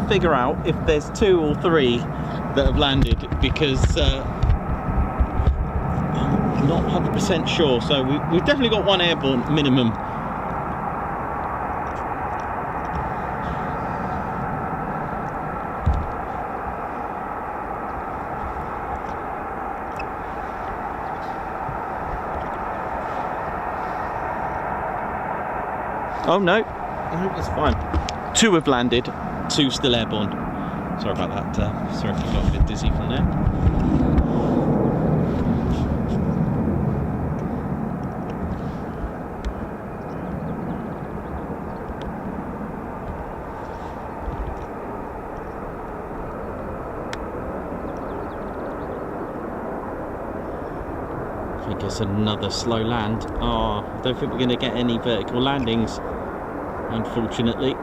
Figure out if there's 2 or 3 that have landed, because I'm not 100% sure. So we've definitely got 1 airborne minimum. Oh no, it's fine. 2 have landed. 2 still airborne. Sorry about that. Sorry if I got a bit dizzy from there. I think it's another slow land. Oh, I don't think we're going to get any vertical landings, unfortunately.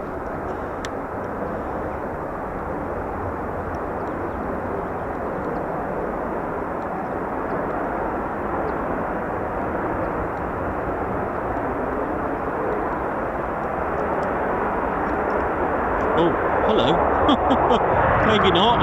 Oh, hello. Maybe not.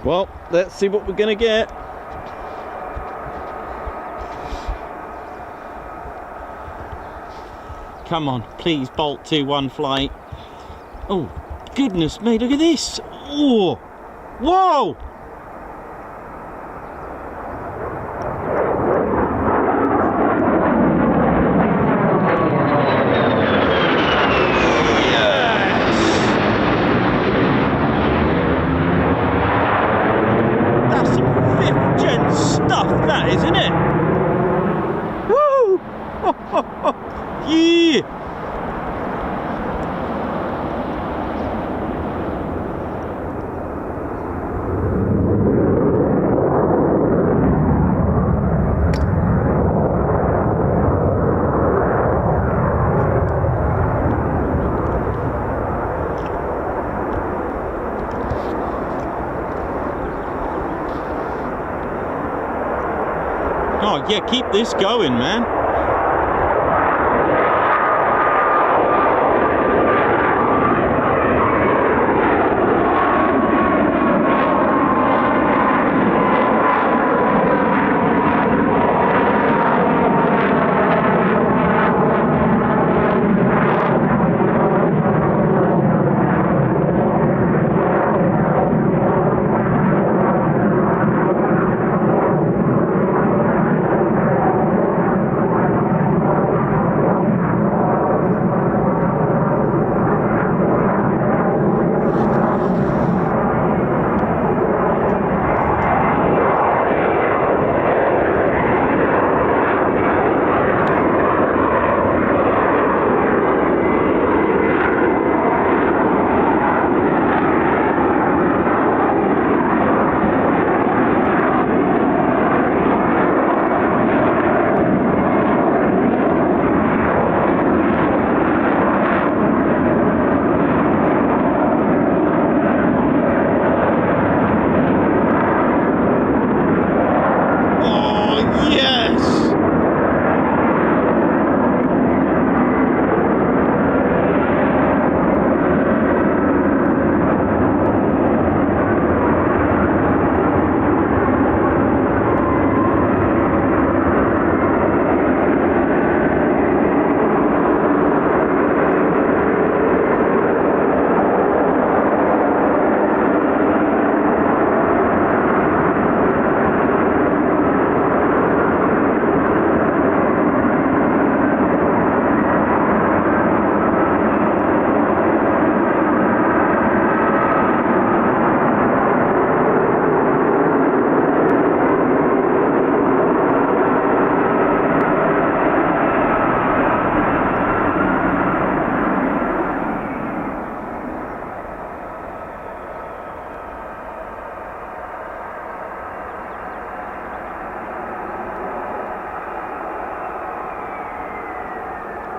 Well, let's see what we're gonna get. Come on, please, Bolt 2-1 flight. Oh, goodness me, look at this. Oh, whoa! That is, isn't it? Woo! Yeah! Oh yeah, keep this going, man.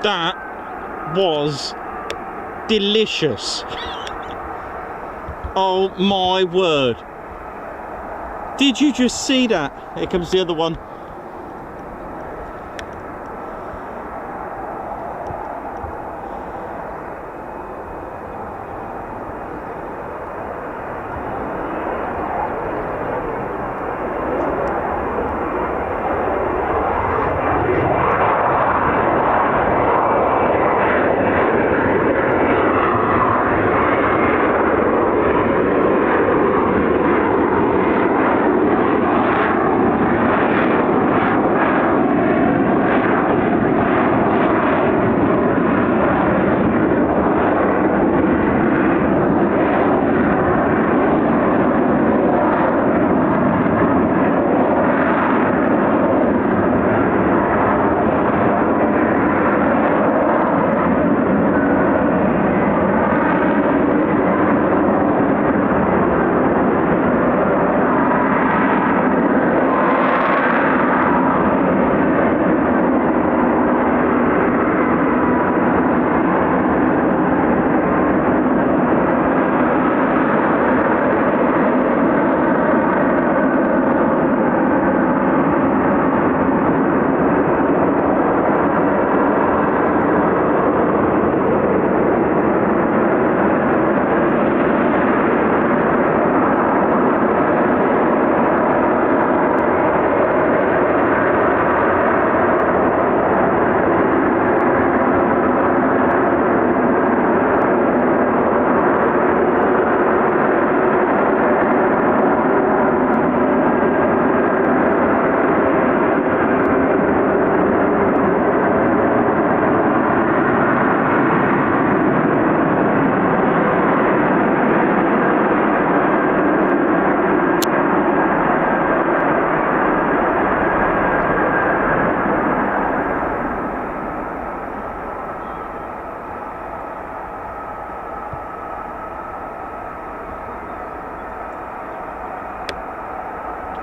That was delicious. Oh my word. Did you just see that? Here comes the other one.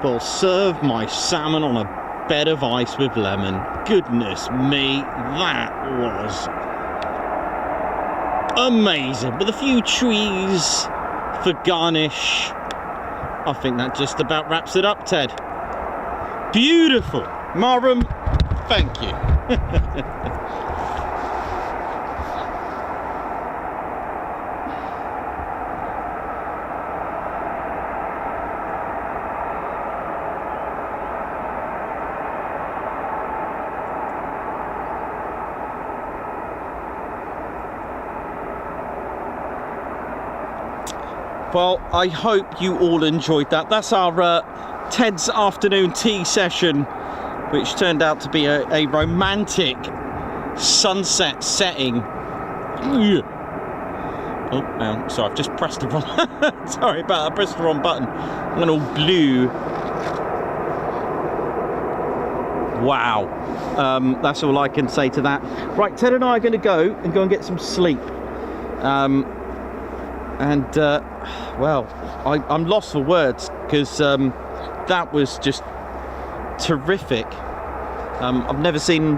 or serve my salmon on a bed of ice with lemon. Goodness me, that was amazing. With a few trees for garnish. I think that just about wraps it up, Ted. Beautiful. Marham, thank you. Well, I hope you all enjoyed that. That's our Ted's afternoon tea session, which turned out to be a romantic sunset setting. Oh, sorry, I've just pressed the wrong... sorry about that, I pressed the wrong button. Went all blue. Wow. That's all I can say to that. Right, Ted and I are going to go and get some sleep. Well, I'm lost for words, because that was just terrific. I've never seen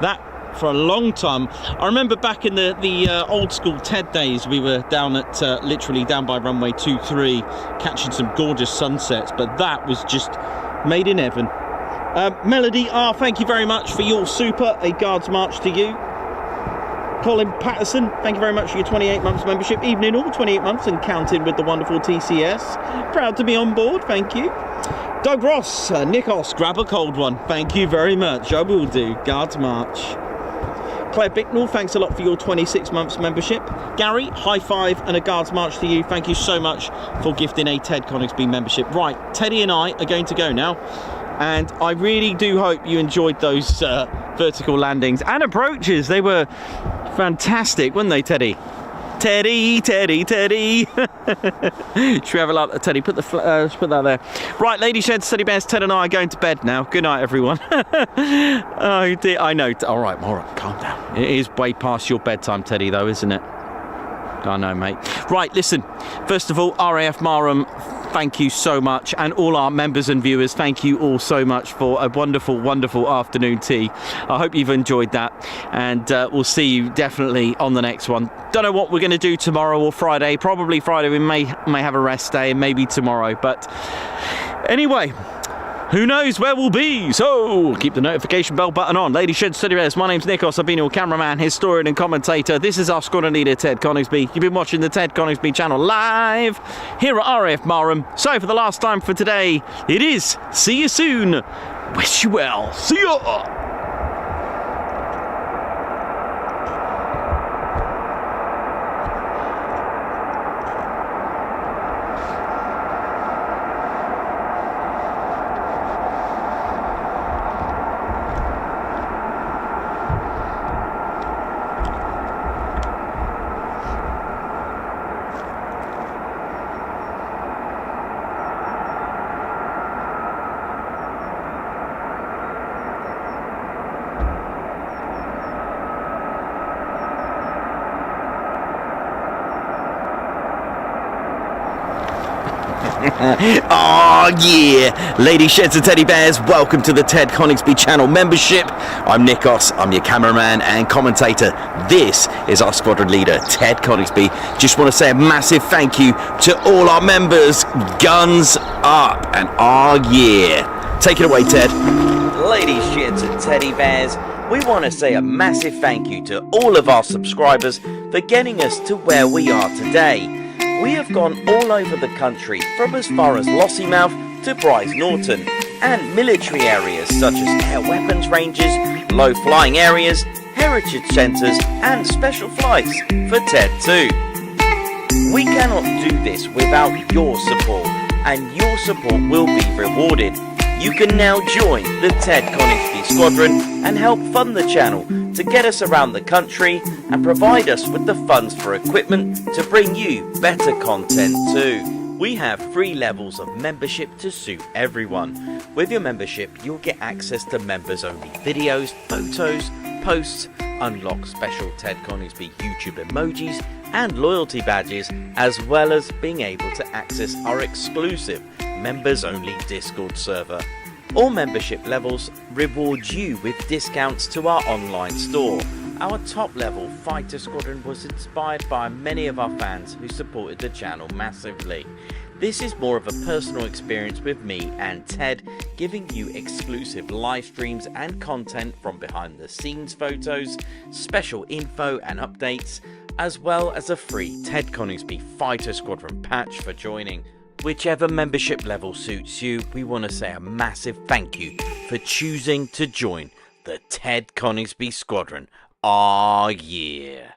that for a long time. I remember back in the old school Ted days, we were down at literally down by runway 23 catching some gorgeous sunsets, but that was just made in heaven. Melody R, thank you very much for your super. A Guards March to you. Colin Patterson, thank you very much for your 28 months membership. Evening all, 28 months and counting with the wonderful TCS. Proud to be on board, thank you. Doug Ross, Nikos, grab a cold one. Thank you very much, I will do. Guards March. Claire Bicknell, thanks a lot for your 26 months membership. Gary, high five and a Guards March to you. Thank you so much for gifting a Ted Coningsby membership. Right, Teddy and I are going to go now. And I really do hope you enjoyed those vertical landings and approaches. They were fantastic, weren't they, Teddy? Teddy. Should we have a lot? Teddy, put that there. Right, ladies, gents, teddy bears, Ted and I are going to bed now. Good night, everyone. Oh dear, I know. All right, calm down. It is way past your bedtime, Teddy, though, isn't it? I know, mate. Right, listen. First of all, RAF Marham, thank you so much, and all our members and viewers, thank you all so much for a wonderful, wonderful afternoon tea. I hope you've enjoyed that, and we'll see you definitely on the next one. Don't know what we're going to do tomorrow or Friday. Probably Friday. We may have a rest day, and maybe tomorrow. But anyway, who knows where we'll be? So keep the notification bell button on. Ladies, gents, teddy bears, my name's Nikos. I've been your cameraman, historian and commentator. This is our squadron leader, Ted Coningsby. You've been watching the Ted Coningsby channel live here at RAF Marham. So for the last time for today, it is see you soon. Wish you well. See ya. Oh yeah, ladies, sheds and teddy bears, welcome to the Ted Coningsby channel membership. I'm Nikos, I'm your cameraman and commentator. This is our squadron leader, Ted Coningsby. Just want to say a massive thank you to all our members. Guns up, and oh yeah. Take it away, Ted. Ladies, sheds and teddy bears, we want to say a massive thank you to all of our subscribers for getting us to where we are today. We have gone all over the country, from as far as Lossiemouth to Bryce Norton, and military areas such as air weapons ranges, low flying areas, heritage centres and special flights for TED 2. We cannot do this without your support, and your support will be rewarded. You can now join the Ted Coningsby Squadron and help fund the channel to get us around the country and provide us with the funds for equipment to bring you better content too. We have 3 levels of membership to suit everyone. With your membership, you'll get access to members only videos, photos, posts, unlock special Ted Coningsby YouTube emojis and loyalty badges, as well as being able to access our exclusive members-only Discord server. All membership levels reward you with discounts to our online store. Our top level fighter squadron was inspired by many of our fans who supported the channel massively. This is more of a personal experience with me and Ted, giving you exclusive live streams and content from behind the scenes photos, special info and updates, as well as a free Ted Coningsby Fighter Squadron patch for joining. Whichever membership level suits you, we want to say a massive thank you for choosing to join the Ted Coningsby Squadron. Ah, yeah.